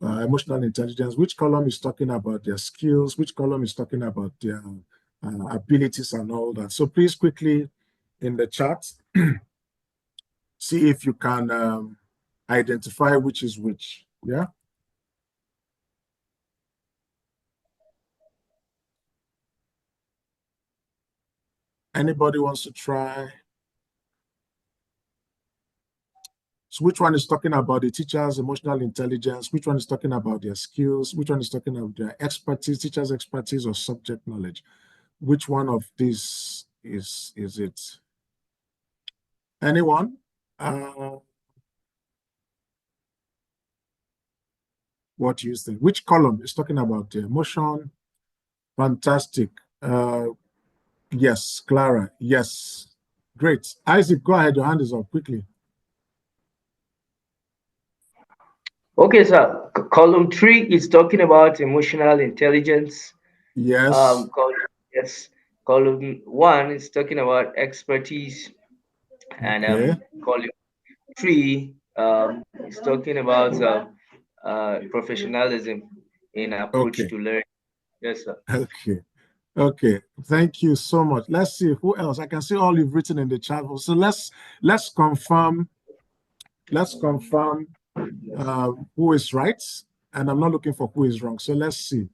intelligence, which column is talking about their skills, which column is talking about their abilities and all that. So please quickly in the chat, see if you can identify which is which. Yeah. Anybody wants to try? So which one is talking about the teacher's emotional intelligence? Which one is talking about their skills? Which one is talking about their expertise, teacher's expertise or subject knowledge? Which one of these is it? Anyone? What do you think? Which column is talking about the emotion? Fantastic. Yes, Clara. Yes. Great. Isaac, go ahead. Your hand is up quickly. Okay, sir. Column 3 is talking about emotional intelligence. Yes. Yes. Column 1 is talking about expertise, and column 3 is talking about professionalism in approach to learning. Yes, sir. Okay. Okay. Thank you so much. Let's see who else. I can see all you've written in the chat. So let's confirm. Let's confirm who is right, and I'm not looking for who is wrong. So let's see.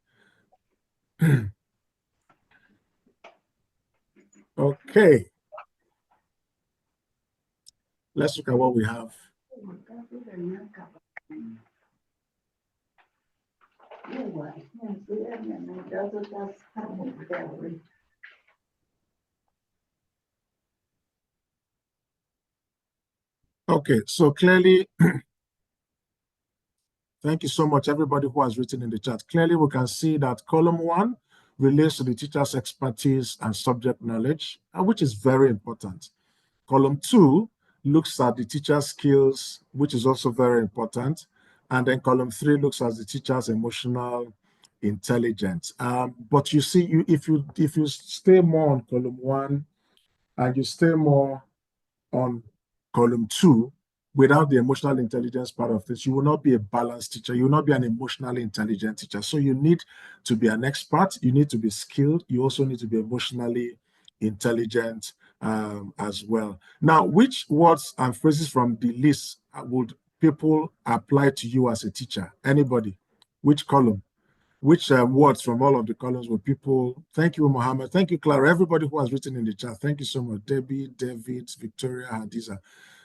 Okay. Let's look at what we have. Okay, so clearly, thank you so much, everybody who has written in the chat. Clearly, we can see that column 1 relates to the teacher's expertise and subject knowledge, which is very important. Column 2 looks at the teacher's skills, which is also very important. And then column 3 looks at the teacher's emotional intelligence. But you see, if you stay more on column 1 and you stay more on column 2, without the emotional intelligence part of this, you will not be a balanced teacher. You will not be an emotionally intelligent teacher. So you need to be an expert. You need to be skilled. You also need to be emotionally intelligent as well. Now, which words and phrases from the list would people apply to you as a teacher? Anybody? Which column? Which words from all of the columns will people? Thank you, Mohammed. Thank you, Clara. Everybody who has written in the chat. Thank you so much. Debbie, David, Victoria, Hadiza.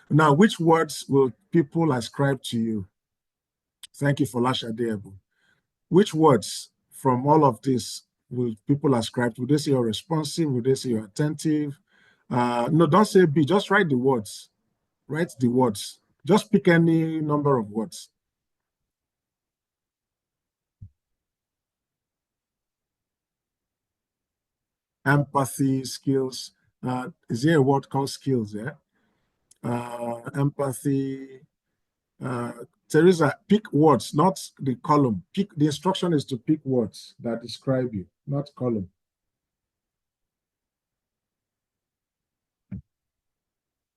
Now, which words will people ascribe to you? Thank you for Lasha Deabu. Which words from all of this will people ascribe? Will they say you're responsive? Will they say you're attentive? No, don't say B. Just write the words. Write the words. Just pick any number of words. Empathy, skills. Is there a word called skills there? Empathy. Teresa, pick words, not the column. The instruction is to pick words that describe you, not column.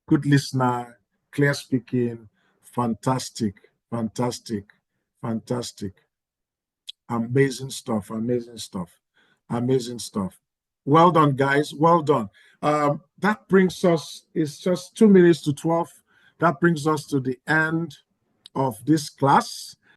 Good listener, clear speaking, fantastic, fantastic, fantastic. Amazing stuff, amazing stuff, amazing stuff. Well done, guys. Well done. That brings us, it's just 2 minutes to 12. That brings us to the end of this class.